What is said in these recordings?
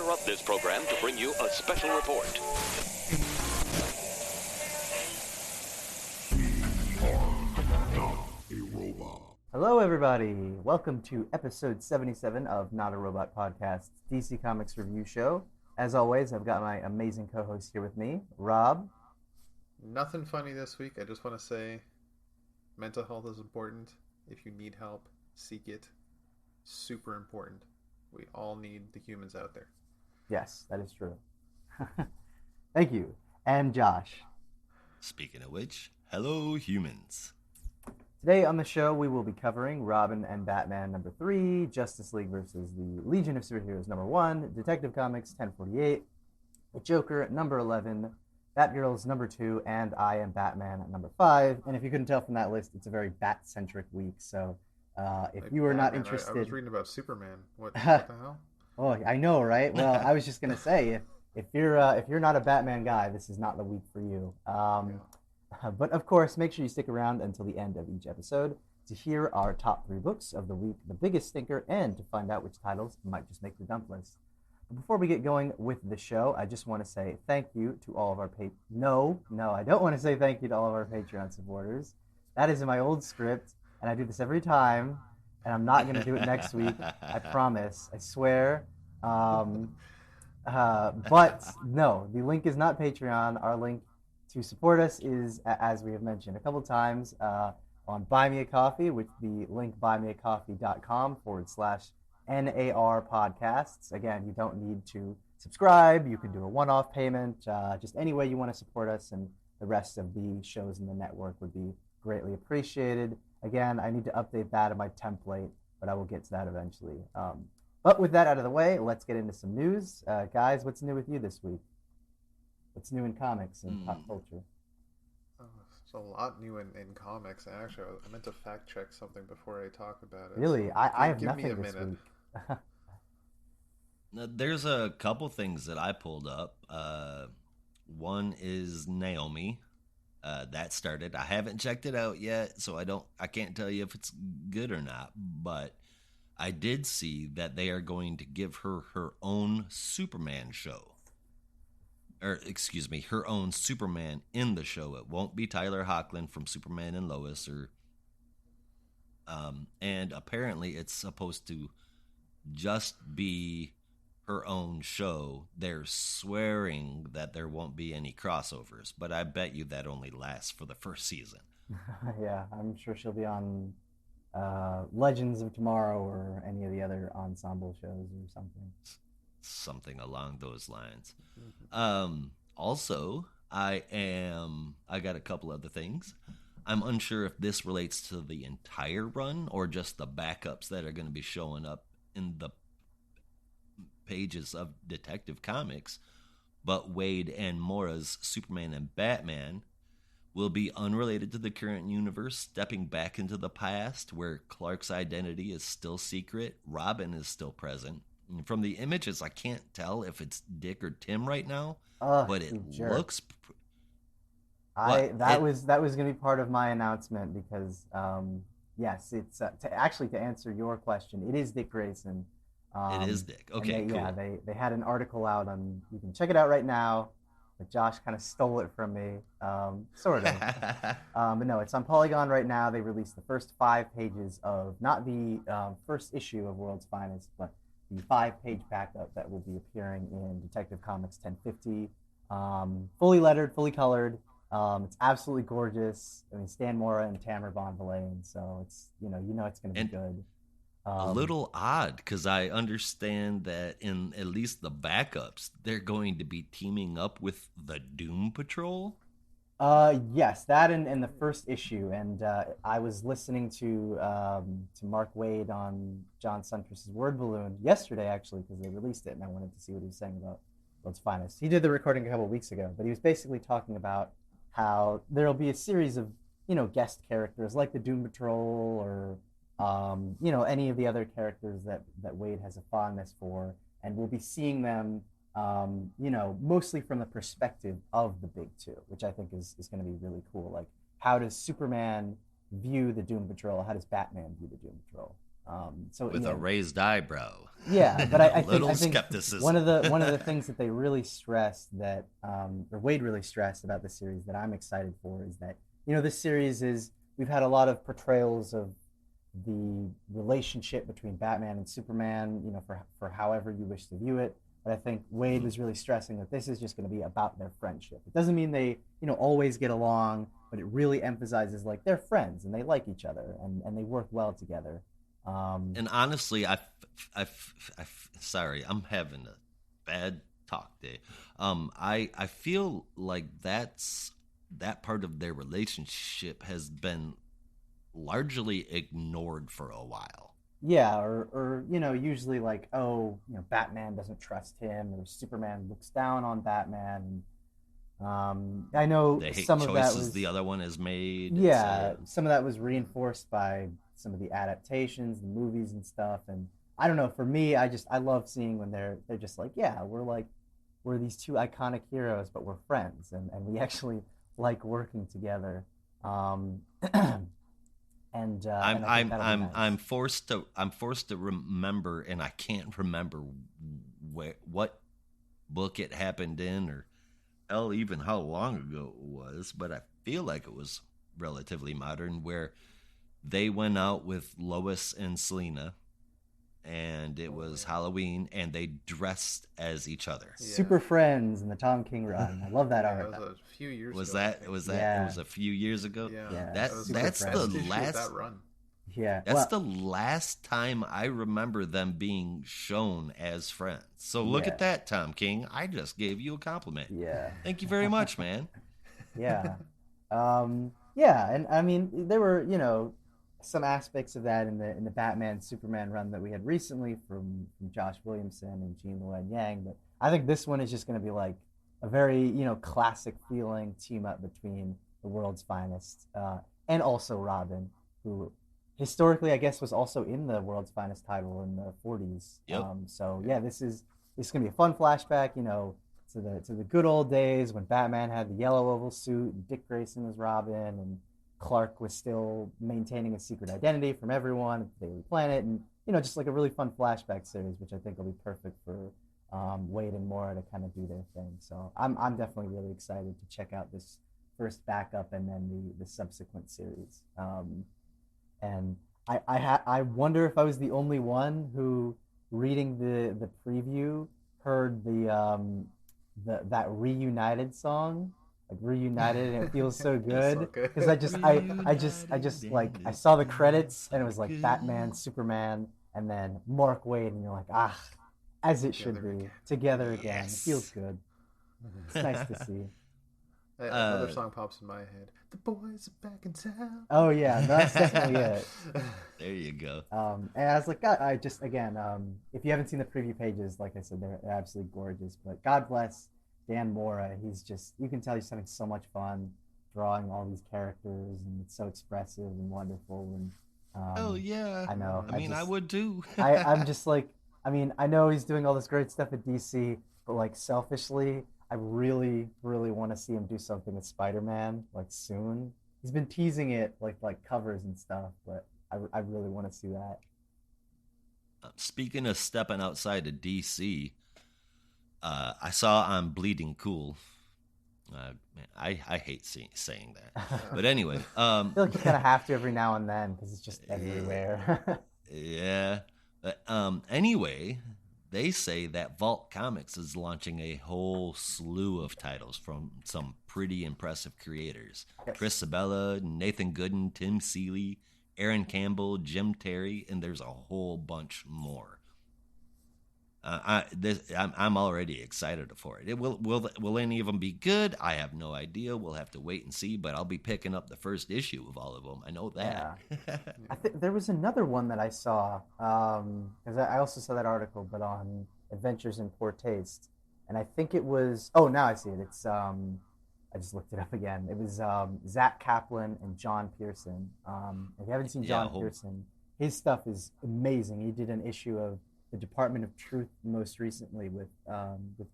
interrupt this program to bring you a special report. Hello, everybody. Welcome to episode 77 of Not a Robot Podcast's DC Comics review show. As always, I've got my amazing co-host here with me, Rob. Nothing funny this week. I just want to say mental health is important. If you need help, seek it. Super important. We all need the humans out there. Yes, that is true. Thank you. And Josh. Speaking of which, hello, humans. Today on the show, we will be covering Robin and Batman number 3, Justice League versus the Legion of Superheroes number 1, Detective Comics 1048, The Joker number 11, Batgirls number 2, and I Am Batman number 5. And if you couldn't tell from that list, it's a very Bat-centric week. So if you are not interested... I was reading about Superman. What the hell? Oh, I know, right? Well, I was just going to say, if you're not a Batman guy, this is not the week for you. But of course, make sure you stick around until the end of each episode to hear our top 3 books of the week, the biggest stinker, and to find out which titles might just make the dump list. But before we get going with the show, I just want to say thank you to all of our No, I don't want to say thank you to all of our Patreon supporters. That is in my old script, and I do this every time, and I'm not going to do it next week. I promise. I swear. But no, the link is not Patreon. Our link to support us is, as we have mentioned a couple times, on Buy Me a Coffee, with the link buymeacoffee.com/NAR podcasts. Again, you don't need to subscribe. You can do a one-off payment. Just any way you want to support us, and the rest of the shows in the network would be greatly appreciated. Again, I need to update that in my template, but I will get to that eventually. But with that out of the way, let's get into some news. Guys, what's new with you this week? What's new in comics and pop culture? There's a lot new in comics. Actually, I meant to fact check something before I talk about it. Really? So I have give nothing me a this minute. week. There's a couple things that I pulled up. One is Naomi. That started. I haven't checked it out yet, so I can't tell you if it's good or not. But I did see that they are going to give her her own Superman show. Or, excuse me, her own Superman in the show. It won't be Tyler Hoechlin from Superman and Lois, and apparently it's supposed to just be her own show. They're swearing that there won't be any crossovers, but I bet you that only lasts for the first season. Yeah, I'm sure she'll be on Legends of Tomorrow or any of the other ensemble shows or something. Something along those lines. Also, I got a couple other things. I'm unsure if this relates to the entire run or just the backups that are going to be showing up in the pages of Detective Comics, but Wade and Mora's Superman and Batman will be unrelated to the current universe, stepping back into the past where Clark's identity is still secret, Robin is still present. From the images, I can't tell if it's Dick or Tim right now, but it looks. That was going to be part of my announcement because yes, it's to answer your question, it is Dick Grayson. It is Dick. Okay, cool. Yeah, they had an article out on. You can check it out right now. But Josh kind of stole it from me, sort of. But no, it's on Polygon right now. They released the first 5 pages of not the first issue of World's Finest, but the 5-page backup that will be appearing in Detective Comics 1050. Fully lettered, fully colored. It's absolutely gorgeous. I mean, Stan Mora and Tamara Bonvillain, so it's it's going to be good. A little odd because I understand that in at least the backups, they're going to be teaming up with the Doom Patrol. Yes, that in the first issue, and I was listening to Mark Waid on John Suntress's Word Balloon yesterday, actually, because they released it, and I wanted to see what he was saying about World's Finest. He did the recording a couple of weeks ago, but he was basically talking about how there'll be a series of guest characters like the Doom Patrol or any of the other characters that Waid has a fondness for, and we'll be seeing them mostly from the perspective of the big two, which I think is going to be really cool. Like, how does Superman view the Doom Patrol? How does Batman view the Doom Patrol? With a raised eyebrow. Yeah, but I Little think skepticism. one of the things that they really stressed that or Wade really stressed about the series that I'm excited for is that this series is we've had a lot of portrayals of the relationship between Batman and Superman, for however you wish to view it. But I think Wade was really stressing that this is just going to be about their friendship. It doesn't mean they always get along, but it really emphasizes like they're friends and they like each other and they work well together. And honestly, sorry, I'm having a bad talk day. I feel like that part of their relationship has been largely ignored for a while. Yeah, or usually like, Batman doesn't trust him, or Superman looks down on Batman. I know They hate some of that choices was the other one has made. yeah, some of that was reinforced by some of the adaptations, the movies and stuff. And I don't know, for me, I love seeing when they're just like, yeah, we're these two iconic heroes, but we're friends, and we actually like working together. Um, and I think that'll be nice. I'm forced to remember, and I can't remember what book it happened in, or even how long ago it was, but I feel like it was relatively modern, where they went out with Lois and Selena, and it was Halloween, and they dressed as each other. Yeah. Super Friends in the Tom King run. I love that art. That was a few years was ago. That was that? Yeah. It was a few years ago. Yeah, that's the last that run. Yeah, that's the last time I remember them being shown as friends. So look at that, Tom King. I just gave you a compliment. Yeah, thank you very much, man. Yeah, yeah, and I mean there were some aspects of that in the Batman Superman run that we had recently from Josh Williamson and Gene Luen Yang, but I think this one is just going to be like a very classic feeling team up between the world's finest and also Robin, who historically I guess was also in the world's finest title in the 40s. Yep. So yeah, this is going to be a fun flashback, to the good old days when Batman had the yellow oval suit and Dick Grayson was Robin and Clark was still maintaining a secret identity from everyone at the Daily Planet, and just like a really fun flashback series, which I think will be perfect for Wade and Maura to kind of do their thing. So I'm definitely really excited to check out this first backup and then the subsequent series. And I wonder if I was the only one who, reading the preview, heard that Reunited song. Like Reunited, and it feels so good because I just like I saw the credits and it was like Batman, Superman, and then Mark Wade, and you're like, as it should be, together again. It feels good. It's nice to see. Another song pops in my head. The boys are back in town. Oh yeah, that's definitely it. There you go. And I was like, God, if you haven't seen the preview pages, like I said, they're absolutely gorgeous. But God bless Dan Mora. You can tell he's having so much fun drawing all these characters, and it's so expressive and wonderful. And oh yeah, I know. I would too. I'm just like, I know he's doing all this great stuff at DC, but like selfishly, I really, really want to see him do something with Spider-Man like soon. He's been teasing it like covers and stuff, but I really want to see that. Speaking of stepping outside of DC, I saw on Bleeding Cool. Man, I hate saying that, but anyway, I feel like you kind of have to every now and then because it's just everywhere. Yeah. Anyway, they say that Vault Comics is launching a whole slew of titles from some pretty impressive creators: Chris Sabella, Nathan Gooden, Tim Seeley, Aaron Campbell, Jim Terry, and there's a whole bunch more. I'm already excited for it. Will any of them be good? I have no idea. We'll have to wait and see. But I'll be picking up the first issue of all of them. I know that. Yeah. I think there was another one that I saw because I also saw that article, but on Adventures in Poor Taste, and I think it was. Oh, now I see it. It's I just looked it up again. It was Zach Kaplan and John Pearson. If you haven't seen John Pearson, his stuff is amazing. He did an issue of the Department of Truth most recently with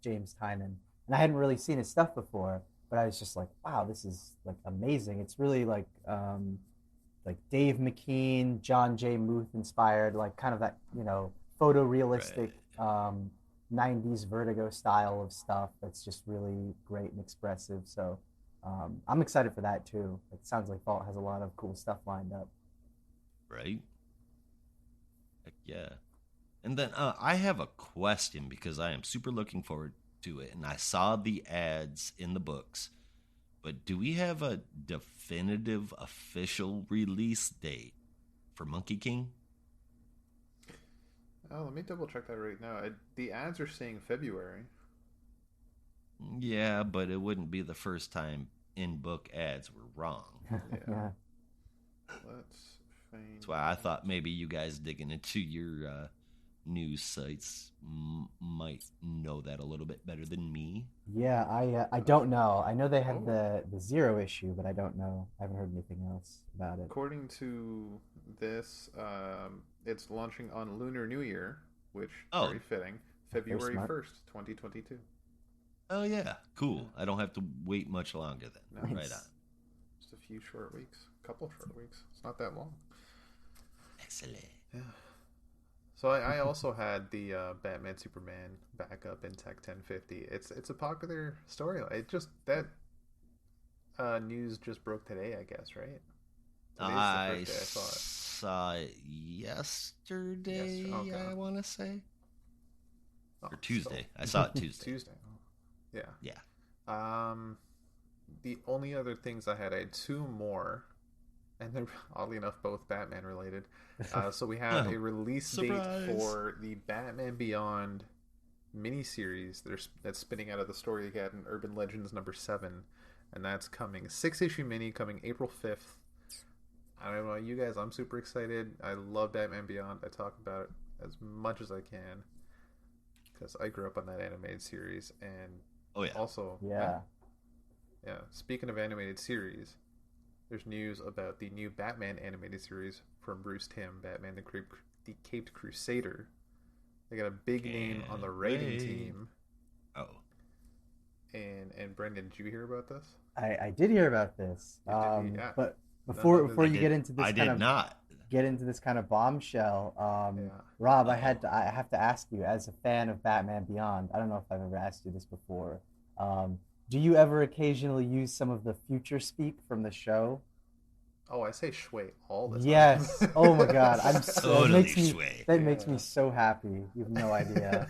James Tynan, and I hadn't really seen his stuff before, but I was just like, wow, this is like amazing. It's really like Dave McKean, John J. Muth inspired, like kind of that photorealistic 90s Vertigo style of stuff that's just really great and expressive. So I'm excited for that too. It sounds like Vault has a lot of cool stuff lined up. Right? Heck yeah. And then I have a question because I am super looking forward to it. And I saw the ads in the books. But do we have a definitive official release date for Monkey King? Oh, let me double check that right now. The ads are saying February. Yeah, but it wouldn't be the first time in-book ads were wrong. Yeah. Let's find... That's why I thought maybe you guys digging into your news sites might know that a little bit better than me. Yeah, I don't know. I know they had the 0 issue, but I don't know. I haven't heard anything else about it. According to this, it's launching on Lunar New Year, which very fitting. February 1st, 2022. Oh yeah, cool. I don't have to wait much longer then. Nice. Right on. Just a few short weeks, a couple of short weeks. It's not that long. Excellent. Yeah. So I also had the Batman Superman backup in Tech 1050. It's a popular story. It just that news just broke today, I guess, right? I saw it yesterday. Yes. Okay. I want to say, or So... Tuesday. I saw it Tuesday. Tuesday. Yeah. Yeah. The only other things I had 2 more, and they're oddly enough both Batman related. So we have a release date for the Batman Beyond miniseries that's spinning out of the Story Again Urban Legends #7, and that's coming 6-issue mini coming April 5th. I don't know about you guys, I'm super excited. I love Batman Beyond. I talk about it as much as I can because I grew up on that animated series, and also speaking of animated series, there's news about the new Batman animated series from Bruce Timm, Batman the Caped Crusader. They got a big name on the writing team. Oh. And Brendan, did you hear about this? I did hear about this. Yeah. But before you get into this get into this kind of bombshell, Rob, I have to ask you, as a fan of Batman Beyond, I don't know if I've ever asked you this before. Do you ever occasionally use some of the future speak from the show? Oh, I say shui all the time. Yes. Oh my God. I'm so Totally that makes me so happy. You have no idea.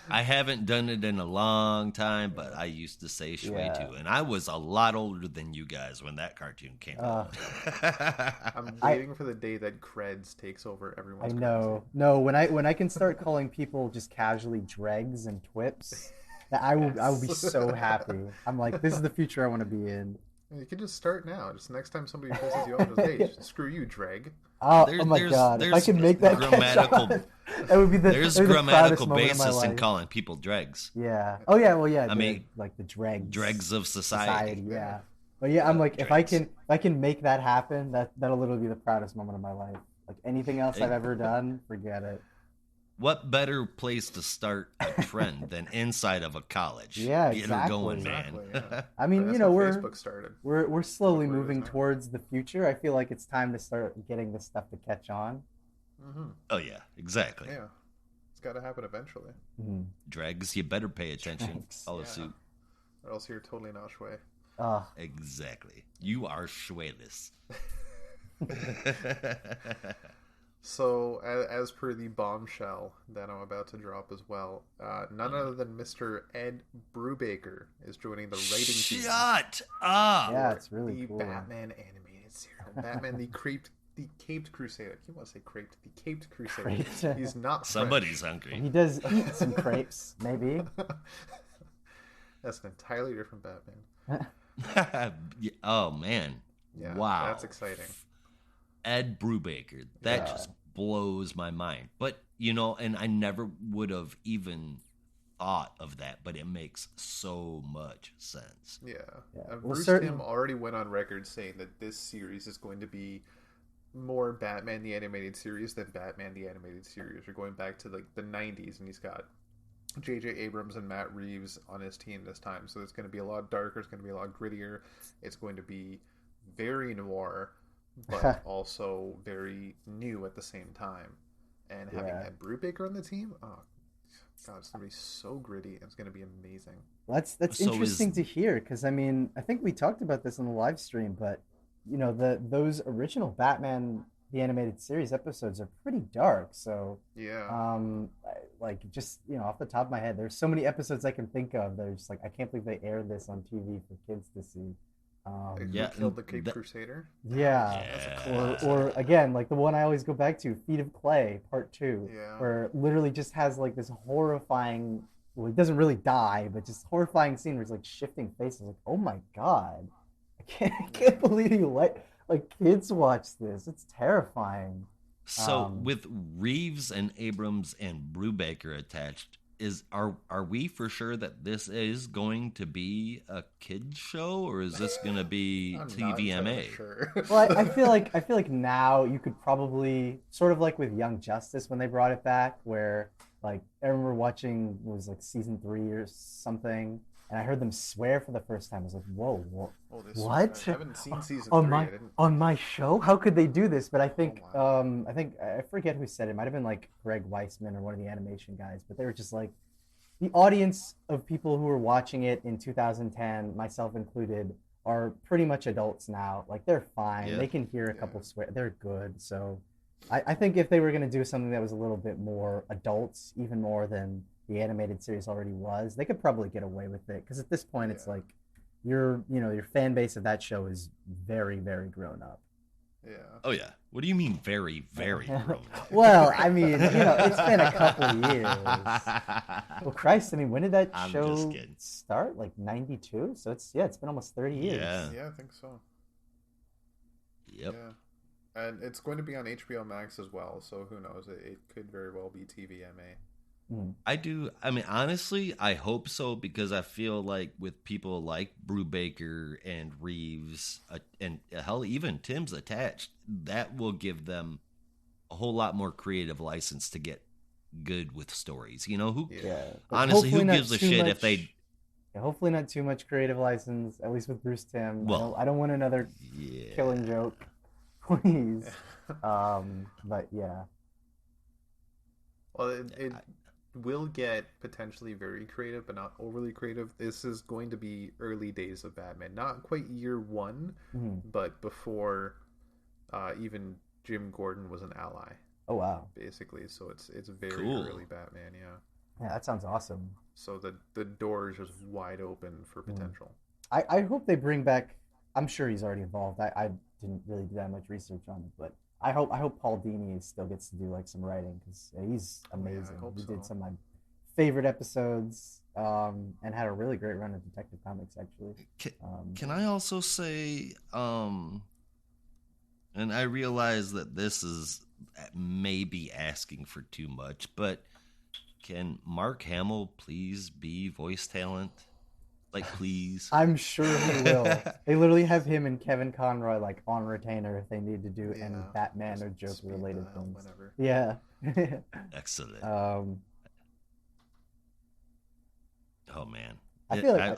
I haven't done it in a long time, but I used to say shui too, and I was a lot older than you guys when that cartoon came out. I'm waiting for the day that Creds takes over everyone's. I know. No, when I can start calling people just casually dregs and twips, I will be so happy. I'm like, this is the future I want to be in. You can just start now. Just next time somebody pisses you off, hey, screw you, Dreg. Oh my God! If I can make that grammatical, that would be there's grammatical basis in calling people dregs. Yeah. Oh yeah. Well, yeah. I mean, like the dregs of society. Yeah. But yeah, I'm like, if I can make that happen, that'll literally be the proudest moment of my life. Like anything else I've ever done, forget it. What better place to start a trend than inside of a college? Yeah, exactly. Get her going, man. Yeah. I mean, Facebook started. We're slowly moving towards the future. I feel like it's time to start getting this stuff to catch on. Mm-hmm. Oh yeah, exactly. Yeah, it's got to happen eventually. Mm-hmm. Dregs, you better pay attention. Follow suit, or else you're totally not shui. Exactly. You are shueless. So, as per the bombshell that I'm about to drop as well, none other than Mr. Ed Brubaker is joining the writing team. Shut up! Yeah, it's really cool. The Batman animated series. Batman the Caped Crusader. I keep want to say creped. The Caped Crusader. He's not French. Somebody's hungry. He does eat some crepes, maybe. That's an entirely different Batman. Oh, man. Yeah, wow. That's exciting. Ed Brubaker. That just blows my mind. But, and I never would have even thought of that, but it makes so much sense. Yeah. Bruce Timm already went on record saying that this series is going to be more Batman the Animated Series than Batman the Animated Series. We're going back to like the 90s, and he's got J.J. Abrams and Matt Reeves on his team this time. So it's going to be a lot darker. It's going to be a lot grittier. It's going to be very noir, but also very new at the same time. and having Ed Brubaker on the team, oh god, it's gonna be so gritty and it's gonna be amazing. That's interesting to hear, because I mean, I think we talked about this on the live stream, but those original Batman the animated series episodes are pretty dark. So like, just off the top of my head, there's so many episodes I can think of. There's like, I can't believe they aired this on TV for kids to see. Who killed the Cape Crusader? Yeah. Or again, like the one I always go back to, Feet of Clay Part 2, where it literally just has like this horrifying, well, he doesn't really die, but just horrifying scene where he's like shifting faces. Like, oh my god, I can't believe you like kids watch this. It's terrifying. So with Reeves and Abrams and Brubaker attached, are we for sure that this is going to be a kids show, or is this going to be TVMA? Sure. Well, I feel like now you could probably, sort of like with Young Justice when they brought it back, where like I remember watching, it was like season 3 or something, and I heard them swear for the first time. I was like, whoa, what? I haven't seen season 3. On my show? How could they do this? But I think I forget who said it. It might have been like Greg Weisman or one of the animation guys, but they were just like, the audience of people who were watching it in 2010, myself included, are pretty much adults now. Like, they're fine. Yeah. They can hear a couple swear. They're good. So I think if they were going to do something that was a little bit more adults, even more than the animated series already was, they could probably get away with it. Because at this point, it's like your fan base of that show is very, very grown up. Yeah. Oh yeah. What do you mean very, very grown up? Well, I mean, it's been a couple of years. Well, Christ, I mean, when did that show start? Like 92? So it's been almost 30 years. Yeah, I think so. Yep. Yeah. And it's going to be on HBO Max as well, so who knows? It could very well be TVMA. I mean, honestly, I hope so, because I feel like with people like Brubaker and Reeves, and hell, even Tim's attached, that will give them a whole lot more creative license to get good with stories. Honestly, who gives a shit if they... Yeah, hopefully not too much creative license, at least with Bruce Timm. Well, I don't want another Killing Joke, please. But yeah. Well, it will get potentially very creative, but not overly creative. This is going to be early days of Batman, not quite year 1, but before even Jim Gordon was an ally. Oh wow! Basically, so it's very early Batman. Yeah, that sounds awesome. So the door is just wide open for potential. I hope they bring back. I'm sure he's already involved. I didn't really do that much research on it, but I hope Paul Dini still gets to do like some writing, because he's amazing. He did some of my favorite episodes, and had a really great run of Detective Comics, actually. Can I also say, and I realize that this is maybe asking for too much, but can Mark Hamill please be voice talent? Like, please. I'm sure he will. They literally have him and Kevin Conroy like on retainer if they need to do any Batman or Joker related things. Whenever. Yeah. Excellent. Oh man. I feel like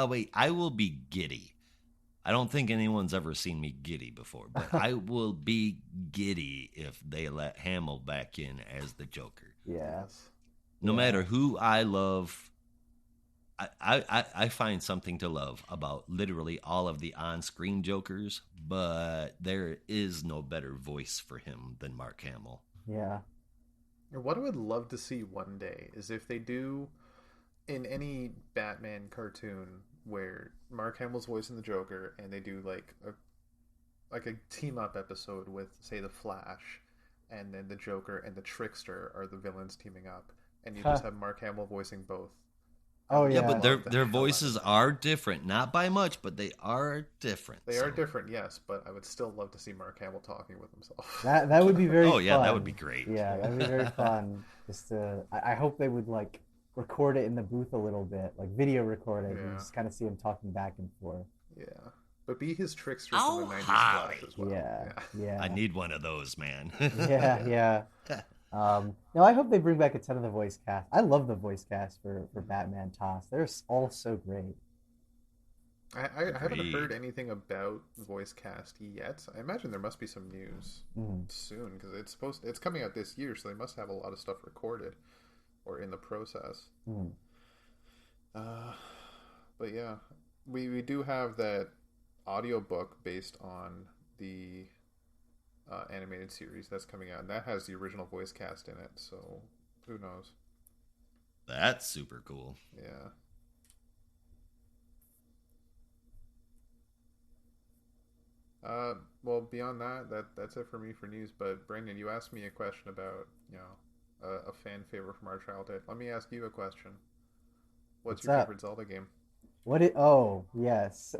wait, I will be giddy. I don't think anyone's ever seen me giddy before, but I will be giddy if they let Hamill back in as the Joker. Yes. No matter who I love, I find something to love about literally all of the on-screen Jokers, but there is no better voice for him than Mark Hamill. Yeah. What I would love to see one day is if they do, in any Batman cartoon where Mark Hamill's voicing the Joker, and they do like a team-up episode with, say, the Flash, and then the Joker and the Trickster are the villains teaming up, and you just have Mark Hamill voicing both. Oh yeah, but their voices are different, not by much, but they are different. They are different, yes, but I would still love to see Mark Hamill talking with himself. That would be very fun. That would be great. Yeah, that would be very fun. I hope they would like record it in the booth a little bit, like video record it, and just kind of see him talking back and forth. Yeah, but be his Trickster from the 90s Flash as well. Yeah. I need one of those, man. Yeah. No, I hope they bring back a ton of the voice cast. I love the voice cast for Batman TOS. They're all so great. I haven't Agreed. heard anything about voice cast yet. I imagine there must be some news soon because it's coming out this year, so they must have a lot of stuff recorded or in the process. But yeah, we do have that audiobook based on the animated series that's coming out, and that has the original voice cast in it. So who knows? That's super cool. Yeah. Well, beyond that's it for me for news. But Brandon, you asked me a question about a fan favorite from our childhood. Let me ask you a question. What's What's your up? favorite Zelda game? Oh, yes.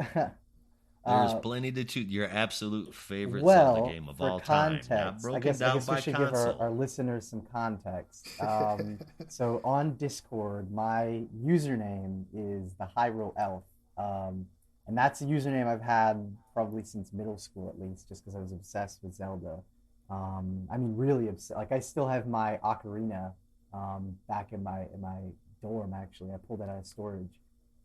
There's plenty to choose. Your absolute favorite Zelda Well, game of for all time, not context, broken down I guess we by should console. give our listeners some context. So on Discord, my username is the Hyrule Elf, and that's a username I've had probably since middle school at least, just because I was obsessed with Zelda. I mean, really obsessed. Like I still have my ocarina back in my dorm. Actually, I pulled that out of storage.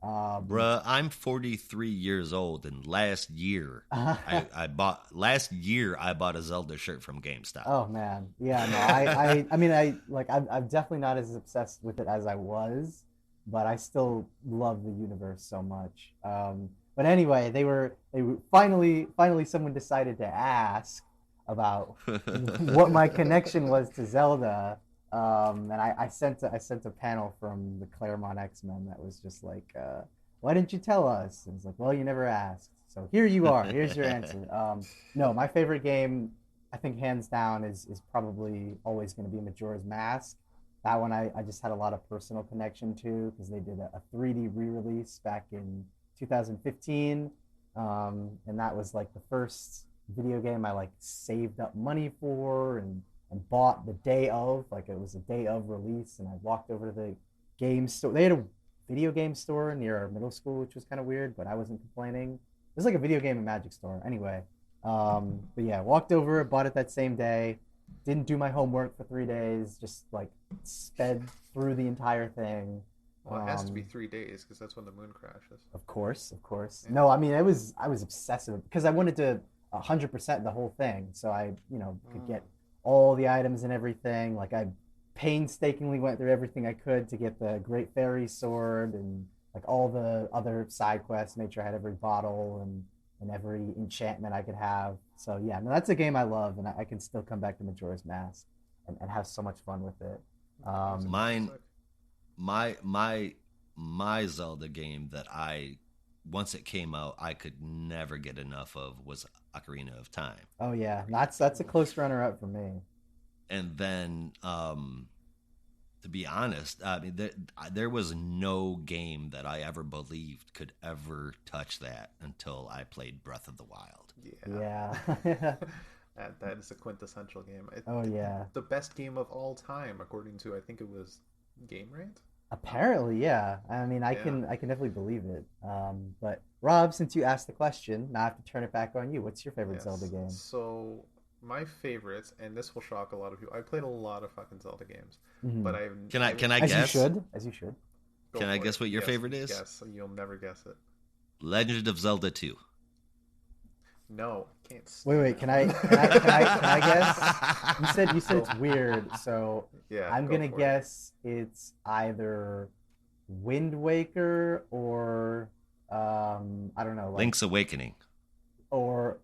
Bruh, I'm 43 years old, and last year I bought a Zelda shirt from GameStop. Oh man, yeah, no, I mean, I'm definitely not as obsessed with it as I was, but I still love the universe so much. But anyway, they were finally someone decided to ask about what my connection was to Zelda, and I sent a panel from the Claremont X-Men that was just like, why didn't you tell us? And it's like, well, you never asked, so here you are. Here's your answer. No, my favorite game, I think hands down is probably always going to be Majora's Mask. That one I just had a lot of personal connection to because they did a 3D re-release back in 2015, and that was like the first video game I like saved up money for and bought the day of, like it was a day of release, and I walked over to the game store. They had a video game store near our middle school, which was kind of weird, but I wasn't complaining. It was like a video game and magic store. Anyway, but yeah, walked over, bought it that same day. Didn't do my homework for 3 days. Just like sped through the entire thing. Well, it has to be 3 days because that's when the moon crashes. Of course, of course. Yeah. No, I mean I was obsessive because I wanted to 100% the whole thing, so I could get all the items and everything. Like I painstakingly went through everything I could to get the Great Fairy Sword and like all the other side quests. Made sure I had every bottle and every enchantment I could have. So yeah, no, that's a game I love, and I can still come back to Majora's Mask and have so much fun with it. Mine, my Zelda game that I once it came out I could never get enough of was Ocarina of Time. Oh yeah, that's a close runner up for me. And then, to be honest, I mean, there was no game that I ever believed could ever touch that until I played Breath of the Wild. Yeah. That is a quintessential game. Oh yeah. The best game of all time, according to I think it was Game Rant. Apparently, yeah. I mean, I can definitely believe it. But Rob, since you asked the question, now I have to turn it back on you. What's your favorite Zelda game? So my favorites, and this will shock a lot of people. I played a lot of fucking Zelda games, but I can I as guess? As you should. Can I guess what your favorite is? Yes, you'll never guess it. Legend of Zelda 2. No, I can't. Wait. Can I guess? You said it's weird, so yeah, I'm gonna guess it's either Wind Waker or I don't know, like, Link's Awakening. Or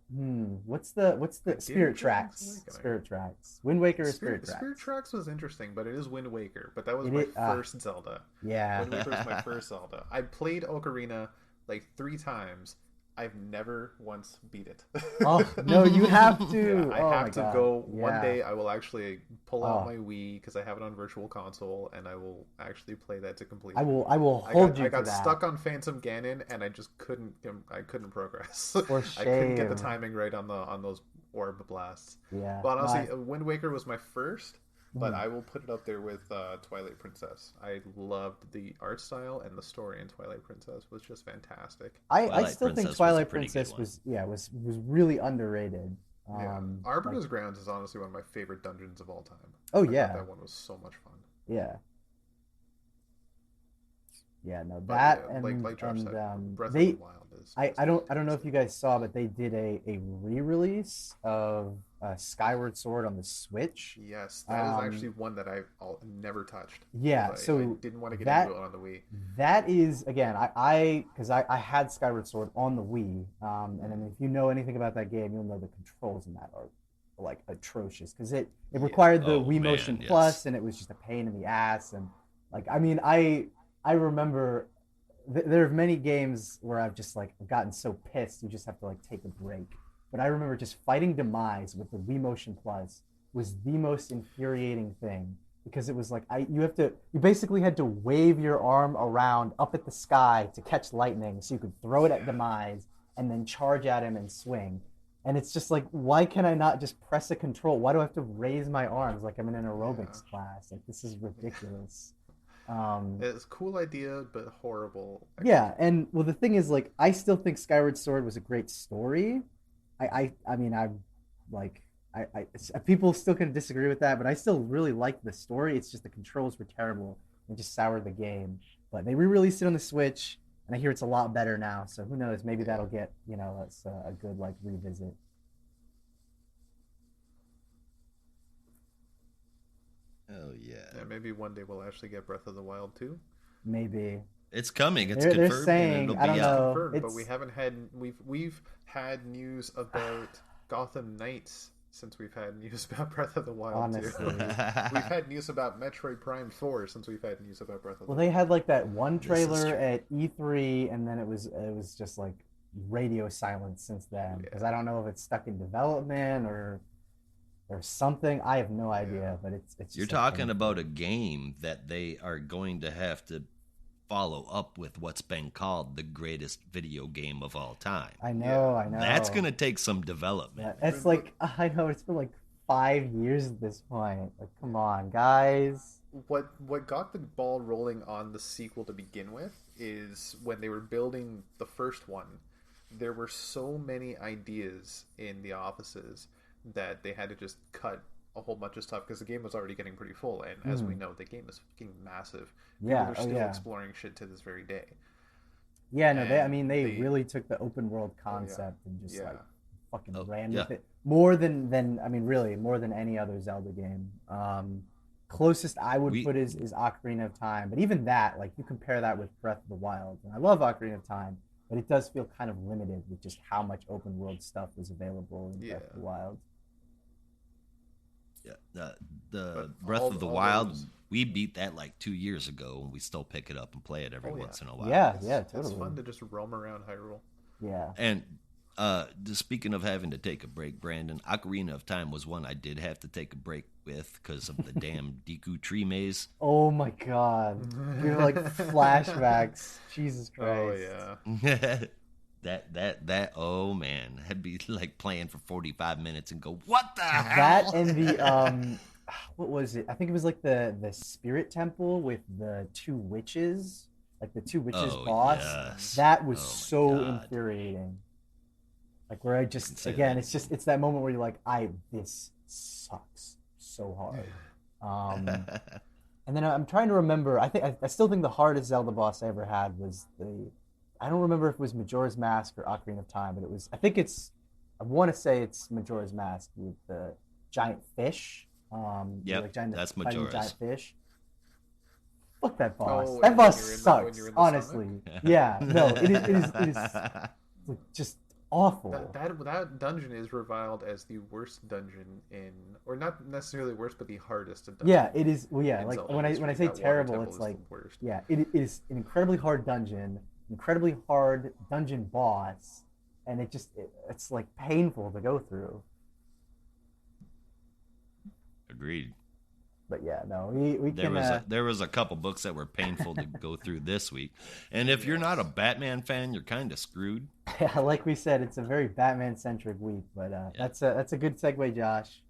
what's the Spirit Tracks? Spirit Tracks. Wind Waker or Spirit Tracks? Spirit Tracks was interesting, but it is Wind Waker. But that was my first Zelda. Yeah. Wind Waker was my first Zelda. I played Ocarina like 3 times. I've never once beat it. Oh no, you have to. Yeah, I have to go one Yeah. day. I will actually pull out my Wii because I have it on Virtual Console, and I will actually play that to completion. I will hold you. I got to that. stuck on Phantom Ganon, and I just couldn't. I couldn't progress. For I couldn't get the shame. timing right on those orb blasts. Yeah. But honestly, Wind Waker was my first. But Mhm. I will put it up there with Twilight Princess. I loved the art style, and the story in Twilight Princess was just fantastic. I still think Princess Twilight was a pretty good Princess one. was really underrated. Yeah. Arbiter's Grounds is honestly one of my favorite dungeons of all time. Oh I thought yeah. that one was so much fun. Yeah. Yeah, no, But that yeah, and like Josh said, Breath of they the Wild is. I don't know if you guys saw, but they did a re-release of Skyward Sword on the Switch. Yes, that is actually one that I'll never touched. Yeah, I so didn't want to get that into it on the Wii. that is again, I had Skyward Sword on the Wii, and then if you know anything about that game, you'll know the controls in that are like atrocious because it required the Oh, Wii man, Motion yes. Plus, and it was just a pain in the ass. And like, I mean, I remember there are many games where I've just like gotten so pissed you just have to like take a break. But I remember just fighting Demise with the Wii Motion Plus was the most infuriating thing because it was like you basically had to wave your arm around up at the sky to catch lightning so you could throw it at Demise and then charge at him and swing. And it's just like, why can I not just press a control? Why do I have to raise my arms like I'm in an aerobics class? Like, this is ridiculous. It's a cool idea, but horrible. Yeah, and well, the thing is, like, I still think Skyward Sword was a great story. I mean, people still can disagree with that, but I still really like the story. It's just the controls were terrible and just soured the game. But they re-released it on the Switch, and I hear it's a lot better now. So who knows? Maybe that'll get that's a good like revisit. Oh yeah. Yeah, maybe one day we'll actually get Breath of the Wild 2. Maybe. It's coming. It's They're confirmed. saying, and it'll I don't be know. out. Confirmed, but we haven't had we've had news about Gotham Knights since we've had news about Breath of the Wild 2. Honestly. We've had news about Metroid Prime 4 since we've had news about Breath of the Well, Wild. they had like that one This is trailer true. at E3, and then it was just like radio silence since then. Because I don't know if it's stuck in development or something. I have no idea, but it's just You're like talking painful. about a game that they are going to have to follow up with what's been called the greatest video game of all time. I know. That's going to take some development. Yeah, it's like I know it's been like 5 years at this point. Like, come on, guys. What got the ball rolling on the sequel to begin with is when they were building the first one, there were so many ideas in the offices that they had to just cut a whole bunch of stuff because the game was already getting pretty full, and as we know, the game is fucking massive. Yeah, People are still exploring shit to this very day. Yeah, no, And they really took the open world concept and just Yeah. like fucking Oh, ran yeah. with it more than I mean, really more than any other Zelda game. Closest I would put is Ocarina of Time, but even that, like, you compare that with Breath of the Wild, and I love Ocarina of Time, but it does feel kind of limited with just how much open world stuff was available in Breath of the Wild. Yeah, the But Breath of the all Wild, those- we beat that like 2 years ago, and we still pick it up and play it every once in a while. Yeah, It's totally. fun to just roam around Hyrule. Yeah. And just speaking of having to take a break, Brandon, Ocarina of Time was one I did have to take a break with because of the damn Deku tree maze. Oh my god. You're like flashbacks. Jesus Christ. Oh yeah. that oh man, I'd be like playing for 45 minutes and go, what the hell? That and the what was it? I think it was like the spirit temple with the two witches, like the two witches boss. Yes. That was Oh my so God. infuriating. Like, where I can just say again, that. it's that moment where you're like, this sucks so hard. And then I'm trying to remember. I still think the hardest Zelda boss I ever had was I don't remember if it was Majora's Mask or Ocarina of Time, but it was. I want to say it's Majora's Mask with the giant fish. Yep, like giant, that's fighting Majora's. Giant fish. Fuck that boss. Oh, That boss when sucks. you're in the Honestly, yeah. No, it is like, just awful. That dungeon is reviled as the worst dungeon or not necessarily worst, but the hardest dungeon. Yeah, it is. Well, yeah, in like Zelda when I history. say That water terrible, temple it's is like the worst. yeah, it is an incredibly hard dungeon, incredibly hard dungeon boss, and it's like painful to go through. Agreed. But yeah, no, we can. There was a couple books that were painful to go through this week, and if you're not a Batman fan, you're kind of screwed. Yeah, like we said, it's a very Batman-centric week, but that's a good segue, Josh.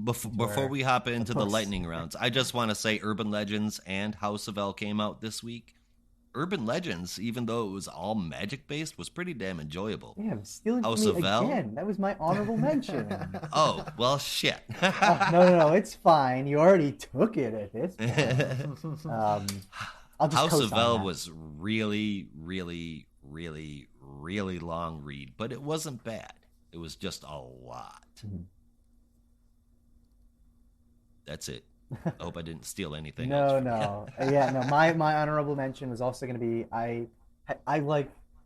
Before we hop into the books. lightning rounds, I just want to say Urban Legends and House of L came out this week. Urban Legends, even though it was all magic based, was pretty damn enjoyable. Damn, stealing from House me of L? again. That was my honorable mention. Oh, well, shit. No, it's fine. You already took it at this point. I'll just House of co-sign L that. was really, really, really, really long read, but it wasn't bad. It was just a lot. Mhm. That's it. I hope I didn't steal anything No, else from no. you. Yeah, no. My honorable mention was also going to be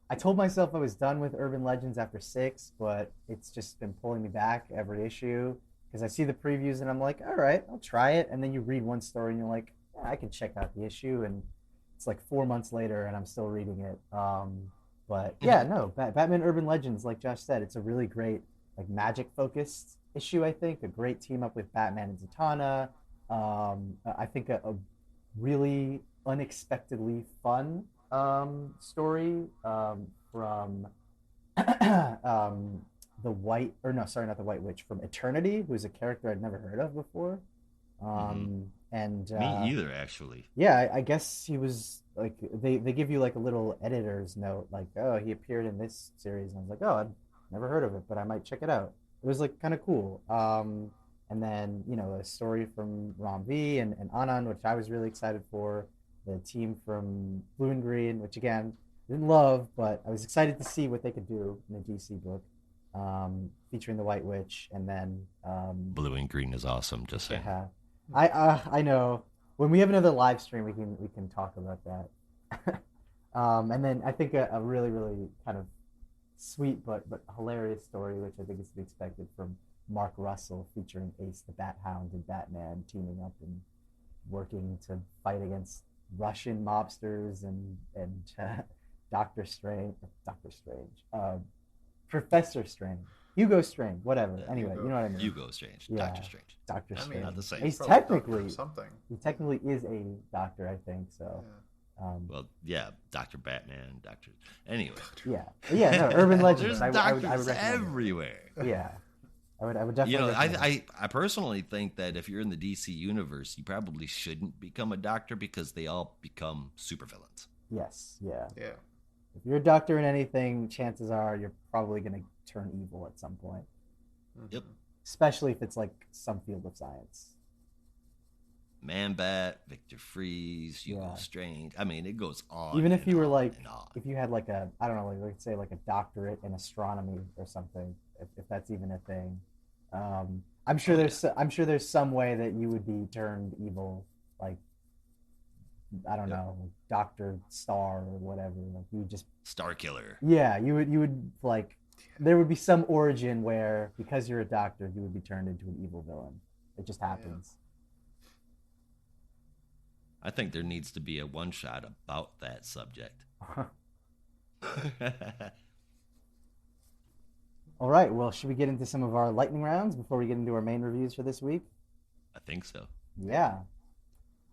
I told myself I was done with Urban Legends after 6, but it's just been pulling me back every issue because I see the previews and I'm like, all right, I'll try it. And then you read one story and you're like, yeah, I can check out the issue, and it's like 4 months later and I'm still reading it. But yeah, no, Batman Urban Legends, like Josh said, it's a really great like magic focused issue. I think a great team up with Batman and Zatanna. I think a really unexpectedly fun story from the White, or no, sorry, not the White Witch, from Eternity, who's a character I'd never heard of before. And Me either, actually. yeah, I guess he was like they give you like a little editor's note, like, oh, he appeared in this series, and I was like, oh, I've never heard of it, but I might check it out. It was like kind of cool. And then a story from Ram V and Anand, which I was really excited for. The team from Blue and Green, which again didn't love, but I was excited to see what they could do in a DC book, featuring the White Witch, and then Blue and Green is awesome. Just saying. yeah, I know. When we have another live stream, we can talk about that. And then I think a really really kind of sweet but hilarious story, which I think is to be expected from Mark Russell, featuring Ace the Bat Hound and Batman teaming up and working to fight against Russian mobsters and Professor Strange, Hugo Strange, whatever. Yeah, anyway, Hugo. you know what I mean. Hugo Strange, Yeah. Doctor Strange. Doctor I mean, Strange. Not the same. He's Probably technically Doctor something. he technically is a doctor, I think. So, Yeah. Well, yeah, Doctor Batman, Doctor. Anyway, yeah. No, Urban Legends. there's I would doctors recommend it. everywhere. Yeah, I would definitely. You know, recommend it. I personally think that if you're in the DC universe, you probably shouldn't become a doctor because they all become supervillains. Yes, yeah. Yeah. If you're a doctor in anything, chances are you're probably going to turn evil at some point. Yep. Especially if it's like some field of science. Man-Bat, Victor Freeze, Hugo Yeah. Strange. I mean, it goes on. Even if and you were on like, and on. if you had like a, I don't know, like let's say like a doctorate in astronomy or something, if that's even a thing. I'm sure there's some way that you would be turned evil, like I don't know, like Dr. Star or whatever. Like you would just Star Killer. yeah, you would like there would be some origin where because you're a doctor, you would be turned into an evil villain. It just happens. I think there needs to be a one-shot about that subject. All right, well, should we get into some of our lightning rounds before we get into our main reviews for this week? I think so. Yeah.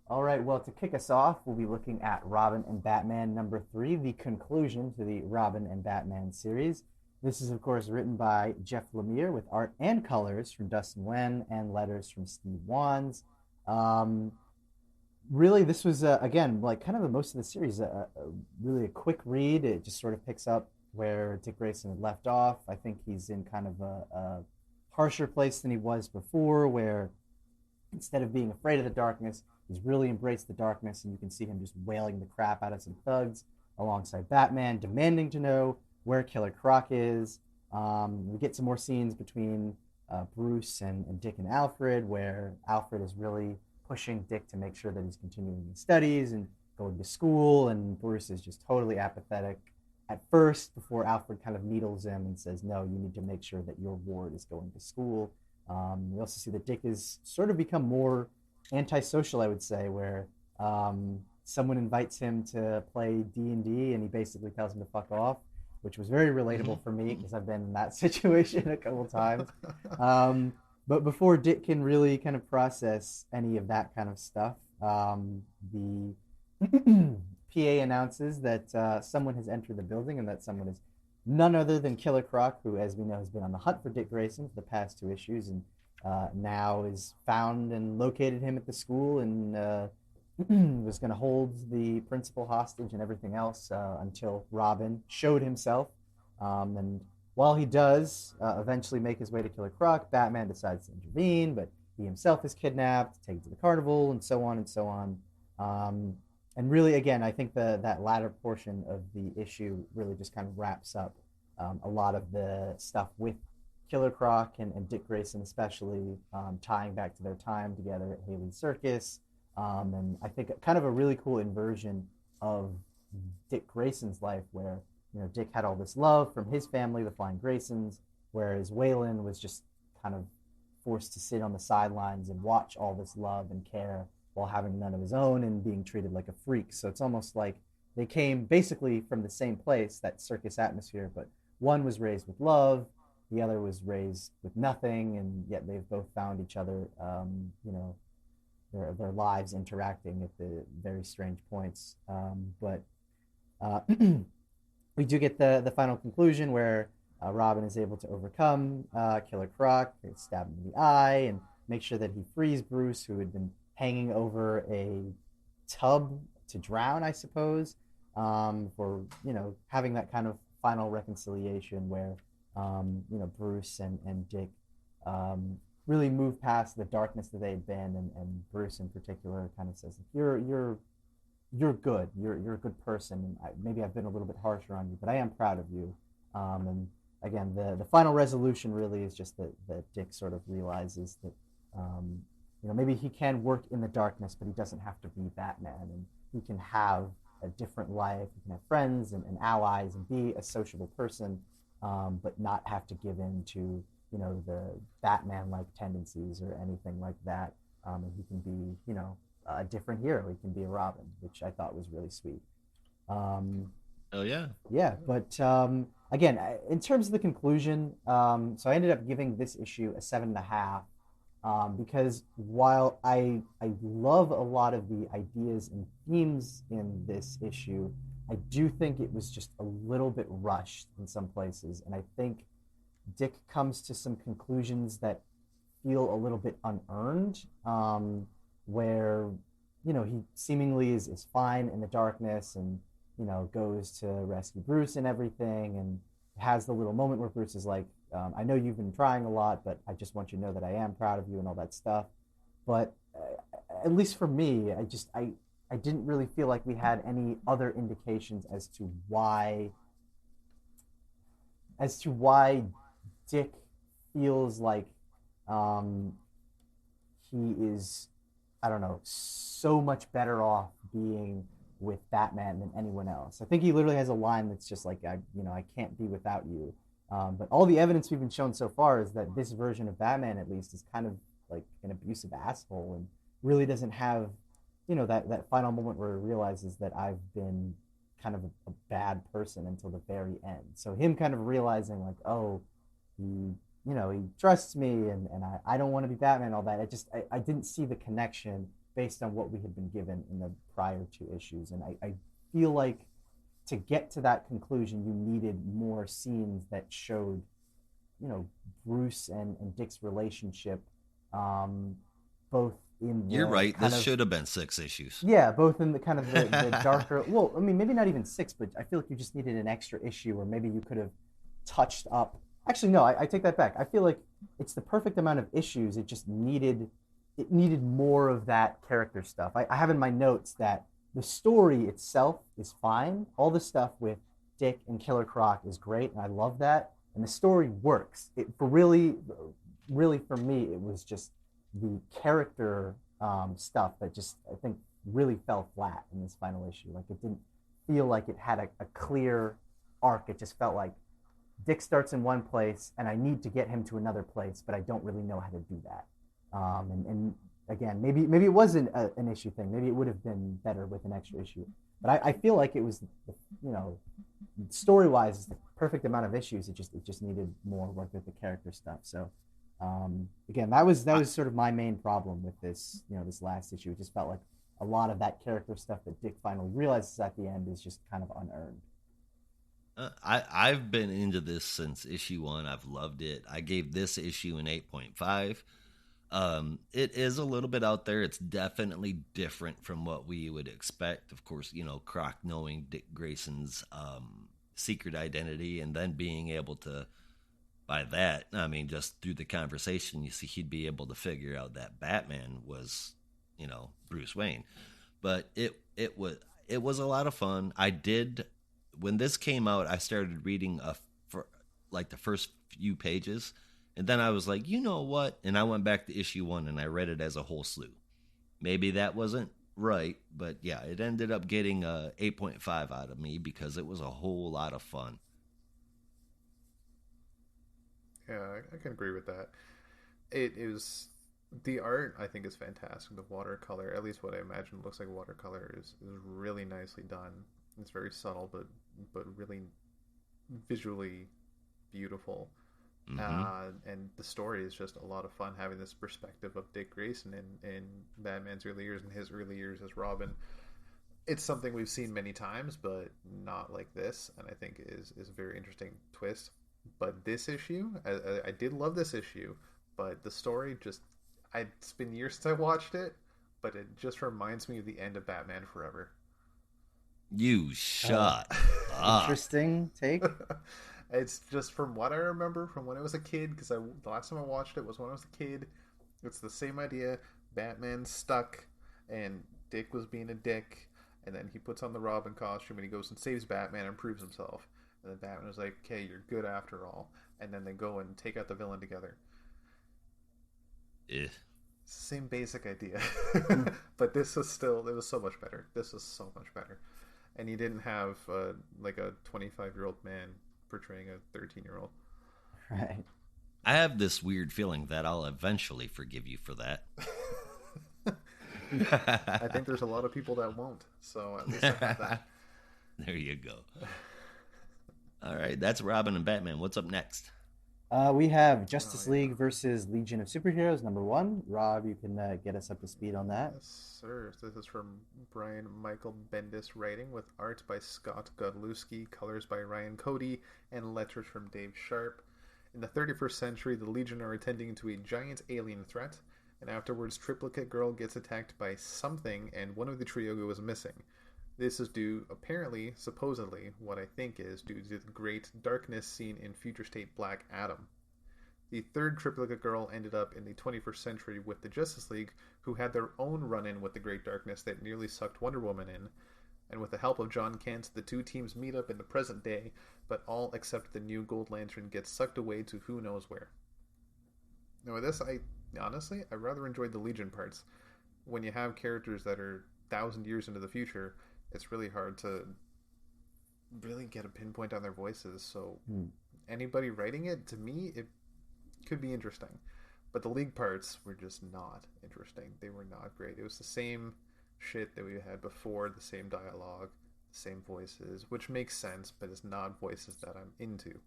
All right, well, to kick us off, we'll be looking at Robin and Batman #3, the conclusion to the Robin and Batman series. This is, of course, written by Jeff Lemire with art and colors from Dustin Nguyen and letters from Steve Wands. Really, this was, again, like kind of the most of the series, really a quick read. It just sort of picks up where Dick Grayson had left off. I think he's in kind of a harsher place than he was before, where instead of being afraid of the darkness, he's really embraced the darkness, and you can see him just wailing the crap out of some thugs alongside Batman, demanding to know where Killer Croc is. We get some more scenes between Bruce and Dick and Alfred, where Alfred is really pushing Dick to make sure that he's continuing his studies and going to school, and Bruce is just totally apathetic at first before Alfred kind of needles him and says, no, you need to make sure that your ward is going to school. We also see that Dick has sort of become more antisocial, I would say, where someone invites him to play D&D and he basically tells him to fuck off, which was very relatable for me because I've been in that situation a couple times. But before Dick can really kind of process any of that kind of stuff, the PA announces that someone has entered the building and that someone is none other than Killer Croc, who, as we know, has been on the hunt for Dick Grayson for the past 2 issues and now is found and located him at the school and was going to hold the principal hostage and everything else until Robin showed himself. And while he does eventually make his way to Killer Croc, Batman decides to intervene, but he himself is kidnapped, taken to the carnival, and so on and so on. And really, again, I think that latter portion of the issue really just kind of wraps up a lot of the stuff with Killer Croc and Dick Grayson, especially tying back to their time together at Haley's Circus. And I think kind of a really cool inversion of Dick Grayson's life, where Dick had all this love from his family, the Flying Graysons, whereas Waylon was just kind of forced to sit on the sidelines and watch all this love and care while having none of his own and being treated like a freak. So it's almost like they came basically from the same place, that circus atmosphere, but one was raised with love, the other was raised with nothing, and yet they've both found each other, their lives interacting at the very strange points. But we do get the final conclusion where Robin is able to overcome Killer Croc, stab him in the eye, and make sure that he frees Bruce, who had been hanging over a tub to drown, I suppose, for having that kind of final reconciliation where Bruce and Dick really move past the darkness that they had been, and Bruce in particular kind of says, you're good, you're a good person, and maybe I've been a little bit harsher on you, but I am proud of you. And again, the final resolution really is just that Dick sort of realizes that maybe he can work in the darkness, but he doesn't have to be Batman, and he can have a different life, he can have friends and allies and be a sociable person, but not have to give in to the Batman-like tendencies or anything like that. And he can be a different hero. He can be a Robin, which I thought was really sweet. Oh yeah. Yeah, but again, in terms of the conclusion, so I ended up giving this issue a 7.5, because while I love a lot of the ideas and themes in this issue, I do think it was just a little bit rushed in some places, and I think Dick comes to some conclusions that feel a little bit unearned, where he seemingly is fine in the darkness, and goes to rescue Bruce and everything, and has the little moment where Bruce is like, I know you've been trying a lot, but I just want you to know that I am proud of you and all that stuff. But at least for me, I didn't really feel like we had any other indications as to why Dick feels like he is, I don't know, so much better off being with Batman than anyone else. I think he literally has a line that's just like, I can't be without you. But all the evidence we've been shown so far is that this version of Batman, at least, is kind of like an abusive asshole and really doesn't have, that final moment where he realizes that I've been kind of a bad person until the very end. So him kind of realizing like, oh, he trusts me, and I don't want to be Batman, all that. I didn't see the connection based on what we had been given in the prior two issues. And I feel like to get to that conclusion, you needed more scenes that showed, Bruce and Dick's relationship, both in the You're right. This should have been 6 issues. Yeah, both in the kind of the darker, well, I mean, maybe not even 6, but I feel like you just needed an extra issue, or maybe you could have touched up. Actually, no, I take that back. I feel like it's the perfect amount of issues. It just needed more of that character stuff. I have in my notes that the story itself is fine. All the stuff with Dick and Killer Croc is great, and I love that. And the story works. Really for me, it was just the character stuff that just, I think, really fell flat in this final issue. Like, it didn't feel like it had a clear arc. It just felt like Dick starts in one place, and I need to get him to another place, but I don't really know how to do that. And again, maybe it wasn't an issue thing. Maybe it would have been better with an extra issue. But I feel like it was, story-wise, the perfect amount of issues. It just needed more work with the character stuff. So again, that was sort of my main problem with this, this last issue. It just felt like a lot of that character stuff that Dick finally realizes at the end is just kind of unearned. I've been into this since issue 1. I've loved it. I gave this issue an 8.5. It is a little bit out there. It's definitely different from what we would expect. Of course, Croc knowing Dick Grayson's secret identity, and then being able to, by that, I mean, just through the conversation, you see he'd be able to figure out that Batman was, Bruce Wayne. but it was a lot of fun. When this came out, I started reading for like the first few pages, and then I was like, you know what? And I went back to issue 1 and I read it as a whole slew. Maybe that wasn't right, but yeah, it ended up getting a 8.5 out of me because it was a whole lot of fun. Yeah, I can agree with that. It is the art. I think is fantastic. The watercolor, at least what I imagine looks like watercolor, is really nicely done. It's very subtle, but really visually beautiful. And the story is just a lot of fun, having this perspective of Dick Grayson in Batman's early years and his early years as Robin. It's something we've seen many times, but not like this, and I think is a very interesting twist. But this issue, I did love this issue, but the story just, it's been years since I watched it, but it just reminds me of the end of Batman Forever. You shut up. Interesting take. It's just from what I remember from when I was a kid, because the last time I watched it was when I was a kid. It's the same idea. Batman's stuck, and Dick was being a dick, and then he puts on the Robin costume, and he goes and saves Batman and proves himself. And then Batman was like, okay, you're good after all. And then they go and take out the villain together. Same basic idea. But this was still, it was so much better. This was so much better. And you didn't have like a 25-year-old man portraying a 13-year-old. Right. I have this weird feeling that I'll eventually forgive you for that. I think there's a lot of people that won't. So at least I have that. There you go. All right, that's Robin and Batman. What's up next? We have Justice League versus Legion of Superheroes, #1. Rob, you can get us up to speed on that. Yes, sir. This is from Brian Michael Bendis writing, with art by Scott Godlewski, colors by Ryan Cody, and letters from Dave Sharp. In the 31st century, the Legion are attending to a giant alien threat, and afterwards Triplicate Girl gets attacked by something, and one of the trio goes missing. This is due, apparently, supposedly, what I think is due to the great darkness seen in Future State Black Adam. The third Triplicate Girl ended up in the 21st century with the Justice League, who had their own run-in with the Great Darkness that nearly sucked Wonder Woman in. And with the help of John Kent, the two teams meet up in the present day, but all except the new Gold Lantern gets sucked away to who knows where. Now with this, I rather enjoyed the Legion parts. When you have characters that are 1,000 years into the future, it's really hard to really get a pinpoint on their voices. So anybody writing it, to me, it could be interesting. But the League parts were just not interesting. They were not great. It was the same shit that we had before, the same dialogue, the same voices, which makes sense, but it's not voices that I'm into.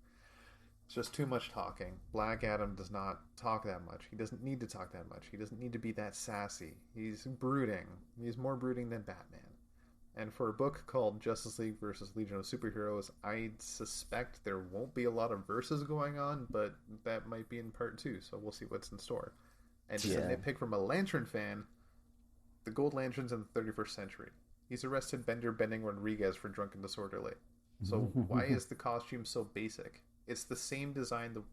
It's just too much talking. Black Adam does not talk that much. He doesn't need to talk that much. He doesn't need to be that sassy. He's brooding. He's more brooding than Batman. And for a book called Justice League versus Legion of Superheroes, I suspect there won't be a lot of verses going on, but that might be in part 2, so we'll see what's in store. And just a nitpick from a Lantern fan, the Gold Lantern's in the 31st century. He's arrested Bender Benning Rodriguez for drunk and disorderly. So why is the costume so basic? It's the same design the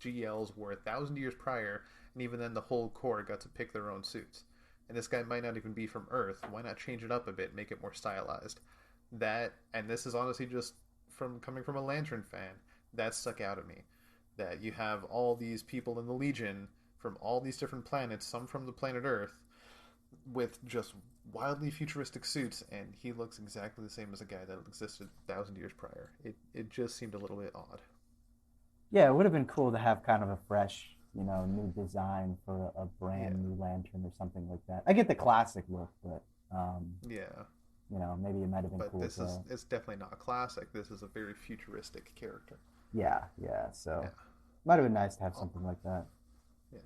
GLs wore 1,000 years prior, and even then the whole Corps got to pick their own suits. And this guy might not even be from Earth. Why not change it up a bit, make it more stylized? That, and this is honestly just coming from a Lantern fan, that stuck out at me. That you have all these people in the Legion from all these different planets, some from the planet Earth, with just wildly futuristic suits, and he looks exactly the same as a guy that existed 1,000 years prior. It just seemed a little bit odd. Yeah, it would have been cool to have kind of a fresh, new design for a brand new Lantern or something like that. I get the classic look, but maybe it might have been cool. But it's definitely not classic. This is a very futuristic character. Yeah. So might have been nice to have something like that. Yeah.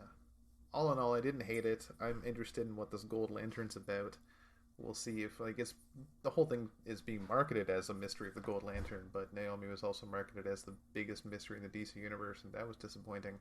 All in all, I didn't hate it. I'm interested in what this Gold Lantern's about. We'll see if, I guess, the whole thing is being marketed as a mystery of the Gold Lantern, but Naomi was also marketed as the biggest mystery in the DC universe, and that was disappointing.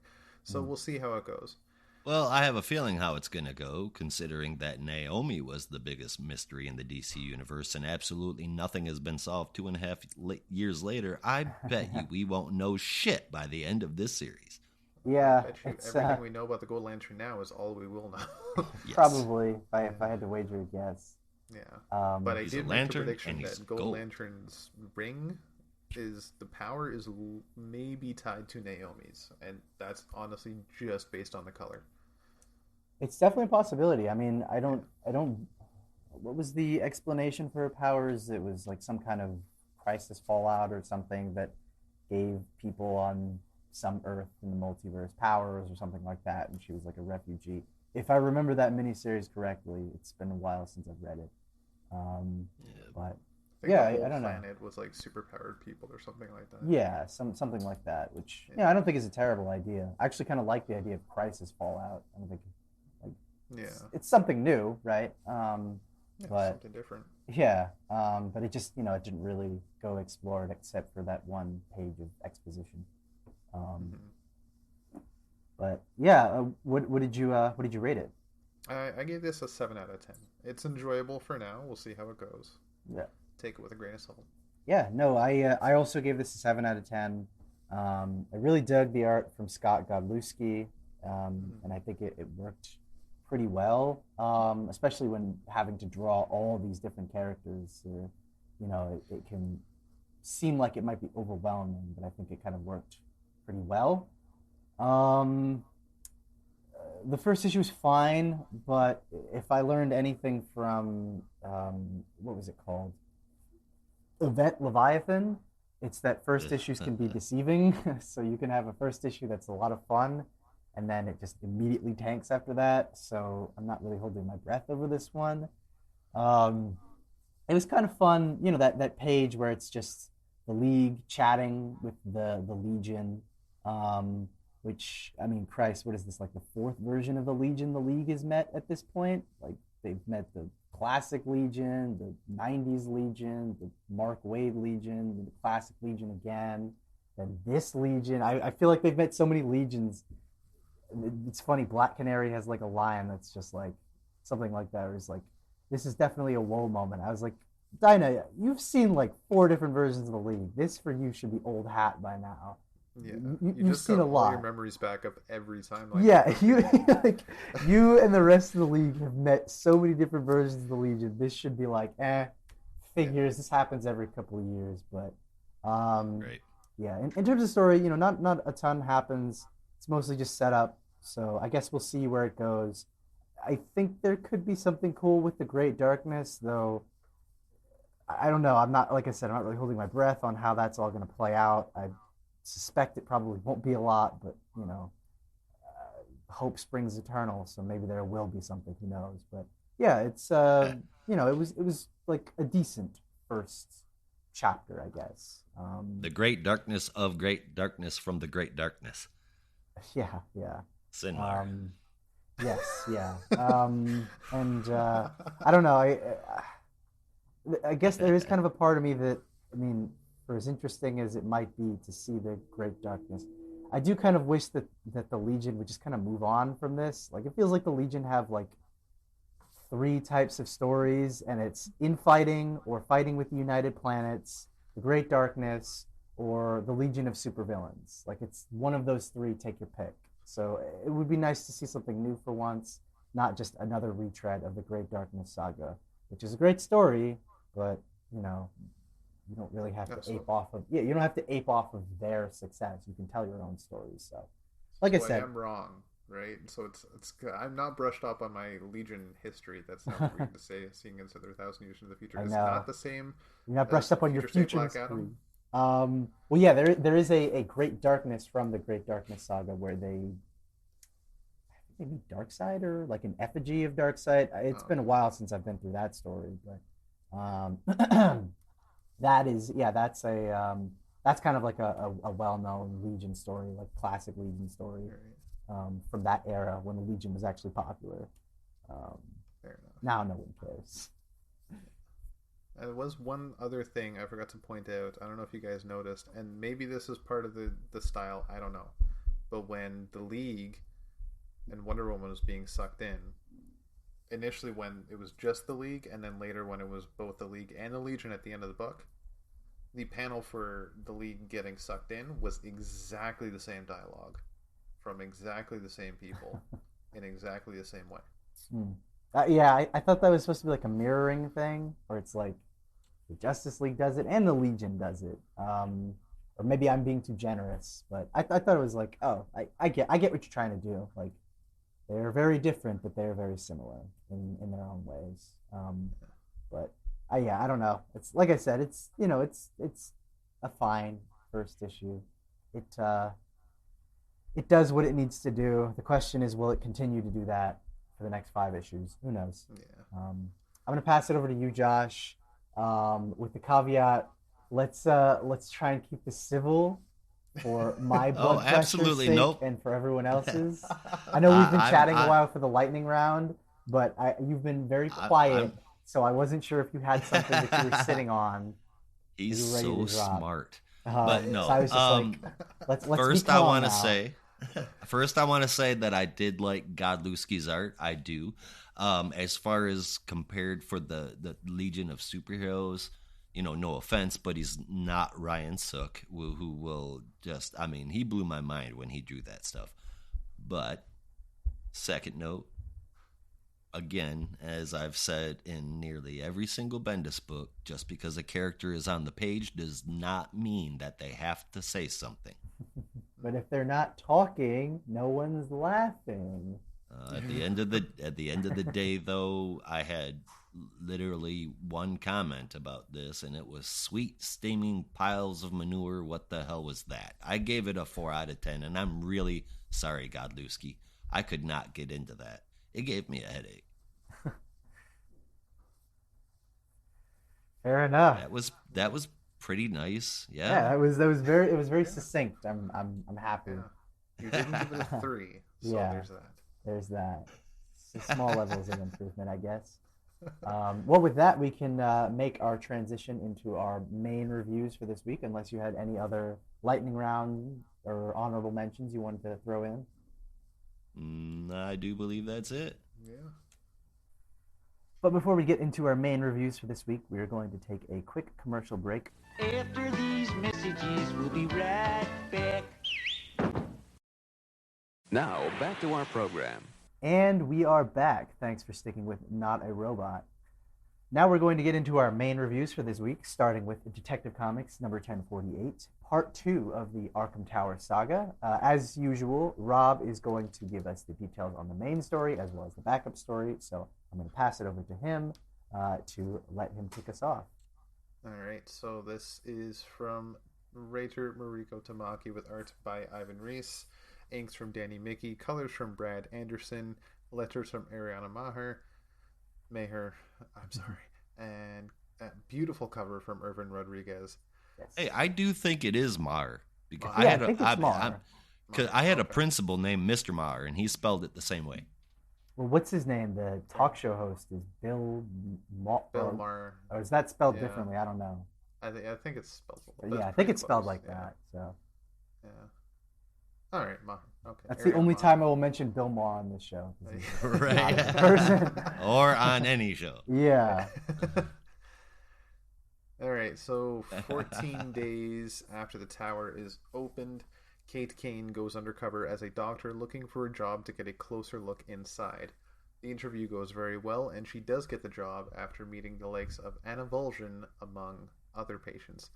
So we'll see how it goes. Well, I have a feeling how it's going to go, considering that Naomi was the biggest mystery in the DC universe, and absolutely nothing has been solved 2.5 years later. I bet you we won't know shit by the end of this series. Yeah, everything we know about the Gold Lantern now is all we will know. Yes. Probably, if I had to wager a guess. Yeah, but I He's a did make a lantern, prediction and he's that Gold gold. Lantern's ring is the power is maybe tied to Naomi's, and that's honestly just based on the color. It's definitely a possibility. I mean, I don't. What was the explanation for her powers? It was like some kind of crisis fallout or something that gave people on some Earth in the multiverse powers or something like that, and she was like a refugee. If I remember that miniseries correctly, it's been a while since I've read it. But I think yeah, the whole I don't know. planet was like superpowered people or something like that. Yeah, something like that. Which Yeah. I don't think is a terrible idea. I actually kind of like the idea of crisis fallout. I don't think like Yeah, it's something new, right? yeah, But something different. yeah, but it just it didn't really go explore it except for that one page of exposition. Mhm. But yeah, what did you rate it? I gave this a 7 out of 10. It's enjoyable for now. We'll see how it goes. Yeah, Take it with a grain of salt. yeah. No, I also gave this a 7 out of 10. I really dug the art from Scott Godlewski, and I think it worked pretty well, especially when having to draw all these different characters. It can seem like it might be overwhelming, but I think it kind of worked pretty well. Um, the first issue was fine, but if I learned anything from what was it called? Event Leviathan, it's that first issues can be deceiving. So you can have a first issue that's a lot of fun, and then it just immediately tanks after that. So I'm not really holding my breath over this one. It was kind of fun, that page where it's just the League chatting with the Legion. Which, I mean, Christ, what is this, like the fourth version of the Legion the League has met at this point? Like, they've met the classic Legion, the 90s Legion, the Mark Waid Legion, the classic Legion again, then this Legion. I feel like they've met so many Legions. It's funny, Black Canary has like a line that's just like something like that, where it's like, this is definitely a whoa moment. I was like, Dinah, you've seen like 4 different versions of the League. This for you should be old hat by now. Yeah, You've just seen got a all lot. your memories back up every time. Like, Yeah, you and the rest of the League have met so many different versions of the Legion. This should be like, figures. This happens every couple of years, but Right. yeah. In terms of story, not a ton happens. It's mostly just set up. So I guess we'll see where it goes. I think there could be something cool with the Great Darkness, though. I don't know. I'm not, like I said, I'm not really holding my breath on how that's all going to play out. I suspect it probably won't be a lot, but hope springs eternal, so maybe there will be something. Who knows? But yeah, it's it was like a decent first chapter, I guess. The great darkness of great darkness from the great darkness. Yeah. Sinmar. Yes, yeah. And I don't know. I guess there is kind of a part of me that, I mean, for as interesting as it might be to see the Great Darkness, I do kind of wish that the Legion would just kind of move on from this. Like, it feels like the Legion have like 3 types of stories, and it's infighting or fighting with the United Planets, the Great Darkness, or the Legion of Supervillains. Like, it's one of those 3. Take your pick. So it would be nice to see something new for once, not just another retread of the Great Darkness saga, which is a great story, but you don't really have to ape off of you don't have to ape off of their success. You can tell your own stories. So, like I said, I'm wrong, right? So it's I'm not brushed up on my Legion history. That's not weird to say, seeing as they're 1,000 years into the future. I It's know. not the same. You're not brushed up on your future Black history. Adam. Well, yeah, there is a Great Darkness from the Great Darkness saga where they meet Darkseid, or like an effigy of Darkseid. It's been a while since I've been through that story, but that's kind of like a well-known Legion story, like classic Legion story, from that era when the Legion was actually popular. Fair enough. Now no one cares. There was one other thing I forgot to point out. I don't know if you guys noticed, and maybe this is part of the style, I don't know. But when the League and Wonder Woman was being sucked in, initially when it was just the League, and then later when it was both the League and the Legion at the end of the book, the panel for the League getting sucked in was exactly the same dialogue from exactly the same people in exactly the same way. Yeah, I thought that was supposed to be like a mirroring thing, where it's like the Justice League does it and the Legion does it. Or maybe I'm being too generous, but I thought it was like, oh, I get what you're trying to do. Like they're very different, but they're very similar in their own ways. But yeah, I don't know. It's like I said, it's a fine first issue. It it does what it needs to do. The question is, will it continue to do that for the next 5 issues? Who knows? Yeah. I'm gonna pass it over to you, Josh, with the caveat. Let's try and keep this civil for my Oh, blood pressure's absolutely. sake Nope. and for everyone else's. I know we've been I, chatting I, a while for the lightning round, but you've been very quiet, I'm so I wasn't sure if you had something that you were sitting on that he's you were ready so to drop. smart. But So no. I was just like, let's First, be I calm want to now. say, that I did like Godlewski's art. I do. As far as compared for the Legion of Superheroes, no offense, but he's not Ryan Sook, who will just. I mean, he blew my mind when he drew that stuff. But second note, again, as I've said in nearly every single Bendis book, just because a character is on the page does not mean that they have to say something. But if they're not talking, no one's laughing. At the end of the day, though, I had literally one comment about this, and it was sweet steaming piles of manure. What the hell was that? I gave it a 4 out of 10, and I'm really sorry, Godlewski. I could not get into that. It gave me a headache. Fair enough. That was pretty nice. Yeah. Yeah, it was very succinct. I'm happy. Yeah. You didn't give it a 3, so Yeah. there's that. There's that. Small levels of improvement, I guess. Well, with that, we can make our transition into our main reviews for this week, unless you had any other lightning round or honorable mentions you wanted to throw in. I do believe that's it. Yeah. But before we get into our main reviews for this week, we are going to take a quick commercial break. After these messages, we'll be right back. Now, back to our program. And we are back. Thanks for sticking with Not a Robot. Now we're going to get into our main reviews for this week, starting with Detective Comics number 1048, part 2 of the Arkham Tower saga. As usual, Rob is going to give us the details on the main story as well as the backup story, so I'm going to pass it over to him to let him kick us off. All right, so this is from writer Mariko Tamaki with art by Ivan Reis, inks from Danny Mickey, colors from Brad Anderson, letters from Ariana Maher, and a beautiful cover from Irvin Rodriguez. Yes. Hey, I do think it is Maher because Yeah, I think it's Maher. I had a principal named Mr. Maher, and he spelled it the same way. Well, what's his name? The talk show host is Bill Maher. Or is that spelled Yeah. differently? I don't know. I think it's spelled. Yeah, I think it's spelled like that. So Yeah. All right, Maher. Okay. that's the only time I will mention Bill Maher on this show. 'Cause he's Right. not a person. Or on any show. Yeah. All right, so 14 days after the tower is opened, Kate Kane goes undercover as a doctor looking for a job to get a closer look inside. The interview goes very well, and she does get the job after meeting the likes of Anna Volzhin, among other patients.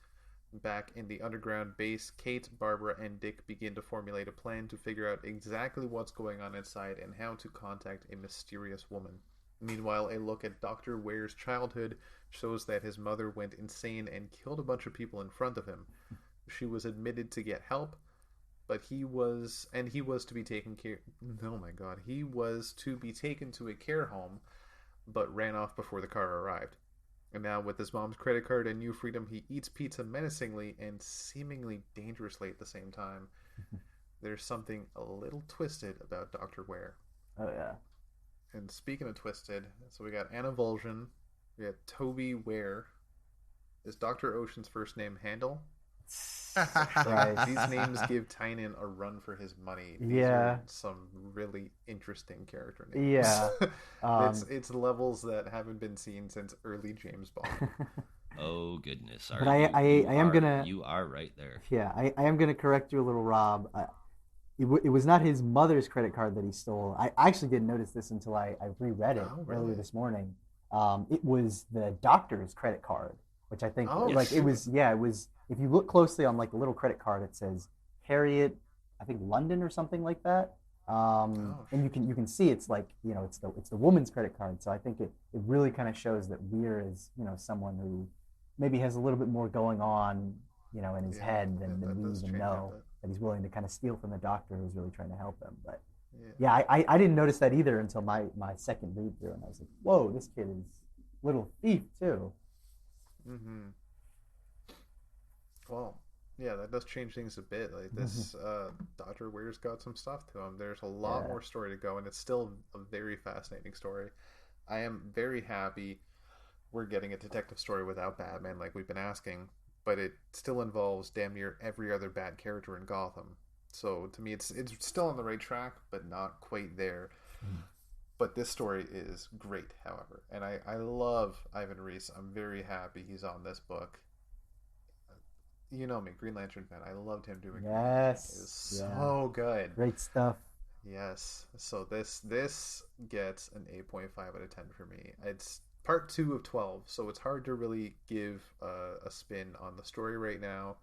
Back in the underground base, Kate, Barbara, and Dick begin to formulate a plan to figure out exactly what's going on inside and how to contact a mysterious woman. Meanwhile, a look at Dr. Ware's childhood shows that his mother went insane and killed a bunch of people in front of him. She was admitted to get help, but he was to be taken care. Oh my God, he was to be taken to a care home, but ran off before the car arrived. And now, with his mom's credit card and new freedom, he eats pizza menacingly and seemingly dangerously at the same time. There's something a little twisted about Dr. Ware. Oh yeah. And speaking of twisted, so we got Anna Volzhin, we got Toby Ware. Is Dr. Ocean's first name Handel? Right. These names give Tynion a run for his money. These Yeah. are some really interesting character names. Yeah. It's levels that haven't been seen since early James Bond. Oh goodness! But I am gonna. You are right there. Yeah, I am gonna correct you a little, Rob. it was not his mother's credit card that he stole. I actually didn't notice this until I reread it earlier this morning. It was the doctor's credit card, which I think it was if you look closely on like the little credit card, it says Harriet, I think London or something like that. And you can see it's like, it's the woman's credit card. So I think it really kind of shows that Weir is, someone who maybe has a little bit more going on, in his head than we even know, that he's willing to kind of steal from the doctor who's really trying to help him. But I didn't notice that either until my second read through, and I was like, whoa, this kid is a little thief too. Mm-hmm. Well, yeah, that does change things a bit. Like this, Dr. Weir's got some stuff to him. There's a lot more story to go, and it's still a very fascinating story. I am very happy we're getting a detective story without Batman, like we've been asking, but it still involves damn near every other Bat character in Gotham. So to me, it's still on the right track, but not quite there. But this story is great, however, and I love Ivan Reis. I'm very happy he's on this book. You know me, Green Lantern fan. I loved him doing Yes, it. It was so good. Great stuff. Yes. So this gets an 8.5 out of 10 for me. It's part 2 of 12, so it's hard to really give a spin on the story right now.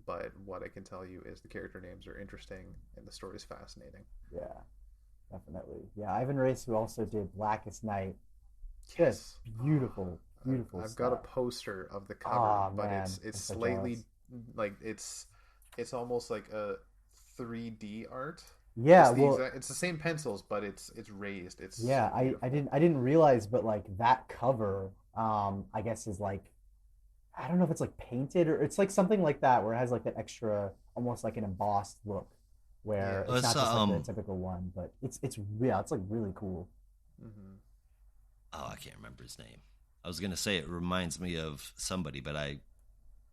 But what I can tell you is the character names are interesting and the story is fascinating. Yeah, definitely. Yeah, Ivan Reis, who also did Blackest Night. Yes. Just beautiful I've stuff. got a poster of the cover, but man. it's slightly like it's almost like a 3D art. Yeah, it's the same pencils, but it's raised. It's I didn't realize, but like that cover, I guess is like, I don't know if it's like painted or it's like something like that, where it has like that extra, almost like an embossed look, where it's not just like the typical one, but it's like really cool. Mm-hmm. Oh, I can't remember his name. I was gonna say it reminds me of somebody, but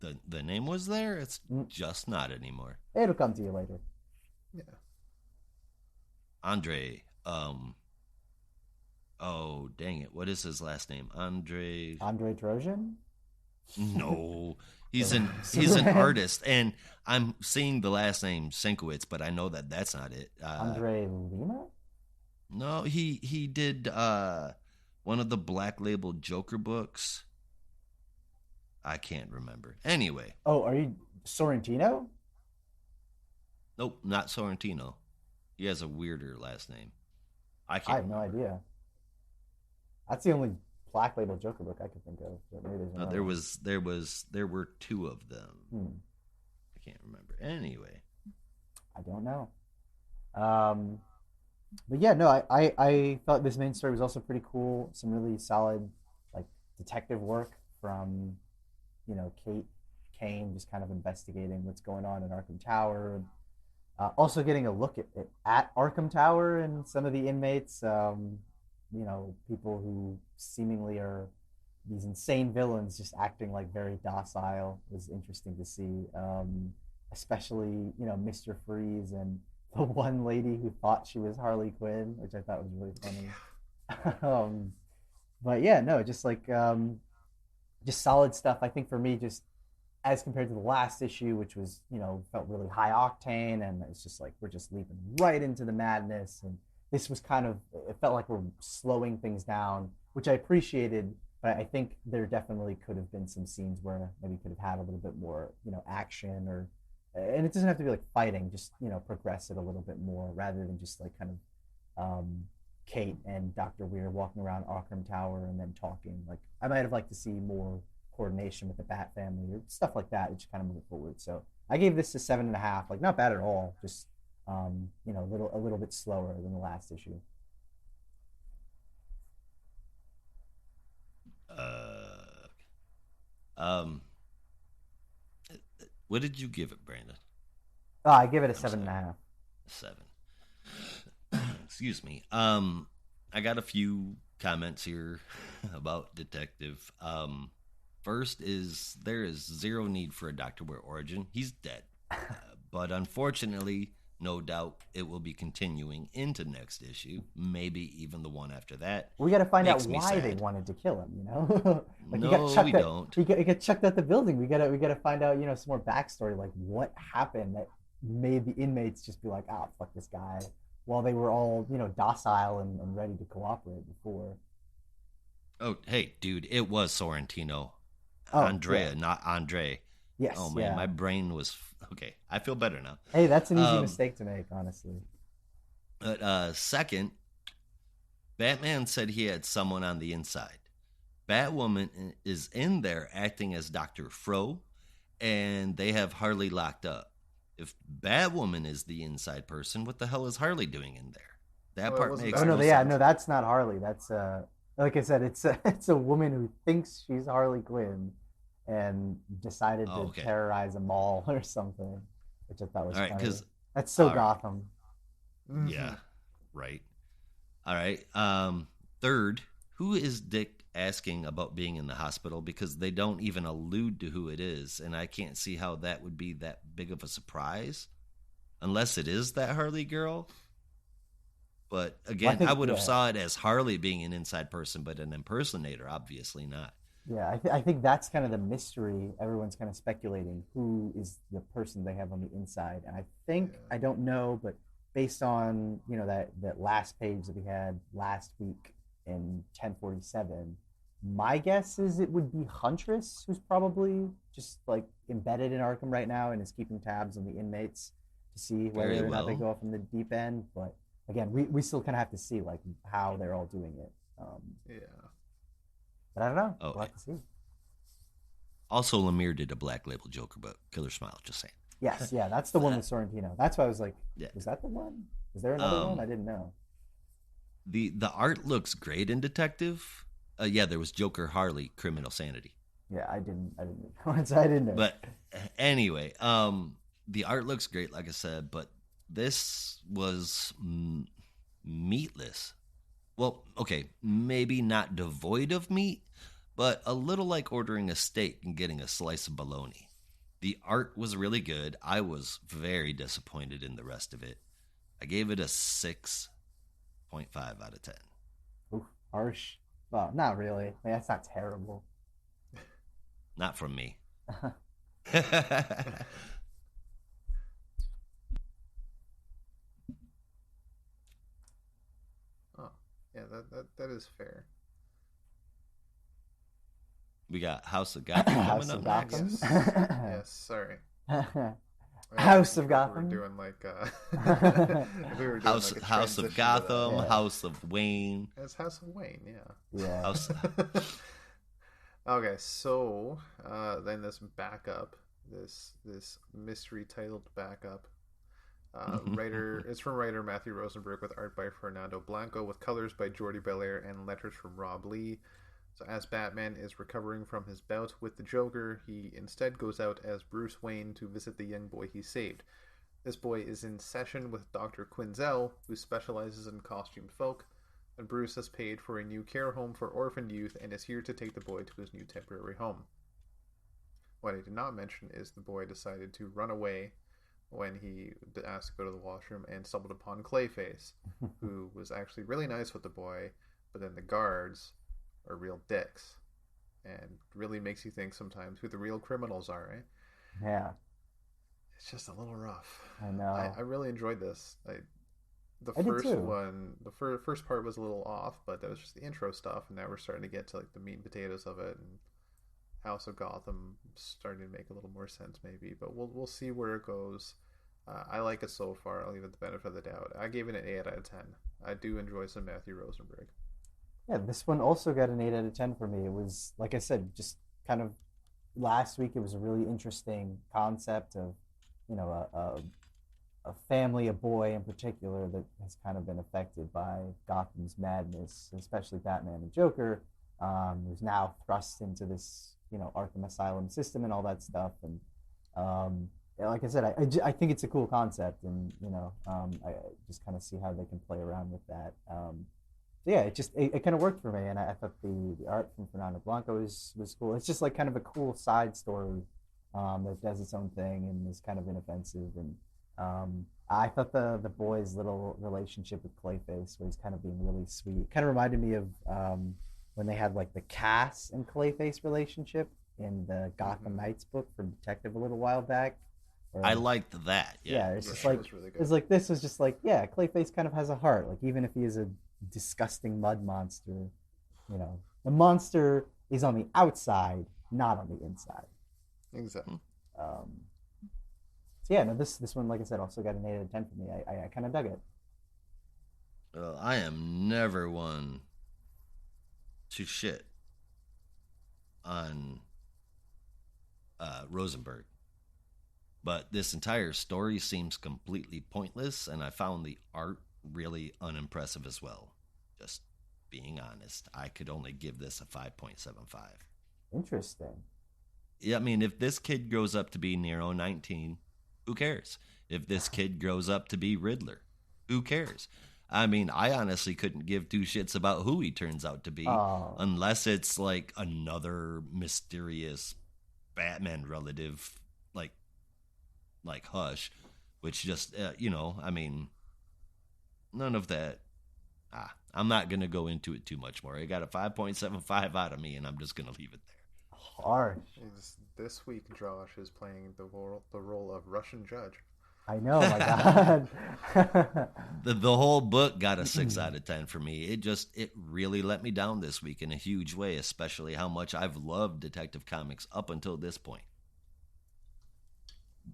the name was there. It's just not anymore. It'll come to you later. Yeah. Andre. Oh dang it! What is his last name? Andre Trojan? No, he's an artist, and I'm seeing the last name Sienkiewicz, but I know that's not it. Andre Lima? No, he did one of the Black Label Joker books. I can't remember. Anyway. Oh, are you Sorrentino? Nope, not Sorrentino. He has a weirder last name. I have no idea. That's the only Black Label Joker book I could think of. But maybe there were two of them. I can't remember. Anyway, I don't know. But yeah, no, I thought this main story was also pretty cool. Some really solid like detective work from Kate Kane, just kind of investigating what's going on in Arkham Tower. Also getting a look at Arkham Tower and some of the inmates, people who seemingly are these insane villains just acting like very docile was interesting to see. Especially, Mr. Freeze and the one lady who thought she was Harley Quinn, which I thought was really funny. But yeah, no, just like just solid stuff. I think for me, just as compared to the last issue, which was, felt really high octane, and it's just like we're just leaping right into the madness. And this was it felt like we're slowing things down, which I appreciated. But I think there definitely could have been some scenes where maybe could have had a little bit more, action, and it doesn't have to be like fighting, just, progress it a little bit more rather than just like kind of Kate and Dr. Weir walking around Arkham Tower and then talking. Like I might have liked to see more coordination with the Bat family or stuff like that. It just kind of moved forward. So I gave this a 7.5. Like not bad at all. Just a little bit slower than the last issue. What did you give it, Brandon? I give it a 7.5. 7. Excuse me. I got a few comments here about Detective. First is there is zero need for a Dr. Weir origin. He's dead. But unfortunately, no doubt it will be continuing into next issue, maybe even the one after that. We got to find out why they wanted to kill him, like we don't. He got chucked out the building. We got to find out, some more backstory, like what happened that made the inmates just be like, "Ah, fuck this guy," while they were all, docile and ready to cooperate before. Oh, hey, dude, it was Sorrentino. Oh, Andrea, yeah. not Andre. Yes, Oh, man, yeah. my brain was... Okay, I feel better now. Hey, that's an easy mistake to make, honestly. But second, Batman said he had someone on the inside. Batwoman is in there acting as Dr. Fro, and they have Harley locked up. If Batwoman is the inside person, what the hell is Harley doing in there? That part makes Oh no, no yeah, sense. no, that's not Harley. That's like I said, it's a woman who thinks she's Harley Quinn and decided to terrorize a mall or something, which I thought was all right, funny. because That's so Gotham. Yeah, right. All right. Third, who is Dick asking about being in the hospital? Because they don't even allude to who it is, and I can't see how that would be that big of a surprise, unless it is that Harley girl. But again, I would have saw it as Harley being an inside person, but an impersonator, obviously not. Yeah, I think that's kind of the mystery. Everyone's kind of speculating who is the person they have on the inside, and I think I don't know, but based on that last page that we had last week in 1047, my guess is it would be Huntress, who's probably just like embedded in Arkham right now and is keeping tabs on the inmates to see whether or not they go off in the deep end. But again, we still kind of have to see like how they're all doing it. But I don't know. We'll have to see. Also, Lemire did a Black Label Joker, but Killer Smile, just saying. Yes, yeah, that's the one with Sorrentino. That's why I was like, was that the one? Is there another one? I didn't know. The art looks great in Detective. Yeah, there was Joker, Harley, Criminal Sanity. Yeah, I didn't know. But anyway, the art looks great, like I said, but this was meatless. Well, okay, maybe not devoid of meat, but a little like ordering a steak and getting a slice of bologna. The art was really good. I was very disappointed in the rest of it. I gave it a 6.5 out of 10. Ooh, harsh. Well, not really. I mean, that's not terrible. Not from me. Yeah, that is fair. We got House of Gotham coming up next. Yes, sorry. House of Gotham. We were doing like House of Gotham, House of Wayne. It's House of Wayne, yeah. Yeah. Okay, so then this backup, this mystery titled backup. It's from writer Matthew Rosenberg with art by Fernando Blanco with colors by Jordi Belair and letters from Rob Lee. So as Batman is recovering from his bout with the Joker, he instead goes out as Bruce Wayne to visit the young boy he saved. This boy is in session with Dr. Quinzel, who specializes in costumed folk, and Bruce has paid for a new care home for orphaned youth and is here to take the boy to his new temporary home. What I did not mention is the boy decided to run away when he asked to go to the washroom and stumbled upon Clayface, who was actually really nice with the boy, but then the guards are real dicks, and really makes you think sometimes who the real criminals are, right? Yeah. It's just a little rough. I know. I really enjoyed this. The first part was a little off, but that was just the intro stuff, and now we're starting to get to like the meat and potatoes of it, and House of Gotham starting to make a little more sense maybe, but we'll see where it goes. I like it so far. I'll give it the benefit of the doubt. I gave it an 8 out of 10. I do enjoy some Matthew Rosenberg. Yeah, this one also got an 8 out of 10 for me. It was, like I said, just kind of last week, it was a really interesting concept of, a family, a boy in particular, that has kind of been affected by Gotham's madness, especially Batman and Joker, who's now thrust into this, Arkham Asylum system and all that stuff. And like I said, I think it's a cool concept, and I just kind of see how they can play around with that. Yeah, it kind of worked for me, and I thought the art from Fernando Blanco was cool. It's just like kind of a cool side story that does its own thing and is kind of inoffensive. And I thought the boy's little relationship with Clayface, where he's kind of being really sweet, kind of reminded me of when they had like the Cass and Clayface relationship in the Gotham Knights book from Detective a little while back. I liked that. Yeah, Yeah, it's just sure. like It was really good. it's like this was just like, yeah, Clayface kind of has a heart. Like even if he is a disgusting mud monster, the monster is on the outside, not on the inside. Exactly. Um, so yeah, no, this one, like I said, also got an 8 out of 10 for me. I kind of dug it. Well, I am never one to shit on Rosenberg. But this entire story seems completely pointless, and I found the art really unimpressive as well. Just being honest, I could only give this a 5.75. Interesting. Yeah, I mean, if this kid grows up to be Nero 19, who cares? If this kid grows up to be Riddler, who cares? I mean, I honestly couldn't give two shits about who he turns out to be, Oh. unless it's like another mysterious Batman relative, like Hush, which just, I mean, none of that. I'm not going to go into it too much more. I got a 5.75 out of me, and I'm just going to leave it there. Harsh. This week, Josh is playing the role of Russian judge. I know, my God. The whole book got a 6 out of 10 for me. It really let me down this week in a huge way, especially how much I've loved Detective Comics up until this point.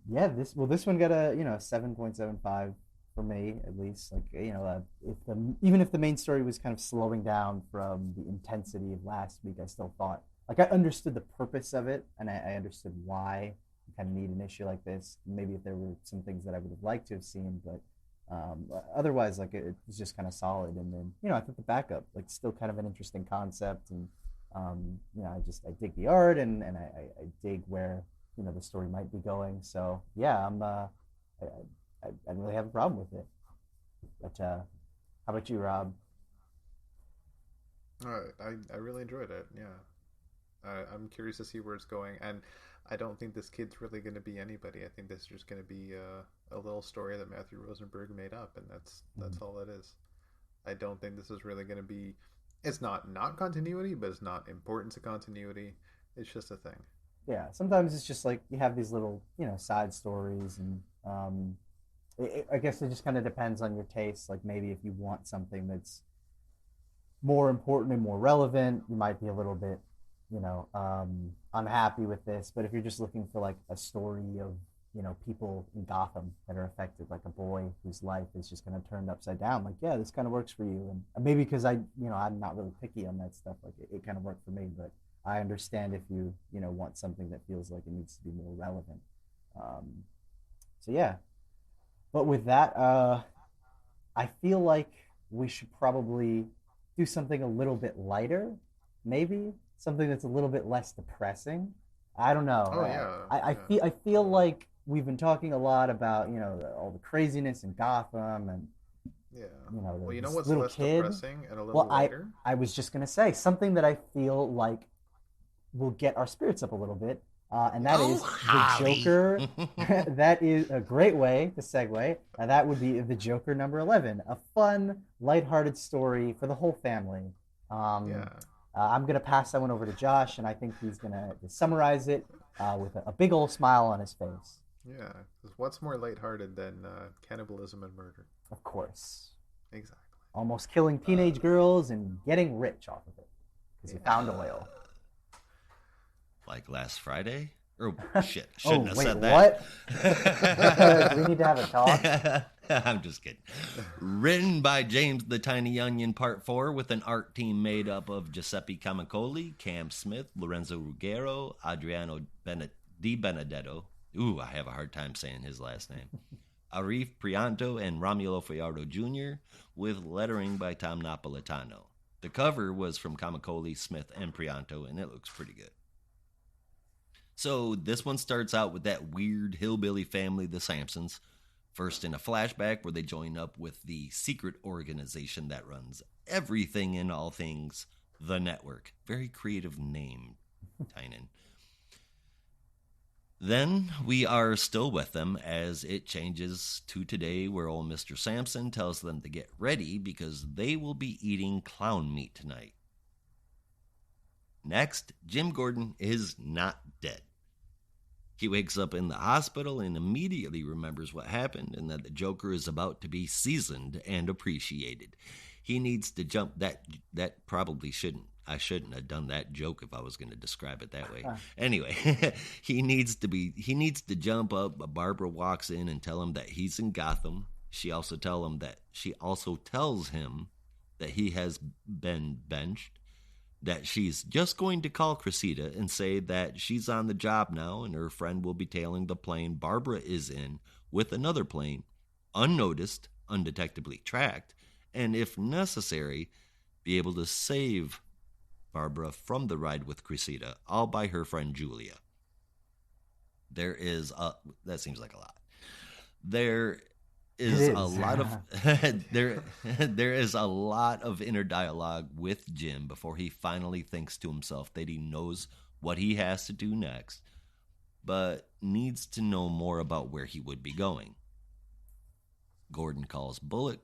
Yeah, this one got a 7.75 for me at least. Like even if the main story was kind of slowing down from the intensity of last week, I still thought like I understood the purpose of it, and I understood why you kind of need an issue like this. Maybe if there were some things that I would have liked to have seen, but otherwise, like it was just kind of solid. And then I thought the backup like still kind of an interesting concept, and I dig the art, and I dig where the story might be going. So yeah, I don't really have a problem with it. But how about you, Rob? I really enjoyed it. Yeah, I'm curious to see where it's going, and I don't think this kid's really going to be anybody. I think this is just going to be a little story that Matthew Rosenberg made up, and that's all it is. I don't think this is really going to be. It's not continuity, but it's not important to continuity. It's just a thing. Yeah, sometimes it's just like you have these little side stories, and I guess it just kind of depends on your taste. Like maybe if you want something that's more important and more relevant, you might be a little bit unhappy with this. But if you're just looking for like a story of people in Gotham that are affected, like a boy whose life is just kind of turned upside down, like yeah, this kind of works for you. And maybe because I'm not really picky on that stuff, like it kind of worked for me. But I understand if you want something that feels like it needs to be more relevant. So yeah, but with that, I feel like we should probably do something a little bit lighter, maybe something that's a little bit less depressing. I don't know. Oh yeah. I feel like we've been talking a lot about all the craziness in Gotham and yeah. Well, you know what's little less kid. depressing and a little lighter? I was just gonna say something that I feel like will get our spirits up a little bit, and that is Holly. the Joker. That is a great way to segue. That would be the Joker number 11, a fun, lighthearted story for the whole family. Yeah. I'm gonna pass that one over to Josh, and I think he's gonna summarize it with a big old smile on his face. Yeah. 'Cause what's more lighthearted than cannibalism and murder? Of course. Exactly. Almost killing teenage girls and getting rich off of it because he found oil. Like last Friday? Or shit, shouldn't have wait, said that. What? Do we need to have a talk? I'm just kidding. Written by James the Tiny Onion Part 4 with an art team made up of Giuseppe Camicoli, Cam Smith, Lorenzo Ruggiero, Adriano Di Benedetto. Ooh, I have a hard time saying his last name. Arif Prianto and Romulo Fiardo Jr. with lettering by Tom Napolitano. The cover was from Camicoli, Smith, and Prianto, and it looks pretty good. So this one starts out with that weird hillbilly family, the Sampsons. First in a flashback where they join up with the secret organization that runs everything and all things, the Network. Very creative name, Tynan. Then we are still with them as it changes to today where old Mr. Sampson tells them to get ready because they will be eating clown meat tonight. Next, Jim Gordon is not dead. He wakes up in the hospital and immediately remembers what happened and that the Joker is about to be seasoned and appreciated. He needs to jump that probably shouldn't. I shouldn't have done that joke if I was going to describe it that way. Anyway, he needs to jump up. Barbara walks in and tell him that he's in Gotham. She also tells him that he has been benched, that she's just going to call Cressida and say that she's on the job now and her friend will be tailing the plane Barbara is in with another plane, unnoticed, undetectably tracked, and if necessary, be able to save Barbara from the ride with Cressida, all by her friend Julia. That seems like a lot. There is a lot of there is a lot of inner dialogue with Jim before he finally thinks to himself that he knows what he has to do next, but needs to know more about where he would be going. Gordon calls Bullock,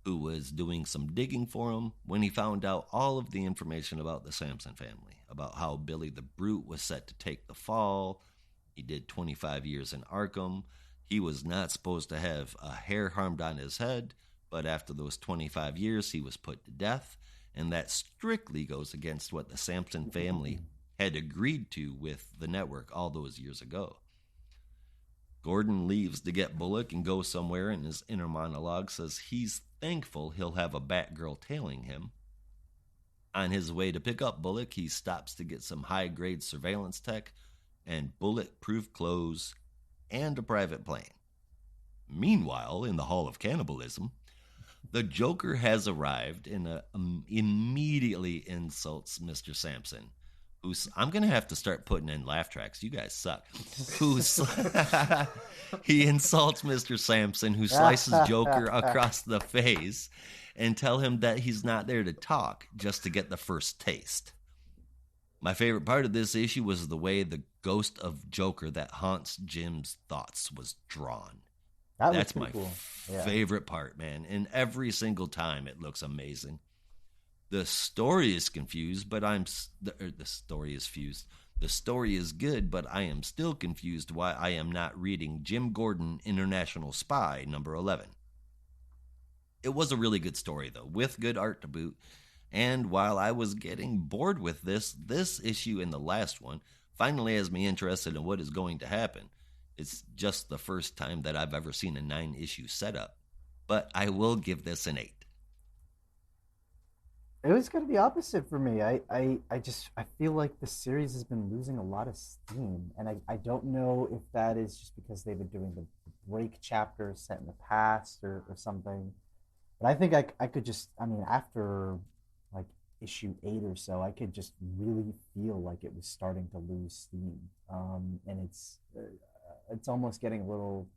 who was doing some digging for him, when he found out all of the information about the Sampson family, about how Billy the Brute was set to take the fall. He did 25 years in Arkham. He was not supposed to have a hair harmed on his head, but after those 25 years, he was put to death, and that strictly goes against what the Sampson family had agreed to with the network all those years ago. Gordon leaves to get Bullock and go somewhere, and his inner monologue says he's thankful he'll have a Batgirl tailing him. On his way to pick up Bullock, he stops to get some high-grade surveillance tech and bulletproof clothes and a private plane. Meanwhile, in the Hall of Cannibalism, the Joker has arrived and immediately insults Mr. Sampson, who's, I'm going to have to start putting in laugh tracks. You guys suck. He insults Mr. Sampson, who slices Joker across the face and tell him that he's not there to talk, just to get the first taste. My favorite part of this issue was the way the ghost of Joker that haunts Jim's thoughts was drawn. That's my cool. Favorite part, man. And every single time it looks amazing. The story is confused, but the story is fused. The story is good, but I am still confused why I am not reading Jim Gordon, International Spy, number 11. It was a really good story, though, with good art to boot. And while I was getting bored with this issue and the last one finally has me interested in what is going to happen. It's just the first time that I've ever seen a 9-issue setup. But I will give this an 8. It was kind of the opposite for me. I feel like the series has been losing a lot of steam, and I don't know if that is just because they've been doing the break chapters set in the past or something. But I think I could just, after like issue 8 or so, I could just really feel like it was starting to lose steam, and it's almost getting a little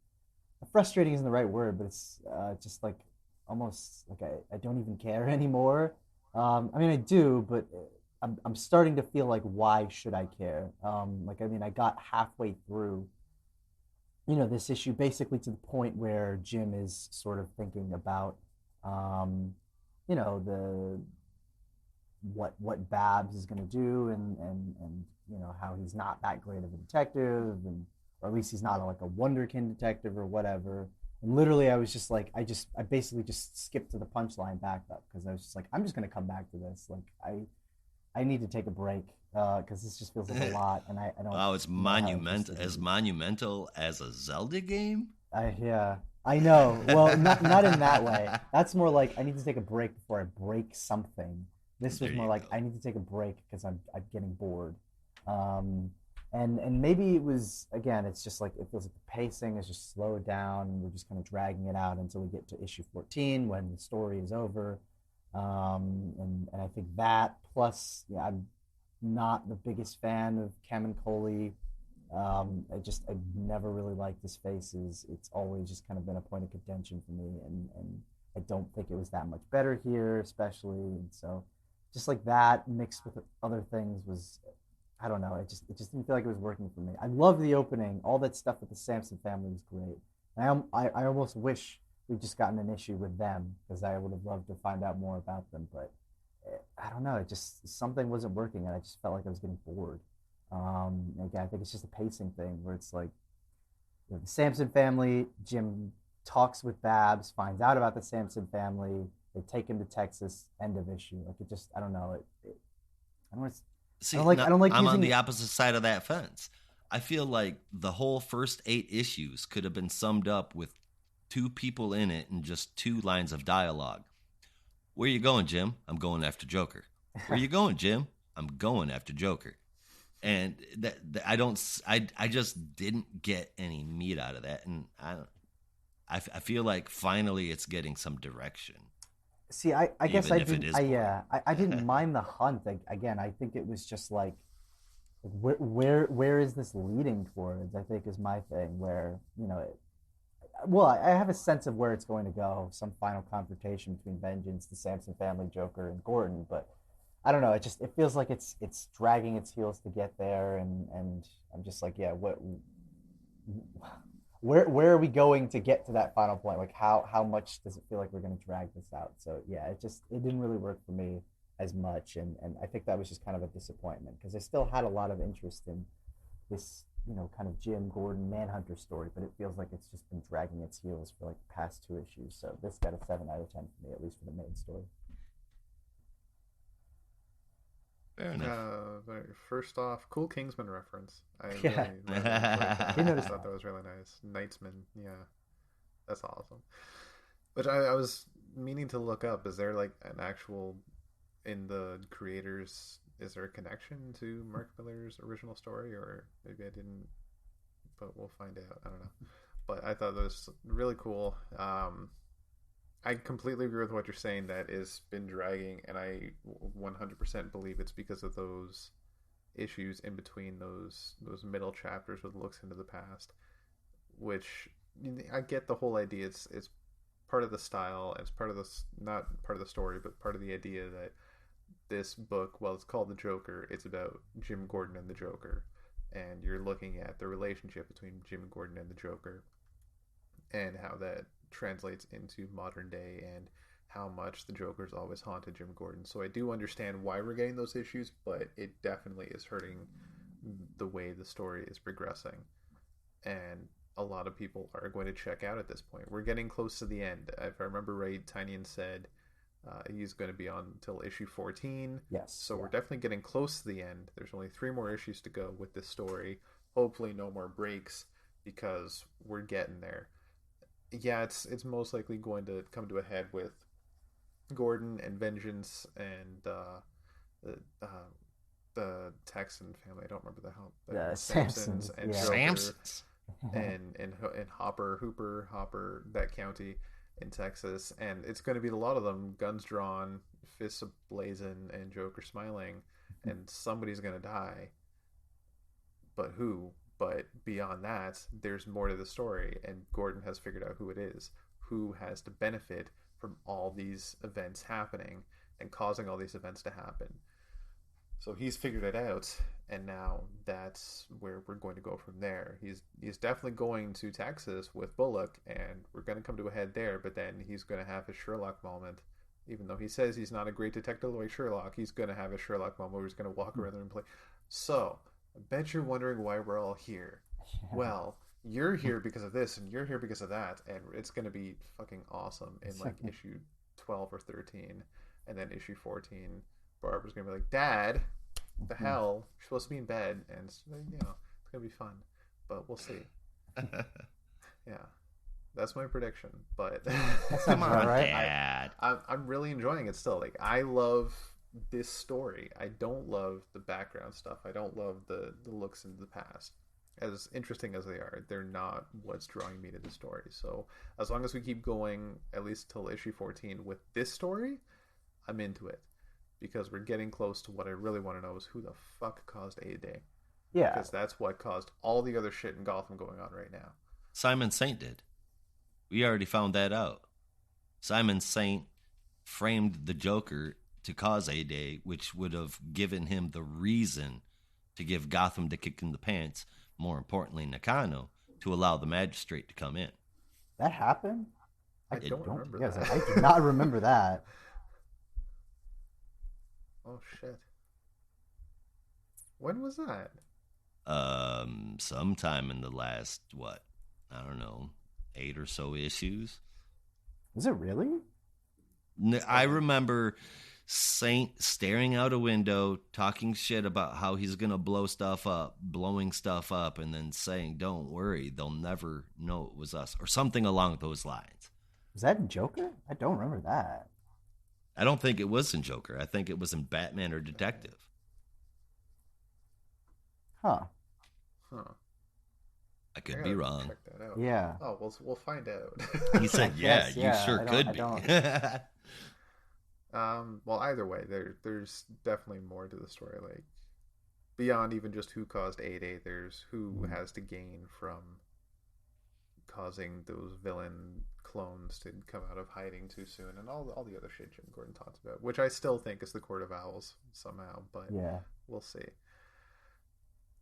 frustrating isn't the right word, but it's just like almost like I don't even care anymore. I do, but I'm starting to feel like, why should I care? I got halfway through, this issue basically to the point where Jim is sort of thinking about, what Babs is going to do and how he's not that great of a detective, or at least he's not like a wonderkin detective or whatever. And literally, I was just like, I basically just skipped to the punchline back up because I was just like, I'm just going to come back to this. Like, I need to take a break because this just feels like a lot, and I don't. Oh, it's monumental as a Zelda game. Yeah, I know. Well, not in that way. That's more like I need to take a break before I break something. This was more like I need to take a break because I'm getting bored. And maybe it was, again, it's just like it feels like the pacing is just slowed down and we're just kind of dragging it out until we get to issue 14 when the story is over. And I think that plus, I'm not the biggest fan of Kemen Coley. I've never really liked his faces. It's always just kind of been a point of contention for me, and I don't think it was that much better here, especially. And so just like that mixed with other things was, I don't know, it just didn't feel like it was working for me. I love the opening. All that stuff with the Sampson family was great. I almost wish we'd just gotten an issue with them because I would have loved to find out more about them. But I don't know, it just, something wasn't working, and I just felt like I was getting bored. Again, I think it's just a pacing thing where it's like, the Sampson family. Jim talks with Babs, finds out about the Sampson family. They take him to Texas. End of issue. Like it just, I don't know. I don't. See, I don't like I'm on using the opposite side of that fence. I feel like the whole first 8 issues could have been summed up with 2 people in it and just 2 lines of dialogue. Where you going, Jim? I'm going after Joker. Where you going, Jim? I'm going after Joker. And that I just didn't get any meat out of that, and I feel like finally it's getting some direction. See, I guess I didn't. Yeah, I didn't mind the hunt. Again, I think it was just like, where is this leading towards? I think is my thing. Where well, I have a sense of where it's going to go. Some final confrontation between Vengeance, the Sampson family, Joker, and Gordon. But I don't know. It feels like it's dragging its heels to get there, and I'm just like, yeah, where are we going to get to that final point? Like how much does it feel like we're going to drag this out? So yeah, it didn't really work for me as much, and I think that was just kind of a disappointment because I still had a lot of interest in this kind of Jim Gordon Manhunter story, but it feels like it's just been dragging its heels for like the past 2 issues. So this got a 7 out of 10 for me, at least for the main story. fair enough. First off, cool Kingsman reference. I Yeah. really I noticed thought that. that was really nice. Knightsman, yeah, that's awesome. Which I was meaning to look up. Is there like an actual in the creators? Is there a connection to Mark Miller's original story, or maybe I didn't? But we'll find out. I don't know. But I thought that was really cool. I completely agree with what you're saying. That has been dragging, and I 100% believe it's because of those issues in between those middle chapters with looks into the past. Which I get the whole idea. It's part of the style. It's part of this, not part of the story, but part of the idea that this book, well, it's called The Joker. It's about Jim Gordon and the Joker, and you're looking at the relationship between Jim Gordon and the Joker, and how that translates into modern day, and how much the Joker's always haunted Jim Gordon. So I do understand why we're getting those issues, but it definitely is hurting the way the story is progressing, and a lot of people are going to check out at this point. We're getting close to the end. If I remember right, Tynion said he's going to be on until issue 14. Yes. So we're definitely getting close to the end. There's only 3 more issues to go with this story. Hopefully no more breaks, because we're getting there. Yeah, it's most likely going to come to a head with Gordon and Vengeance and the Texan family. I don't remember the Sampsons and yeah. Joker Sampsons. and Hopper, that county in Texas, and it's going to be a lot of them, guns drawn, fists blazing, and Joker smiling, and somebody's going to die. But who? But beyond that, there's more to the story, and Gordon has figured out who it is, who has to benefit from all these events happening and causing all these events to happen. So he's figured it out, and now that's where we're going to go from there. He's definitely going to Texas with Bullock, and we're going to come to a head there, but then he's going to have his Sherlock moment. Even though he says he's not a great detective like Sherlock, he's going to have a Sherlock moment where he's going to walk around there and play. So, I bet you're wondering why we're all here. Yeah. Well, you're here because of this, and you're here because of that, and it's going to be fucking awesome in like issue 12 or 13, and then issue 14. Barbara's gonna be like, Dad, what the hell? You're supposed to be in bed, and it's gonna be fun, but we'll see. Yeah, that's my prediction. But Come on, right? Dad. I'm really enjoying it still. Like, I love this story. I don't love the background stuff. I don't love the looks into the past. As interesting as they are, they're not what's drawing me to the story. So as long as we keep going, at least till issue 14 with this story, I'm into it. Because we're getting close to what I really want to know is who the fuck caused A-Day. Yeah. Because that's what caused all the other shit in Gotham going on right now. Simon Saint did. We already found that out. Simon Saint framed the Joker to cause A-Day, which would have given him the reason to give Gotham the kick in the pants, more importantly Nakano, to allow the magistrate to come in. That happened? I don't remember yes, that. I do not remember that. Oh, shit. When was that? Sometime in the last, I don't know, 8 or so issues. Is it really? I remember Saint staring out a window, talking shit about how he's going to blow stuff up, blowing stuff up, and then saying, don't worry, they'll never know it was us, or something along those lines. Was that in Joker? I don't remember that. I don't think it was in Joker. I think it was in Batman or Detective. Huh. I could be wrong. Check that out. Yeah. Oh, we'll find out. He said, yeah, Yes, you yeah, sure could be. Well, either way, there's definitely more to the story. Like, beyond even just who caused 8-8, there's who has to gain from causing those villain clones to come out of hiding too soon, and all the other shit Jim Gordon talks about, which I still think is the Court of Owls somehow, but yeah, we'll see.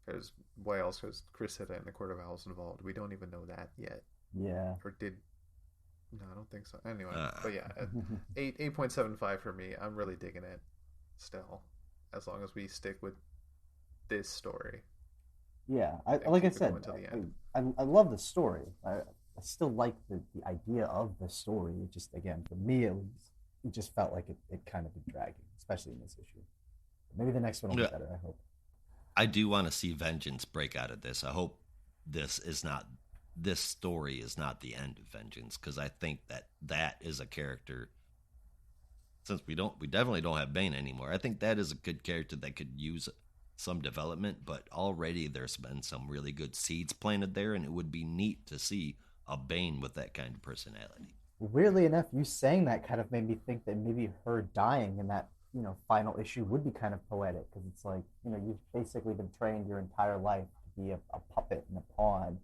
Because why else was Chris Hitta and the Court of Owls involved? We don't even know that yet. Yeah. Or did... No, I don't think so. Anyway, but yeah, 8.75 for me. I'm really digging it still, as long as we stick with this story. Yeah, like I said, I love the story. I still like the idea of the story. It just, again, for me, it just felt like it kind of been dragging, especially in this issue. Maybe the next one will be better, I hope. I do want to see Vengeance break out of this. I hope this story is not the end of Vengeance, because I think that is a character, since we definitely don't have Bane anymore. I think that is a good character that could use some development, but already there's been some really good seeds planted there, and it would be neat to see a Bane with that kind of personality. Weirdly enough, you saying that kind of made me think that maybe her dying in that, final issue would be kind of poetic, because it's like, you've basically been trained your entire life to be a puppet and a pawn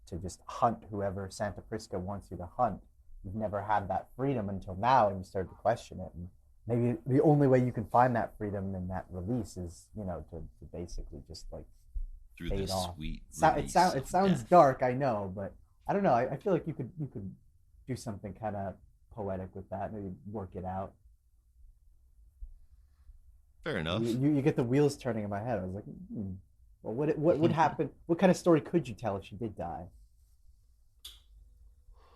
to just hunt whoever Santa Prisca wants you to hunt. You've never had that freedom until now, and you start to question it. And maybe the only way you can find that freedom and that release is, to basically just like through fade this off. Sweet It sounds dark, I know, but I don't know. I feel like you could do something kind of poetic with that. Maybe work it out. Fair enough. You get the wheels turning in my head. I was like, well, what would happen? What kind of story could you tell if she did die?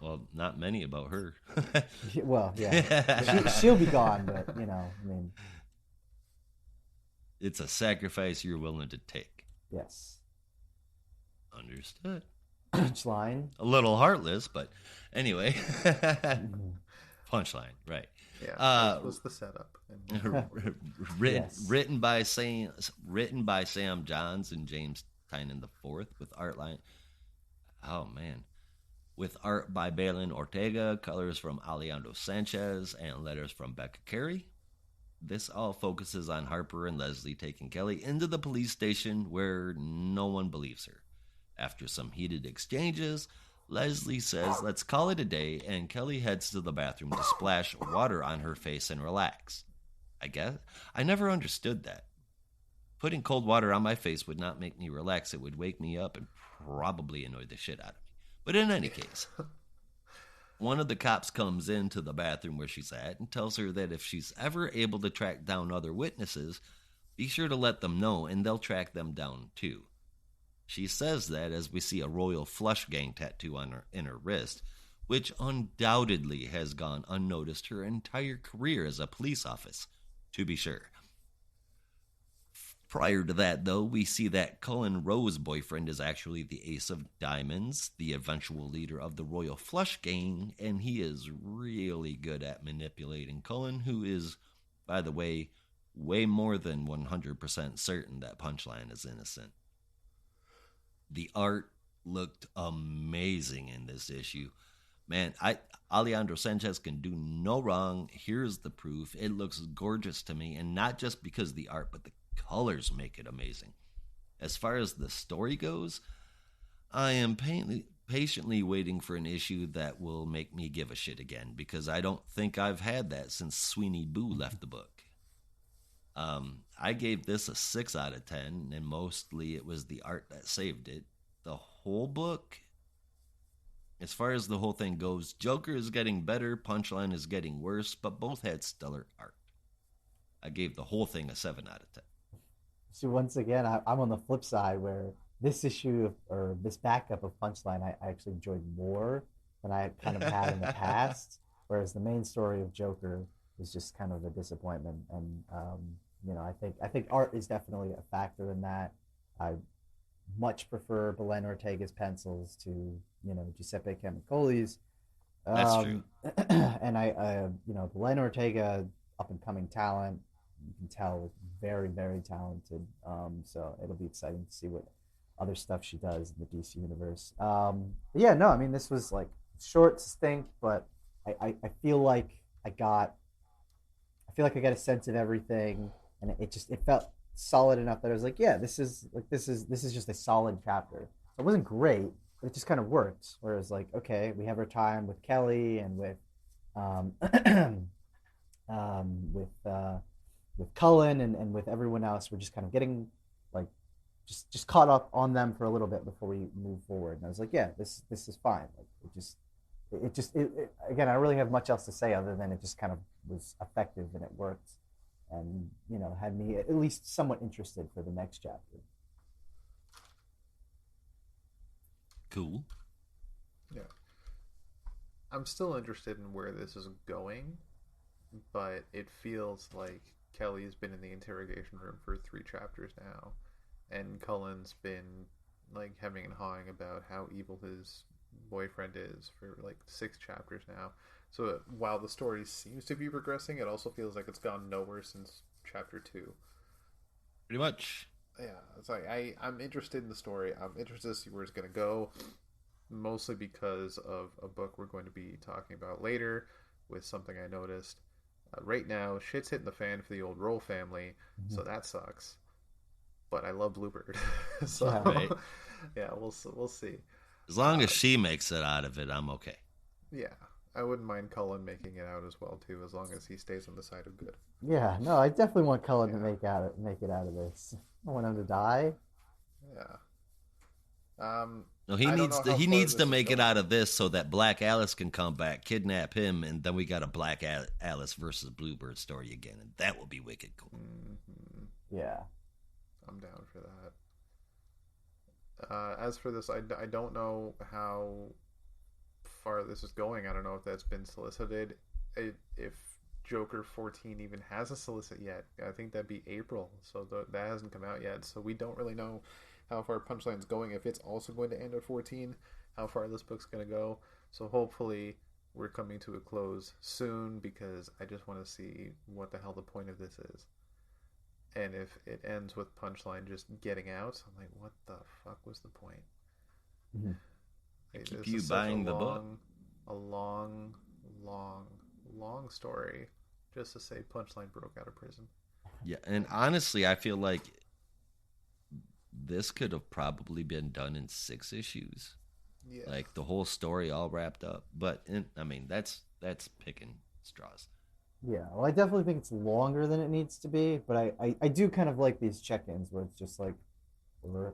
Well, not many about her. Well, yeah, she'll be gone, but it's a sacrifice you're willing to take. Yes. Understood. Punchline. A little heartless, but anyway. Punchline, right? Yeah, that was the setup. Written by Sam Johns and James Tynan IV, with art line. Oh man. With art by Balin Ortega, colors from Alejandro Sanchez, and letters from Becca Carey. This all focuses on Harper and Leslie taking Kelly into the police station where no one believes her. After some heated exchanges, Leslie says, let's call it a day, and Kelly heads to the bathroom to splash water on her face and relax. I guess I never understood that. Putting cold water on my face would not make me relax. It would wake me up and probably annoy the shit out of me. But in any case, one of the cops comes into the bathroom where she's at and tells her that if she's ever able to track down other witnesses, be sure to let them know and they'll track them down too. She says that as we see a Royal Flush Gang tattoo in her wrist, which undoubtedly has gone unnoticed her entire career as a police officer, to be sure. Prior to that, though, we see that Cullen Rowe's boyfriend is actually the Ace of Diamonds, the eventual leader of the Royal Flush Gang, and he is really good at manipulating Cullen, who is, by the way more than 100% certain that Punchline is innocent. The art looked amazing in this issue. Man, Alejandro Sanchez can do no wrong. Here's the proof. It looks gorgeous to me, and not just because of the art, but the colors make it amazing. As far as the story goes, I am patiently waiting for an issue that will make me give a shit again, because I don't think I've had that since Sweeney Boo left the book. I gave this a 6 out of 10, and mostly it was the art that saved it. The whole book, as far as the whole thing goes, Joker is getting better, Punchline is getting worse, but both had stellar art. I gave the whole thing a 7 out of 10. See, once again, I'm on the flip side where this issue or this backup of Punchline, I actually enjoyed more than I kind of had in the past. Whereas the main story of Joker was just kind of a disappointment, and I think art is definitely a factor in that. I much prefer Belen Ortega's pencils to Giuseppe Camicoli's. That's true. And Belen Ortega, up and coming talent, you can tell, very, very talented. So it'll be exciting to see what other stuff she does in the DC universe. Yeah, no, I mean, this was like short, succinct, but I feel like I got a sense of everything, and it felt solid enough that I was like, yeah, this is just a solid chapter. It wasn't great, but it just kind of worked. Whereas like, okay, we have our time with Kelly and with with Cullen and with everyone else. We're just kind of getting like just caught up on them for a little bit before we move forward. And I was like, yeah, this is fine. Like again, I don't really have much else to say other than it just kind of was effective and it worked, and had me at least somewhat interested for the next chapter. Cool. Yeah. I'm still interested in where this is going, but it feels like Kelly's been in the interrogation room for 3 chapters now, and Cullen's been like hemming and hawing about how evil his boyfriend is for like 6 chapters now. So while the story seems to be progressing, it also feels like it's gone nowhere since chapter 2. Pretty much. Yeah, it's like I'm interested in the story. I'm interested to see where it's going to go, mostly because of a book we're going to be talking about later with something I noticed. Right now, shit's hitting the fan for the old Roll family, so that sucks. But I love Bluebird, so Right. Yeah, we'll see. As long as she makes it out of it, I'm okay. Yeah, I wouldn't mind Cullen making it out as well too, as long as he stays on the side of good. Yeah, no, I definitely want Cullen to make it out of this. I don't want him to die. Yeah. No, he needs to make it out of this so that Black Alice can come back, kidnap him, and then we got a Black Alice versus Bluebird story again, and that will be wicked cool. Mm-hmm. Yeah, I'm down for that. As for this, I don't know how far this is going. I don't know if that's been solicited. If Joker 14 even has a solicit yet. I think that'd be April, so that hasn't come out yet. So we don't really know how far Punchline's going, if it's also going to end at 14, how far this book's going to go. So hopefully we're coming to a close soon, because I just want to see what the hell the point of this is. And if it ends with Punchline just getting out, I'm like, what the fuck was the point? Mm-hmm. Like, keep you buying the book. A long story just to say Punchline broke out of prison. Yeah, and honestly, I feel like this could have probably been done in 6 issues. Yeah. Like the whole story all wrapped up. But I mean, that's picking straws. Yeah, well, I definitely think it's longer than it needs to be, but I do kind of like these check-ins where it's just like we're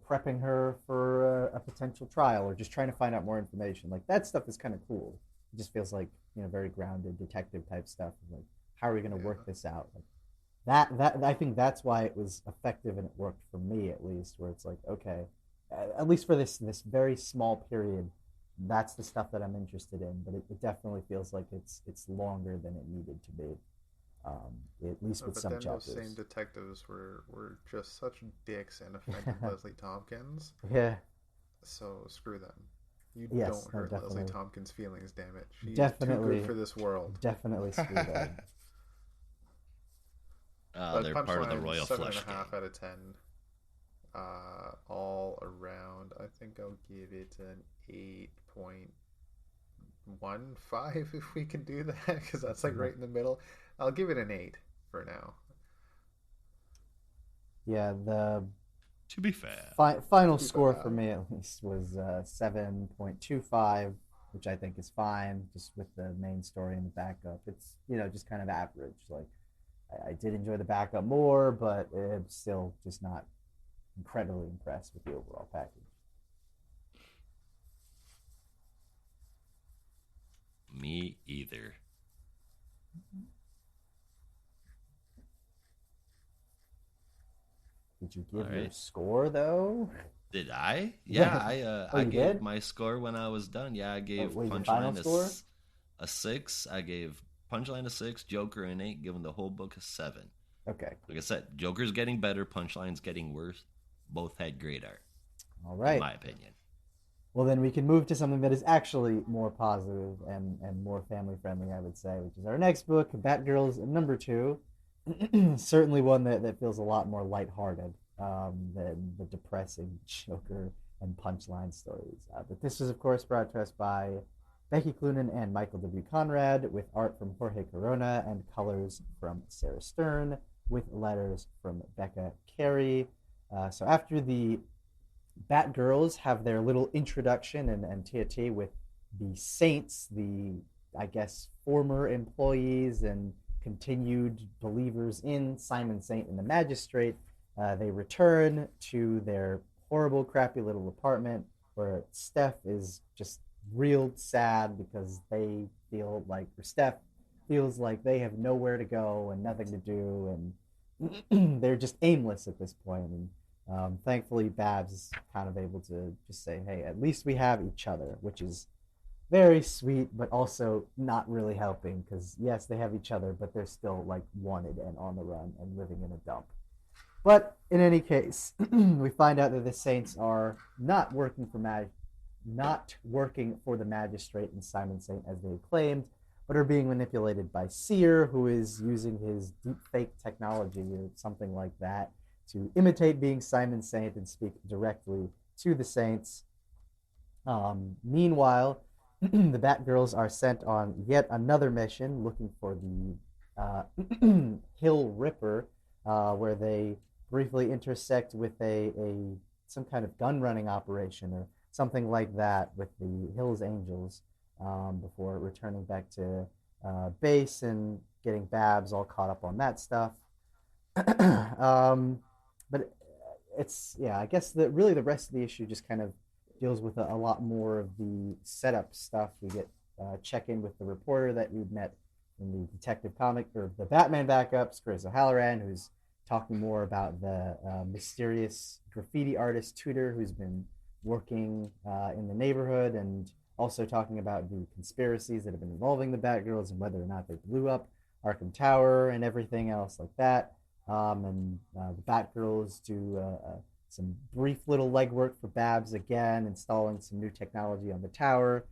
prepping her for a potential trial or just trying to find out more information. Like that stuff is kind of cool. It just feels like very grounded detective type stuff. Like how are we going to work this out? Like that I think that's why it was effective and it worked for me at least. Where it's like, okay, at least for this very small period, that's the stuff that I'm interested in. But it definitely feels like it's longer than it needed to be. At least with some chapters. Those same detectives were just such dicks and offended Leslie Tompkins. Yeah. So screw them. You Yes, don't hurt definitely. Leslie Tompkins' feelings, damn it. She's Definitely. too good for this world. Definitely screw them. They're part of the Royal Flush 7.5 gang. out of 10. All around, I think I'll give it an 8.15 if we can do that, because that's like right in the middle. I'll give it an 8 for now. Yeah, the To be fair, final score for me at least was 7.25, which I think is fine, just with the main story and the backup. It's just kind of average. Like I did enjoy the backup more, but I'm still just not incredibly impressed with the overall package. me either. Did you give All your right. score though? Did I? Yeah, Oh, I you gave did? my score when I was done. Yeah, I gave What was your final Punchline score? a 6. I gave Punchline a 6, Joker an 8, giving the whole book a 7. Okay, cool. Like I said, Joker's getting better, Punchline's getting worse. Both had great art, All in right. my opinion. Well, then we can move to something that is actually more positive and more family friendly, I would say, which is our next book, Batgirls #2. Certainly one that feels a lot more lighthearted than the depressing Joker and Punchline stories. But this was, of course, brought to us by Becky Cloonan and Michael W. Conrad, with art from Jorge Corona and colors from Sarah Stern, with letters from Becca Carey. So after the Batgirls have their little introduction and TT with the Saints, the, I guess, former employees and continued believers in Simon Saint and the Magistrate. They return to their horrible, crappy little apartment where Steph is just real sad because they feel like, or Steph feels like they have nowhere to go and nothing to do, and they're just aimless at this point. And thankfully, Babs is kind of able to just say, hey, at least we have each other, which is very sweet, but also not really helping because, yes, they have each other, but they're still like wanted and on the run and living in a dump. But in any case, we find out that the Saints are not working for the Magistrate and Simon Saint as they claimed, but are being manipulated by Seer, who is using his deepfake technology or something like that to imitate being Simon Saint and speak directly to the Saints. Meanwhile, the Batgirls are sent on yet another mission looking for the Hill Ripper, where they briefly intersect with some kind of gun running operation or something like that with the Hills Angels, before returning back to base and getting Babs all caught up on that stuff. But I guess that really the rest of the issue just kind of deals with a lot more of the setup stuff. We get check in with the reporter that we'd met in the Detective comic, or the Batman backups, Chris O'Halloran, who's talking more about the mysterious graffiti artist Tudor, who's been working in the neighborhood, and also talking about the conspiracies that have been involving the Batgirls and whether or not they blew up Arkham Tower and everything else like that. And the Batgirls do some brief little legwork for Babs again, installing some new technology on the tower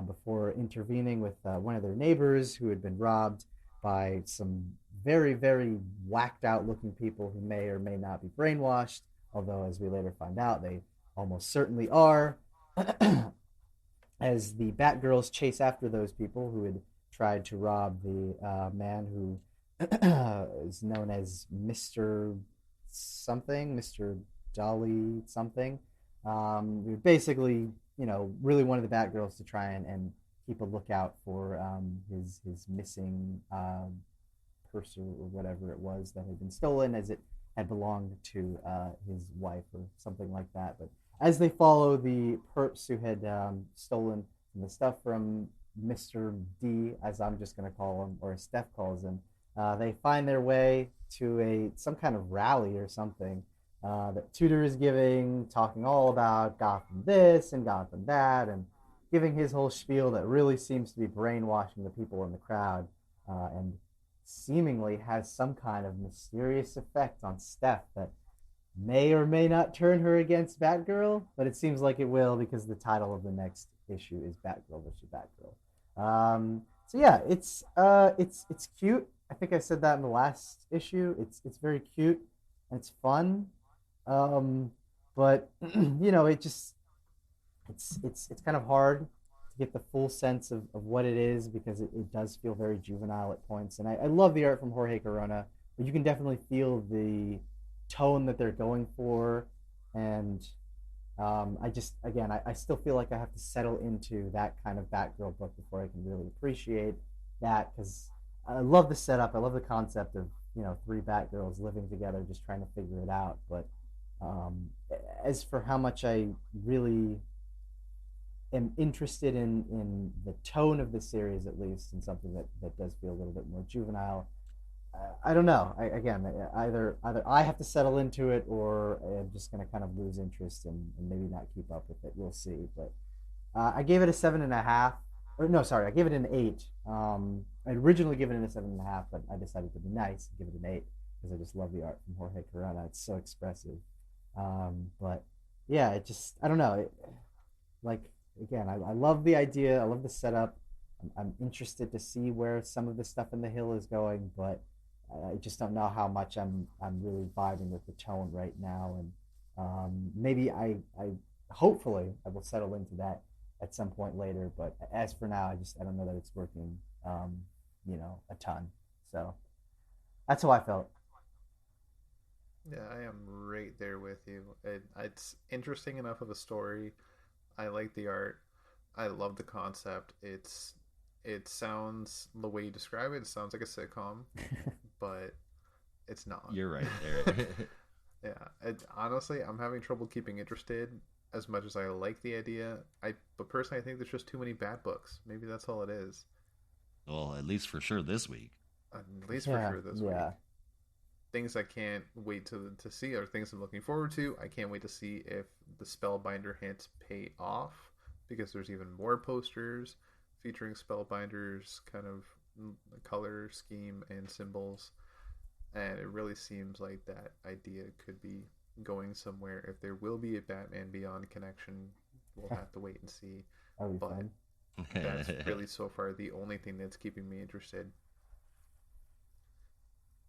before intervening with one of their neighbors who had been robbed by some very, very whacked out looking people who may or may not be brainwashed, although as we later find out, they almost certainly are. As the Batgirls chase after those people who had tried to rob the man who is known as Mr. something, Mr. Dolly something. We basically, really wanted the Batgirls to try and keep a lookout for his missing purse or whatever it was that had been stolen, as it had belonged to his wife or something like that. But as they follow the perps who had stolen the stuff from Mr. D, as I'm just going to call him, or as Steph calls him, they find their way to some kind of rally or something that Tudor is giving, talking all about Gotham this and Gotham that, and giving his whole spiel that really seems to be brainwashing the people in the crowd, and seemingly has some kind of mysterious effect on Steph that may or may not turn her against Batgirl, but it seems like it will because the title of the next issue is Batgirl vs. Batgirl. So yeah, it's cute. I think I said that in the last issue. It's very cute and it's fun, but it's kind of hard to get the full sense of what it is because it does feel very juvenile at points. And I love the art from Jorge Corona, but you can definitely feel the tone that they're going for, and I still feel like I have to settle into that kind of Batgirl book before I can really appreciate that, because I love the setup, I love the concept of three Batgirls living together just trying to figure it out. But as for how much I really am interested in the tone of the series, at least, and something that does feel a little bit more juvenile, I don't know. Either I have to settle into it, or I'm just going to kind of lose interest and maybe not keep up with it. We'll see. But I gave it a 7.5. Or no, sorry, I gave it an 8. I'd originally given it a 7.5, but I decided to be nice and give it an 8 because I just love the art from Jorge Corona. It's so expressive. But yeah, it just I don't know. Like again, I love the idea. I love the setup. I'm interested to see where some of the stuff in the hill is going, but I just don't know how much I'm really vibing with the tone right now. And maybe I hopefully I will settle into that at some point later. But as for now, I don't know that it's working, a ton. So that's how I felt. Yeah, I am right there with you. It's interesting enough of a story. I like the art. I love the concept. It sounds the way you describe it. It sounds like a sitcom, but it's not. You're right there. Yeah, honestly, I'm having trouble keeping interested as much as I like the idea. But personally, I think there's just too many bad books. Maybe that's all it is. Well, at least for sure this week. At least for sure this week. Yeah. Things I can't wait to see are things I'm looking forward to. I can't wait to see if the Spellbinder hints pay off, because there's even more posters featuring Spellbinder's kind of color scheme and symbols, and it really seems like that idea could be going somewhere. If there will be a Batman Beyond connection, we'll have to wait and see. That'll be But fun. that's really so far the only thing that's keeping me interested.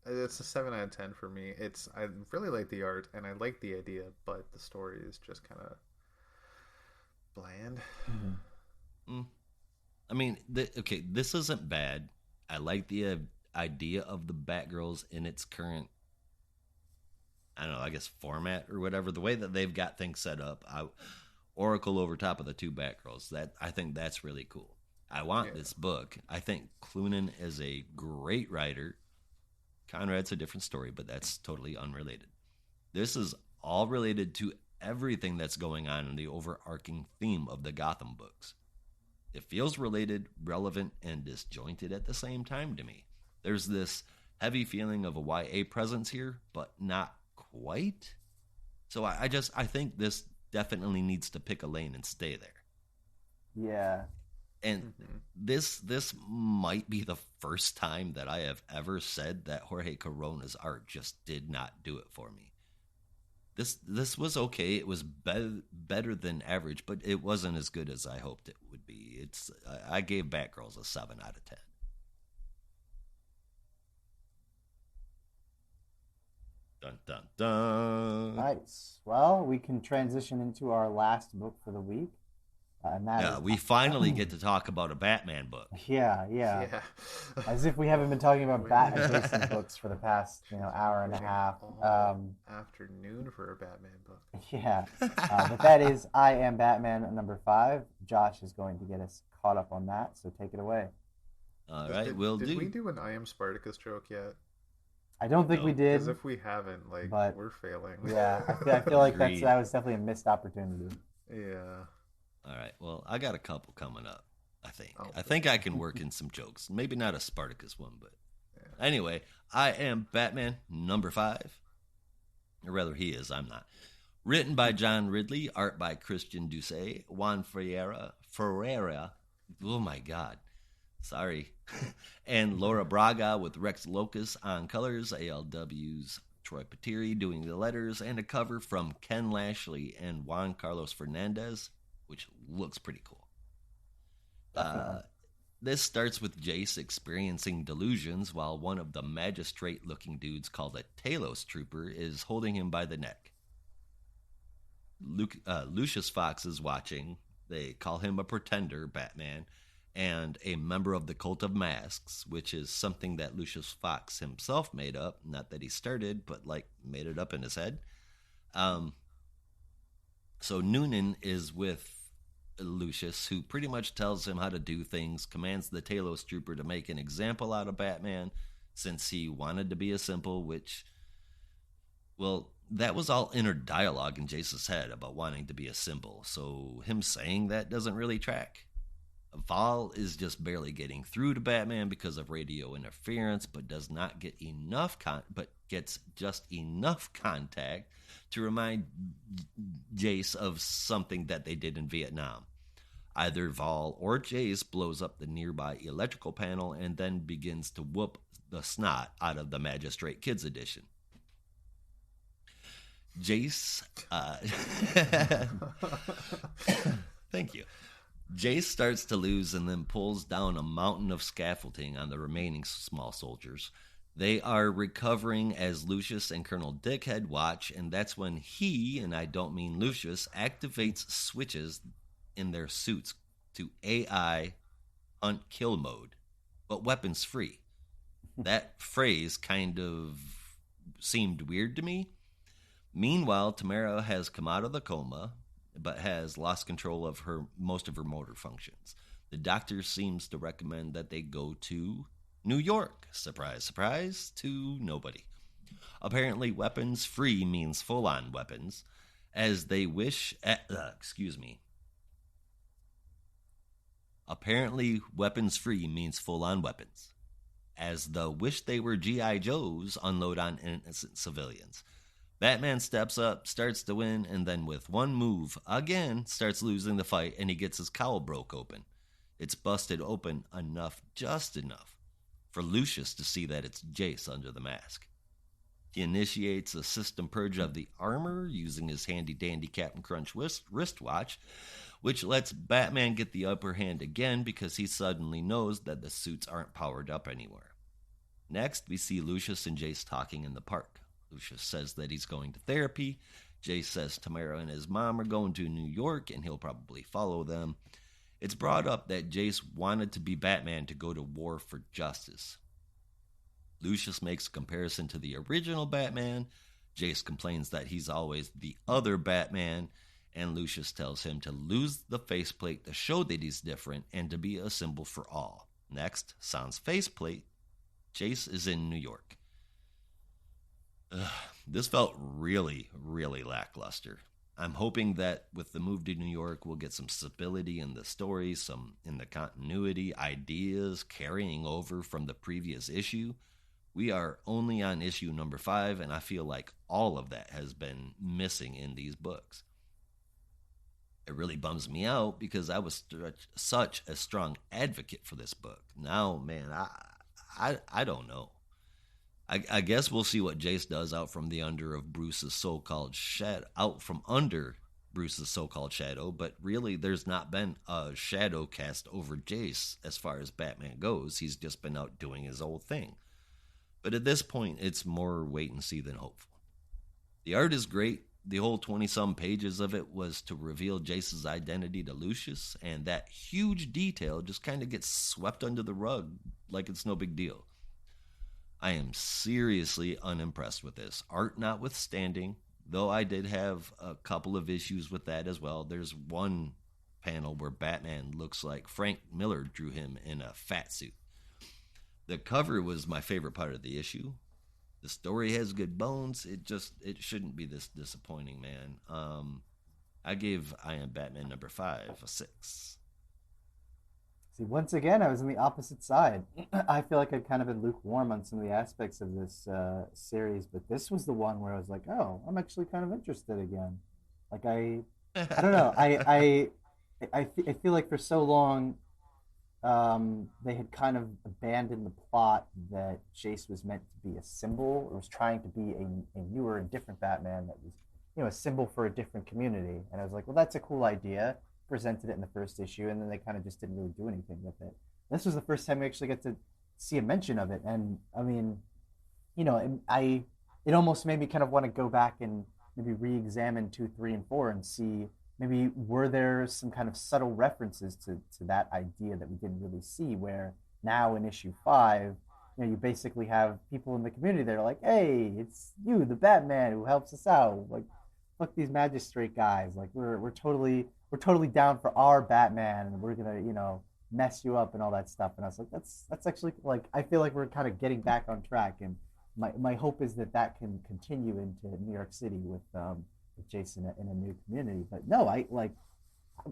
It's a 7 out of 10 for me. I really like the art and I like the idea, but the story is just kind of bland. Mm-hmm. I mean, this isn't bad. I like the idea of the Batgirls in its current, I don't know, I guess format or whatever. The way that they've got things set up, Oracle over top of the two Batgirls. I think that's really cool. I want this book. I think Cloonan is a great writer. Conrad's a different story, but that's totally unrelated. This is all related to everything that's going on in the overarching theme of the Gotham books. It feels related, relevant, and disjointed at the same time to me. There's this heavy feeling of a YA presence here, but not quite. So I think this definitely needs to pick a lane and stay there. Yeah. And this might be the first time that I have ever said that Jorge Corona's art just did not do it for me. This was okay. It was better than average, but it wasn't as good as I hoped it would be. I gave Batgirls a 7 out of 10. Dun dun dun. Nice. Well, we can transition into our last book for the week. And that is, we finally get to talk about a Batman book. Yeah. As if we haven't been talking about Bat-adjacent books for the past, hour and a half. Afternoon for a Batman book. Yeah. But that is I Am Batman number 5. Josh is going to get us caught up on that, so take it away. All right, Did we do an I Am Spartacus joke yet? I don't think we did. Because if we haven't, but, we're failing. Yeah, I feel like that was definitely a missed opportunity. Yeah. All right. Well, I got a couple coming up, I think. I think I can work in some jokes. Maybe not a Spartacus one, but anyway, I Am Batman number 5. Or rather, he is. I'm not. Written by John Ridley, art by Christian Doucet, Juan Ferreira. Oh my God. Sorry. And Laura Braga with Rex Locus on colors, ALW's Troy Patiri doing the letters, and a cover from Ken Lashley and Juan Carlos Fernandez, which looks pretty cool. This starts with Jace experiencing delusions while one of the magistrate-looking dudes called a Talos Trooper is holding him by the neck. Lucius Fox is watching. They call him a pretender, Batman, and a member of the Cult of Masks, which is something that Lucius Fox himself made up. Not that he started, but made it up in his head. So Noonan is with Lucius, who pretty much tells him how to do things, commands the Talos Trooper to make an example out of Batman, since he wanted to be a simple, which, well, that was all inner dialogue in Jace's head about wanting to be a symbol, so him saying that doesn't really track. Val is just barely getting through to Batman because of radio interference, but does not get enough gets just enough contact to remind Jace of something that they did in Vietnam. Either Val or Jace blows up the nearby electrical panel and then begins to whoop the snot out of the Magistrate Kids edition. Jace, thank you. Jace starts to lose and then pulls down a mountain of scaffolding on the remaining small soldiers. They are recovering as Lucius and Colonel Dickhead watch, and that's when he, and I don't mean Lucius, activates switches in their suits to AI hunt kill mode, but weapons free. That phrase kind of seemed weird to me. Meanwhile, Tamara has come out of the coma, but has lost control of most of her motor functions. The doctor seems to recommend that they go to New York. Surprise, surprise, to nobody. Apparently, weapons free means full-on weapons, as they wish... Apparently, weapons free means full-on weapons, as the wish they were G.I. Joes unload on innocent civilians. Batman steps up, starts to win, and then with one move, again, starts losing the fight, and he gets his cowl broke open. It's busted open just enough, for Lucius to see that it's Jace under the mask. He initiates a system purge of the armor using his handy-dandy Captain Crunch wristwatch, which lets Batman get the upper hand again because he suddenly knows that the suits aren't powered up anywhere. Next, we see Lucius and Jace talking in the park. Lucius says that he's going to therapy. Jace says Tamara and his mom are going to New York and he'll probably follow them. It's brought up that Jace wanted to be Batman to go to war for justice. Lucius makes a comparison to the original Batman. Jace complains that he's always the other Batman, and Lucius tells him to lose the faceplate to show that he's different and to be a symbol for all. Next, sans faceplate, Jace is in New York. This felt really, really lackluster. I'm hoping that with the move to New York, we'll get some stability in the story, some in the continuity, ideas carrying over from the previous issue. We are only on issue number 5, and I feel like all of that has been missing in these books. It really bums me out because I was such a strong advocate for this book. Now, man, I don't know. I guess we'll see what Jace does out from under Bruce's so-called shadow, but really there's not been a shadow cast over Jace as far as Batman goes. He's just been out doing his old thing. But at this point, it's more wait and see than hopeful. The art is great. The whole 20-some pages of it was to reveal Jace's identity to Lucius, and that huge detail just kind of gets swept under the rug like it's no big deal. I am seriously unimpressed with this. Art notwithstanding, though I did have a couple of issues with that as well. There's one panel where Batman looks like Frank Miller drew him in a fat suit. The cover was my favorite part of the issue. The story has good bones. It shouldn't be this disappointing, man. I gave I Am Batman number 5 a 6. See, once again, I was on the opposite side. I feel like I'd kind of been lukewarm on some of the aspects of this series, but this was the one where I was like, oh, I'm actually kind of interested again. Like, I don't know. I feel like for so long, they had kind of abandoned the plot that Jace was meant to be a symbol, or was trying to be a newer and different Batman that was, a symbol for a different community. And I was like, well, that's a cool idea. Presented it in the first issue, and then they kind of just didn't really do anything with it. This was the first time we actually get to see a mention of it, and I mean, it almost made me kind of want to go back and maybe re-examine 2, 3, and 4 and see maybe were there some kind of subtle references to that idea that we didn't really see, where now in issue 5, you basically have people in the community that are like, hey, it's you, the Batman, who helps us out. Like, fuck these magistrate guys. Like, we're totally down for our Batman, and we're gonna, mess you up and all that stuff. And I was like, that's actually, like, I feel like we're kind of getting back on track, and my hope is that can continue into New York City with Jason in a new community. But no,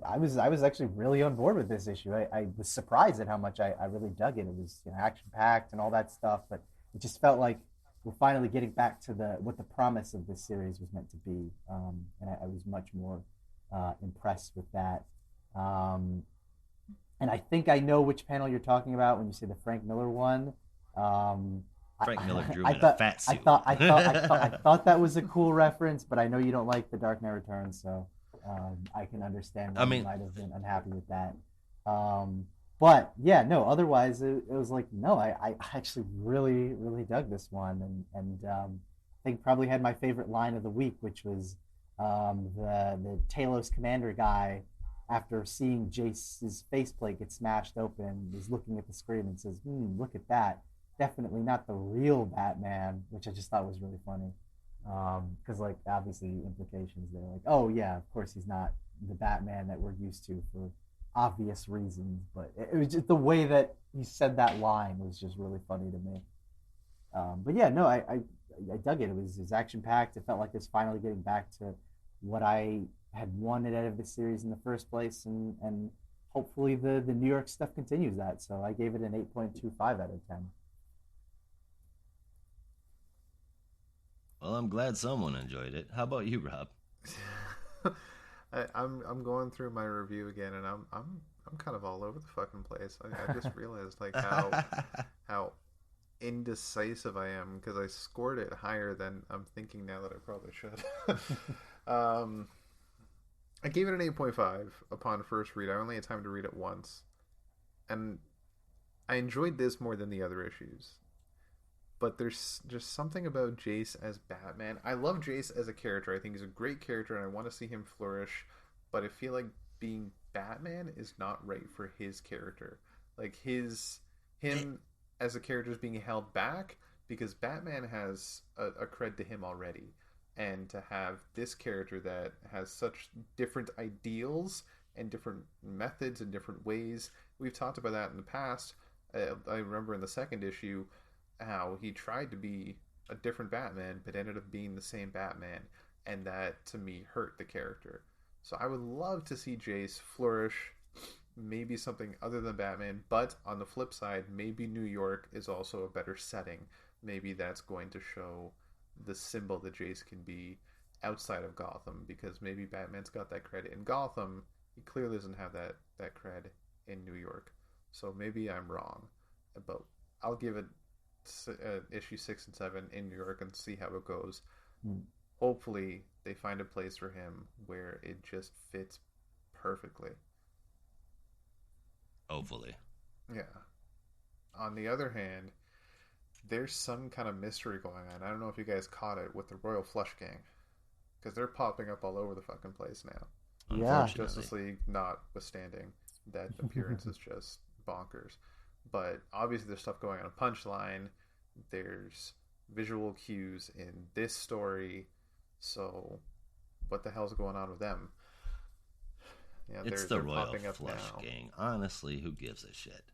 I was actually really on board with this issue. I was surprised at how much I really dug it. It was action packed and all that stuff, but it just felt like we're finally getting back to what the promise of this series was meant to be, and I was much more impressed with that. Um, and I think I know which panel you're talking about when you say the Frank Miller one. Um, Frank Miller drew I him in thought, a fat I suit. thought, I thought, I thought, I thought that was a cool reference, but I know you don't like The Dark Knight Returns, so I can understand why you might have been unhappy with that. But yeah, no. Otherwise, it was like no. I actually really, really dug this one, and I think probably had my favorite line of the week, which was the Talos commander guy, after seeing Jace's faceplate get smashed open, is looking at the screen and says, look at that. Definitely not the real Batman," which I just thought was really funny. Because, like, obviously implications there. Like, oh, yeah, of course he's not the Batman that we're used to for obvious reasons. But it was just the way that he said that line was just really funny to me. But yeah, no, I dug it. It was action-packed. It felt like it was finally getting back to what I had wanted out of the series in the first place, and hopefully the New York stuff continues that. So I gave it an 8.25 out of 10. Well, I'm glad someone enjoyed it. How about you, Rob? I'm going through my review again, and I'm kind of all over the fucking place. I just realized like how indecisive I am, because I scored it higher than I'm thinking now that I probably should. I gave it an 8.5 upon first read. I only had time to read it once, and I enjoyed this more than the other issues. But there's just something about Jace as Batman. I love Jace as a character. I think he's a great character, and I want to see him flourish. But I feel like being Batman is not right for his character. Like him as a character is being held back because Batman has a cred to him already. And to have this character that has such different ideals and different methods and different ways. We've talked about that in the past. I remember in the second issue how he tried to be a different Batman but ended up being the same Batman, and that to me hurt the character. So I would love to see Jace flourish, maybe something other than Batman, but on the flip side, maybe New York is also a better setting. Maybe that's going to show the symbol that Jace can be outside of Gotham, because maybe Batman's got that credit in Gotham. He clearly doesn't have that cred in New York. So maybe I'm wrong, but I'll give it issue 6 and 7 in New York and see how it goes. Hopefully they find a place for him where it just fits perfectly. Hopefully. Yeah. On the other hand, there's some kind of mystery going on. I don't know if you guys caught it with the Royal Flush Gang, because they're popping up all over the fucking place now. Yeah. Justice League notwithstanding, that appearance is just bonkers. But obviously there's stuff going on in Punchline. There's visual cues in this story. So what the hell's going on with them? Yeah, it's the Royal Flush Gang. Honestly, who gives a shit?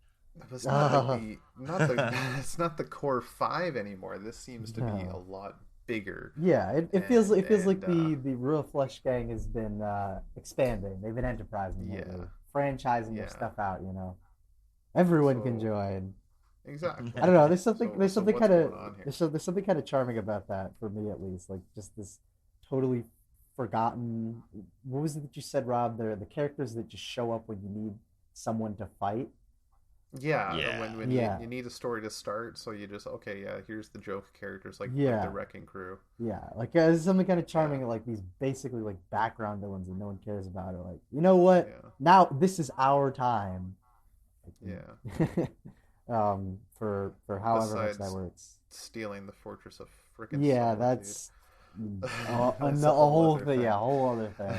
It's not the core 5 anymore. This seems to be a lot bigger. Yeah, it feels like the Royal Flush Gang has been expanding. They've been enterprising, franchising their stuff out. Everyone can join. Exactly. I don't know. There's something kind of charming about that, for me at least. Like, just this totally forgotten. What was it that you said, Rob? The characters that just show up when you need someone to fight. Yeah. When you need a story to start, so you just here's the joke characters like the Wrecking Crew. Yeah, like there's something kind of charming, like these basically like background villains that no one cares about. Or like, you know what? Yeah. Now this is our time. For however much that works. Stealing the Fortress of Frickin' Solitude. That's a whole thing. Yeah, a whole other thing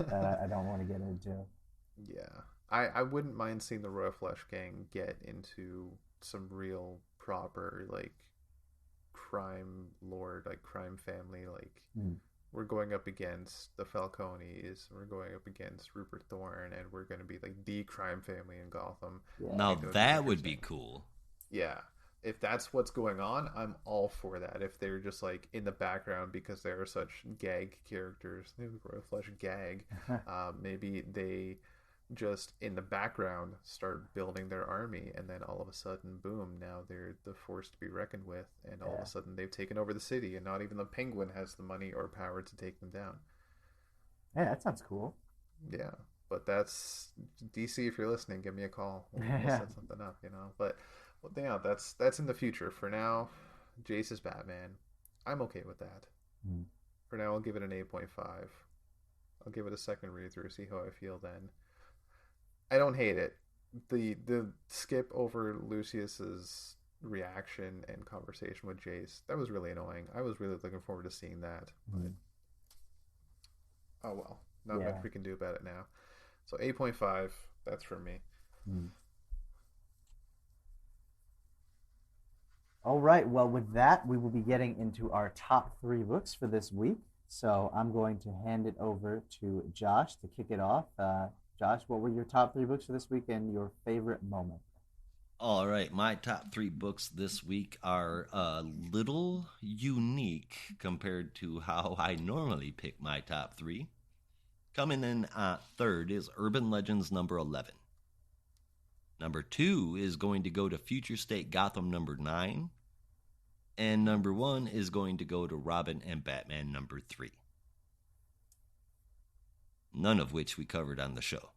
that I don't want to get into. Yeah. I wouldn't mind seeing the Royal Flush Gang get into some real proper like crime lord, like crime family. Like we're going up against the Falcones, we're going up against Rupert Thorne, and we're going to be like the crime family in Gotham. Yeah. Now that would be cool. Yeah, if that's what's going on, I'm all for that. If they're just like in the background because they are such gag characters, Royal Flush gag, maybe they just in the background start building their army, and then all of a sudden, boom! Now they're the force to be reckoned with, and all of a sudden they've taken over the city, and not even the Penguin has the money or power to take them down. Yeah, that sounds cool. Yeah, but that's DC. If you're listening, give me a call. We'll set something up, But well, yeah, that's in the future. For now, Jace is Batman. I'm okay with that. Mm. For now, I'll give it an 8.5. I'll give it a second read through, see how I feel then. I don't hate it. The skip over Lucius's reaction and conversation with Jace, that was really annoying. I was really looking forward to seeing that. But oh well. Not much we can do about it now. So 8.5, that's for me. All right. Well, with that, we will be getting into our top 3 books for this week. So I'm going to hand it over to Josh to kick it off. Josh, what were your top 3 books for this week and your favorite moment? All right, my top 3 books this week are a little unique compared to how I normally pick my top 3. Coming in at third is Urban Legends number 11. Number 2 is going to go to Future State Gotham number 9. And number 1 is going to go to Robin and Batman number 3. None of which we covered on the show.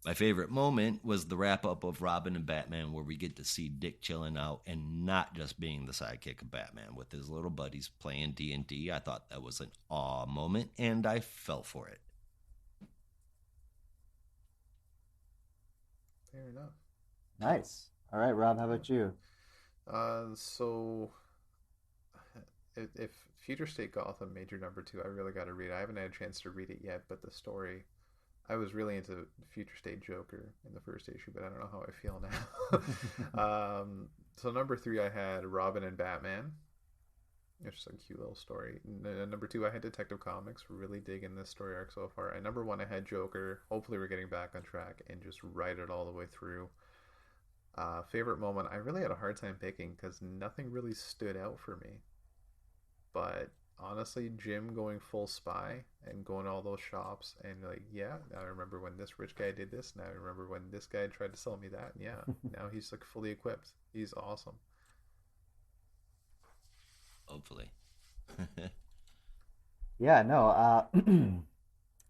My favorite moment was the wrap-up of Robin and Batman, where we get to see Dick chilling out and not just being the sidekick of Batman with his little buddies playing D&D. I thought that was an awe moment, and I fell for it. Fair enough. Nice. All right, Rob, how about you? So if Future State Gotham made your number 2, I really got to read it. I haven't had a chance to read it yet, but the story, I was really into Future State Joker in the first issue, but I don't know how I feel now. So number 3, I had Robin and Batman. It's just a cute little story. Number 2, I had Detective Comics. Really digging this story arc so far. And number 1, I had Joker. Hopefully we're getting back on track and just write it all the way through. Favorite moment, I really had a hard time picking because nothing really stood out for me. But honestly, Jim going full spy and going to all those shops and like, yeah, I remember when this rich guy did this, and I remember when this guy tried to sell me that. And yeah, now he's like fully equipped. He's awesome. Hopefully. Yeah, no.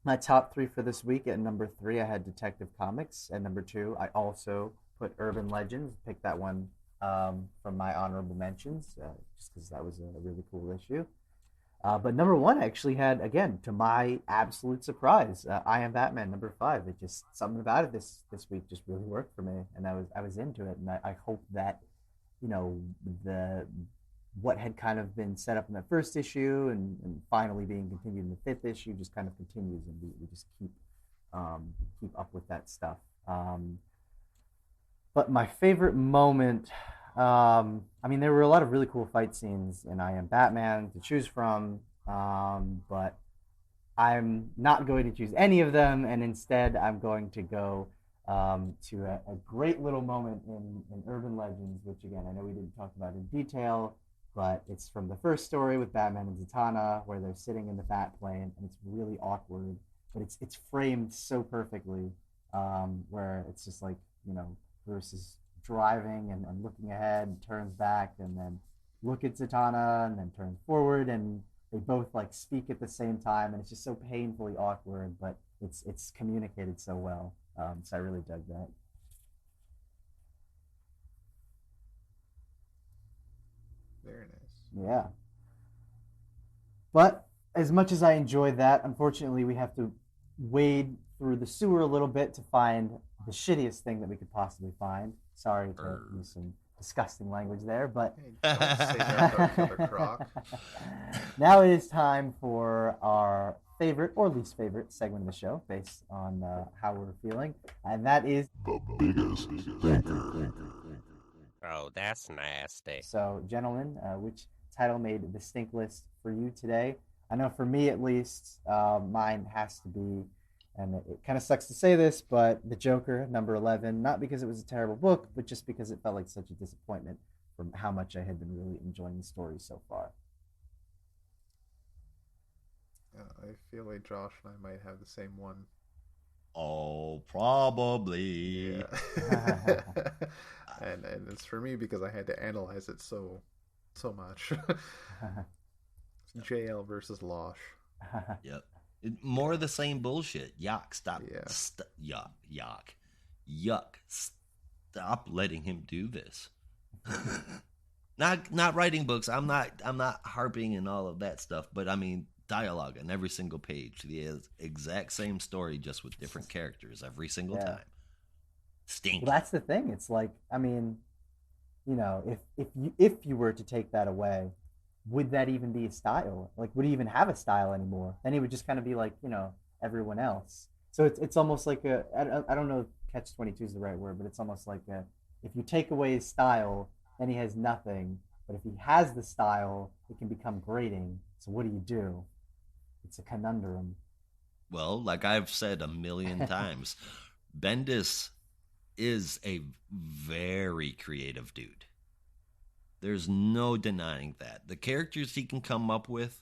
My top 3 for this week, at number 3, I had Detective Comics. At number 2, I also put Urban Legends. Picked that one from my honorable mentions, just because that was a really cool issue. But number 1 actually had, again, to my absolute surprise, I Am Batman number 5. It just, something about it this week just really worked for me, and I was into it, and I hope that, what had kind of been set up in the first issue and finally being continued in the 5th issue just kind of continues, and we just keep up with that stuff. But my favorite moment, there were a lot of really cool fight scenes in I Am Batman to choose from, but I'm not going to choose any of them, and instead I'm going to go to a great little moment in Urban Legends, which again, I know we didn't talk about in detail, but it's from the first story with Batman and Zatanna, where they're sitting in the Bat plane, and it's really awkward, but it's framed so perfectly, where it's just like, Bruce is driving and looking ahead, turns back, and then look at Zatanna, and then turns forward, and they both like speak at the same time, and it's just so painfully awkward, but it's communicated so well. So I really dug that. Very nice. Yeah. But as much as I enjoy that, unfortunately, we have to wade through the sewer a little bit to find the shittiest thing that we could possibly find. Sorry to use some disgusting language there, but Hey, don't say that about Killer Croc. now it is time for our favorite or least favorite segment of the show based on how we're feeling, and that is The biggest thinker. Oh, that's nasty. So, gentlemen, which title made the stink list for you today? I know for me, at least, mine has to be And it kind of sucks to say this, but The Joker, number 11, not because it was a terrible book, but just because it felt like such a disappointment from how much I had been really enjoying the story so far. I feel like Josh and I might have the same one. Oh, probably. Yeah. and it's for me because I had to analyze it so much. JL versus Losh. Yep. More of the same bullshit. Yuck. Stop. Yeah. Yuck. Stop letting him do this. Not writing books. I'm not harping and all of that stuff, but I mean dialogue on every single page. The exact same story, just with different characters every single time. Stinky. Well, that's the thing. It's like, I mean, you know, if you were to take that away, would that even be a style? Like, would he even have a style anymore? Then he would just kind of be like, you know, everyone else. So it's almost like I don't know if catch-22 is the right word, but it's almost like if you take away his style, then he has nothing. But if he has the style, it can become grating. So what do? It's a conundrum. Well, like I've said a million times, Bendis is a very creative dude. There's no denying that. The characters he can come up with,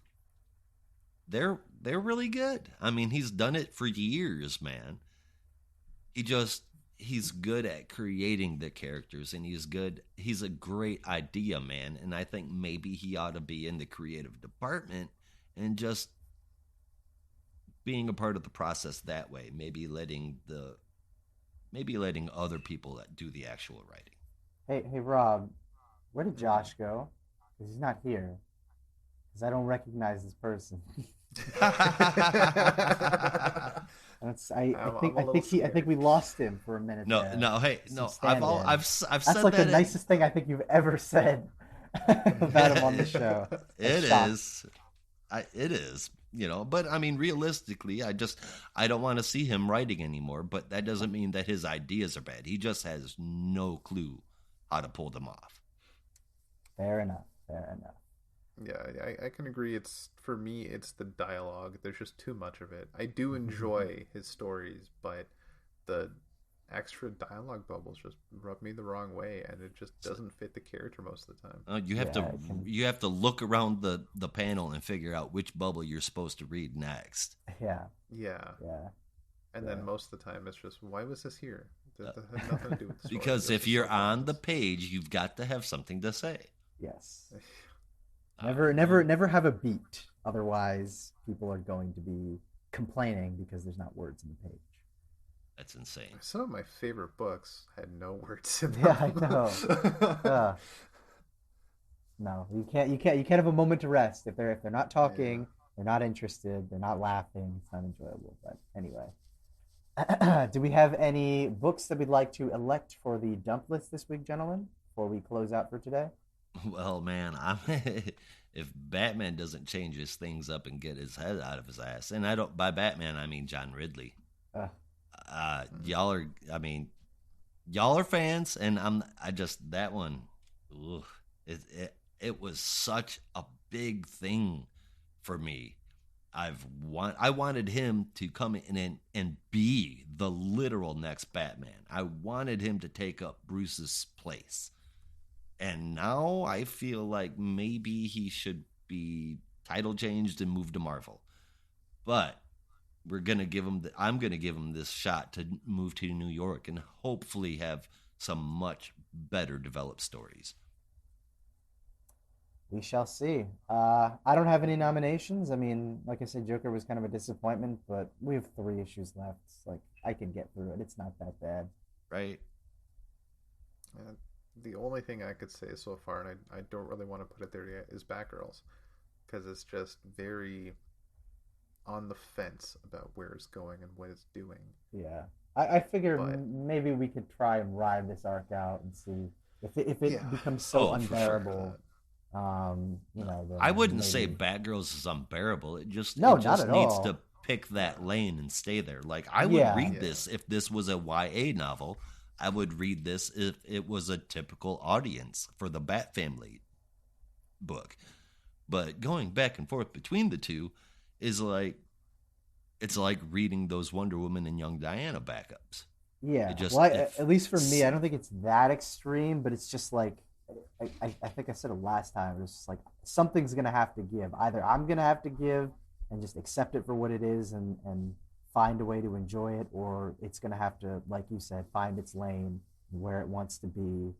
they're really good. I mean, he's done it for years, man. He's good at creating the characters, and he's a great idea man, and I think maybe he ought to be in the creative department and just being a part of the process that way, maybe letting other people that do the actual writing. Hey Rob, where did Josh go? Because he's not here. Because I don't recognize this person. I think we lost him for a minute. No, I've said that's like that the nicest thing I think you've ever said about him on the show. It is, you know. But I mean, realistically, I don't want to see him writing anymore. But that doesn't mean that his ideas are bad. He just has no clue how to pull them off. Fair enough. Yeah, I can agree. For me, it's the dialogue. There's just too much of it. I do enjoy his stories, but the extra dialogue bubbles just rub me the wrong way, and it just doesn't fit the character most of the time. You have to look around the panel and figure out which bubble you're supposed to read next. Yeah. And then most of the time, it's just, why was this here? That had nothing to do with the story. Because if you're on the page, you've got to have something to say. Yes. Never have a beat. Otherwise, people are going to be complaining because there's not words in the page. That's insane. Some of my favorite books had no words in them. Yeah, I know. No, you can't have a moment to rest if they're not talking, they're not interested, they're not laughing. It's not enjoyable. But anyway, do we have any books that we'd like to elect for the dump list this week, gentlemen? Before we close out for today. Well, man, if Batman doesn't change his things up and get his head out of his ass, and by Batman I mean John Ridley. Y'all are fans, and that one. Ugh, it was such a big thing for me. I wanted him to come in and be the literal next Batman. I wanted him to take up Bruce's place. And now I feel like maybe he should be title changed and moved to Marvel. But I'm going to give him this shot to move to New York and hopefully have some much better developed stories. We shall see. I don't have any nominations. I mean, like I said, Joker was kind of a disappointment, but we have 3 issues left. Like, I can get through it. It's not that bad. Right. The only thing I could say so far, and I don't really want to put it there yet, is Batgirls. Because it's just very on the fence about where it's going and what it's doing. Yeah. I figure maybe we could try and ride this arc out and see if it becomes so unbearable. Sure. I wouldn't say Batgirls is unbearable. It just not needs at all. to pick that lane and stay there. Like, I would read this if this was a YA novel. I would read this if it was a typical audience for the Bat Family book. But going back and forth between the two is like, it's like reading those Wonder Woman and Young Diana backups. Yeah. It just, Well, at least for me, I don't think it's that extreme, but it's just like, I think I said it last time. It's just like something's gonna have to give. Either I'm gonna have to give and just accept it for what it is and find a way to enjoy it, or it's gonna have to, like you said, find its lane where it wants to be.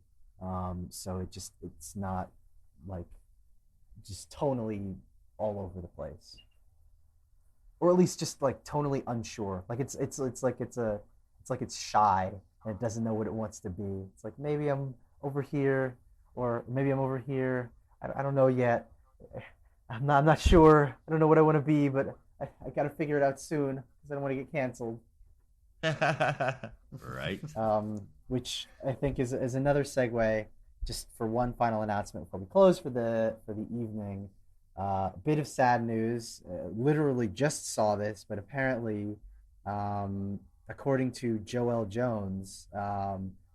So it's not like just tonally all over the place, or at least just like tonally unsure. Like it's like it's shy and it doesn't know what it wants to be. It's like maybe I'm over here, or maybe I'm over here. I don't know yet. I'm not sure. I don't know what I want to be, but I got to figure it out soon because I don't want to get canceled. Right. Which I think is another segue. Just for one final announcement before we close for the evening. A bit of sad news. Literally just saw this, but apparently, according to Joelle Jones,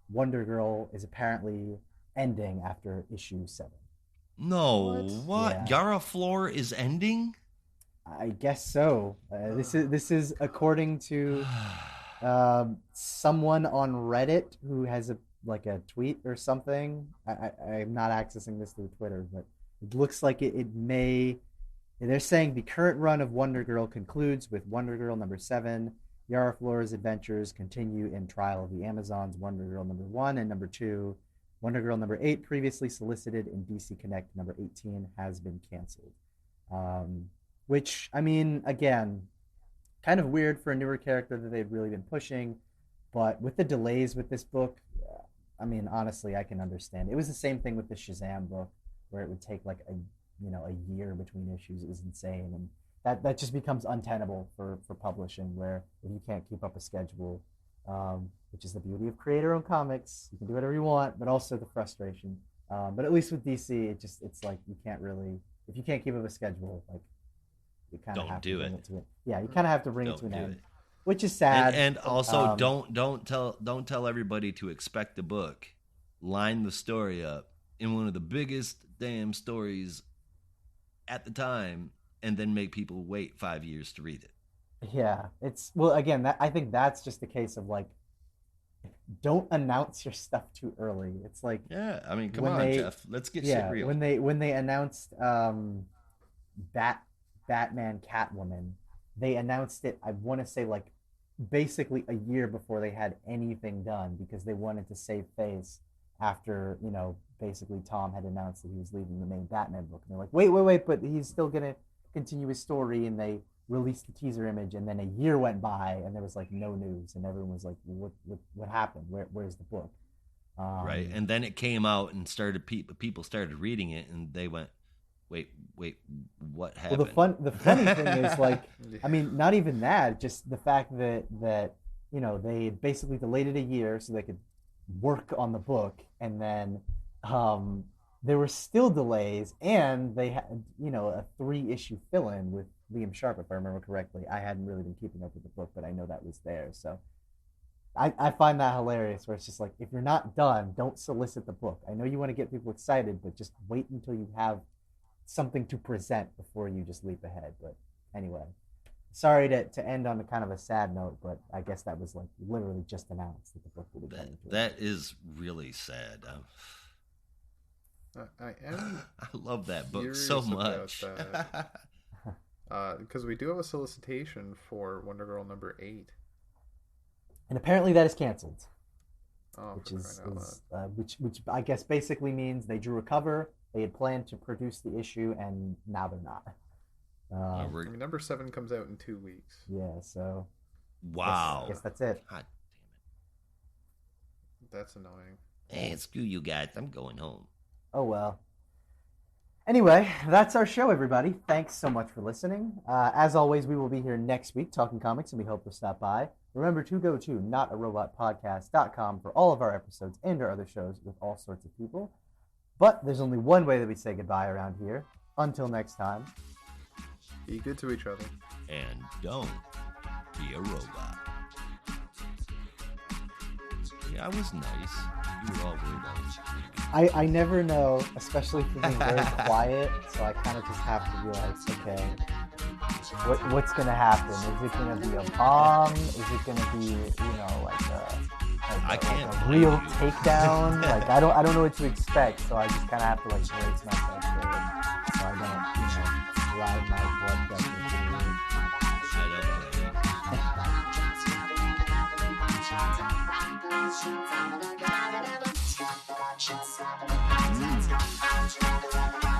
Wonder Girl is apparently ending after issue 7. No, what? Yeah. Yara Flor is ending? I guess so. This is according to someone on Reddit who has a tweet or something. I'm not accessing this through Twitter, but it looks like it may. They're saying the current run of Wonder Girl concludes with Wonder Girl number 7. Yara Flor's adventures continue in Trial of the Amazons, Wonder Girl number 1 and number 2. Wonder Girl number 8, previously solicited in DC Connect number 18, has been canceled. Which, I mean, again, kind of weird for a newer character that they've really been pushing. But with the delays with this book, I mean, honestly, I can understand. It was the same thing with the Shazam book, where it would take like a year between issues. It was insane, and that just becomes untenable for publishing, where if you can't keep up a schedule, which is the beauty of creator-owned comics, you can do whatever you want, but also the frustration. But at least with DC, it's like you can't really, if you can't keep up a schedule, like you kind of have to bring it to it. Yeah, you kind of have to bring it to an end, which is sad. And also, don't tell everybody to expect the book. Line the story up in one of the biggest damn stories at the time, and then make people wait 5 years to read it. Yeah, again, I think that's just a case of like, don't announce your stuff too early. It's like, yeah, I mean, come on, Jeff, let's get shit real. When they announced Batman Catwoman, they announced it, I want to say, like basically a year before they had anything done, because they wanted to save face after, basically Tom had announced that he was leaving the main Batman book. And they're like, wait, but he's still going to continue his story. And they released the teaser image, and then a year went by and there was like no news, and everyone was like, what happened? Where's the book? Right. And then it came out and people started reading it, and they went, wait, what happened? Well, the funny thing is, like, I mean, not even that, just the fact that they basically delayed it a year so they could work on the book, and then there were still delays, and they had a 3-issue fill-in with Liam Sharp, if I remember correctly. I hadn't really been keeping up with the book, but I know that was there. So I find that hilarious, where it's just like, if you're not done, don't solicit the book. I know you want to get people excited, but just wait until you have something to present before you just leap ahead. But anyway, sorry to end on a kind of a sad note, but I guess that was like literally just announced that the book will be coming. That is really sad. I love that book so much. Because we do have a solicitation for Wonder Girl number 8, and apparently that is canceled. Oh, which I guess basically means they drew a cover. They had planned to produce the issue, and now they're not. I mean, number 7 comes out in 2 weeks. Yeah, so wow. I guess that's it. God damn it. That's annoying. Hey, screw you guys. I'm going home. Oh, well. Anyway, that's our show, everybody. Thanks so much for listening. As always, we will be here next week talking comics, and we hope you'll stop by. Remember to go to notarobotpodcasts.com for all of our episodes and our other shows with all sorts of people. But there's only one way that we say goodbye around here. Until next time. Be good to each other. And don't be a robot. Yeah, I was nice. You were all weird. I never know, especially for being very quiet, so I kind of just have to be like, okay. what's gonna happen? Is it gonna be a bomb? Is it gonna be, you know, like a real takedown? Like I don't know what to expect, so I just kind of have to like brace myself for it, so I don't, you know, ride my blood pressure through the roof. I don't play.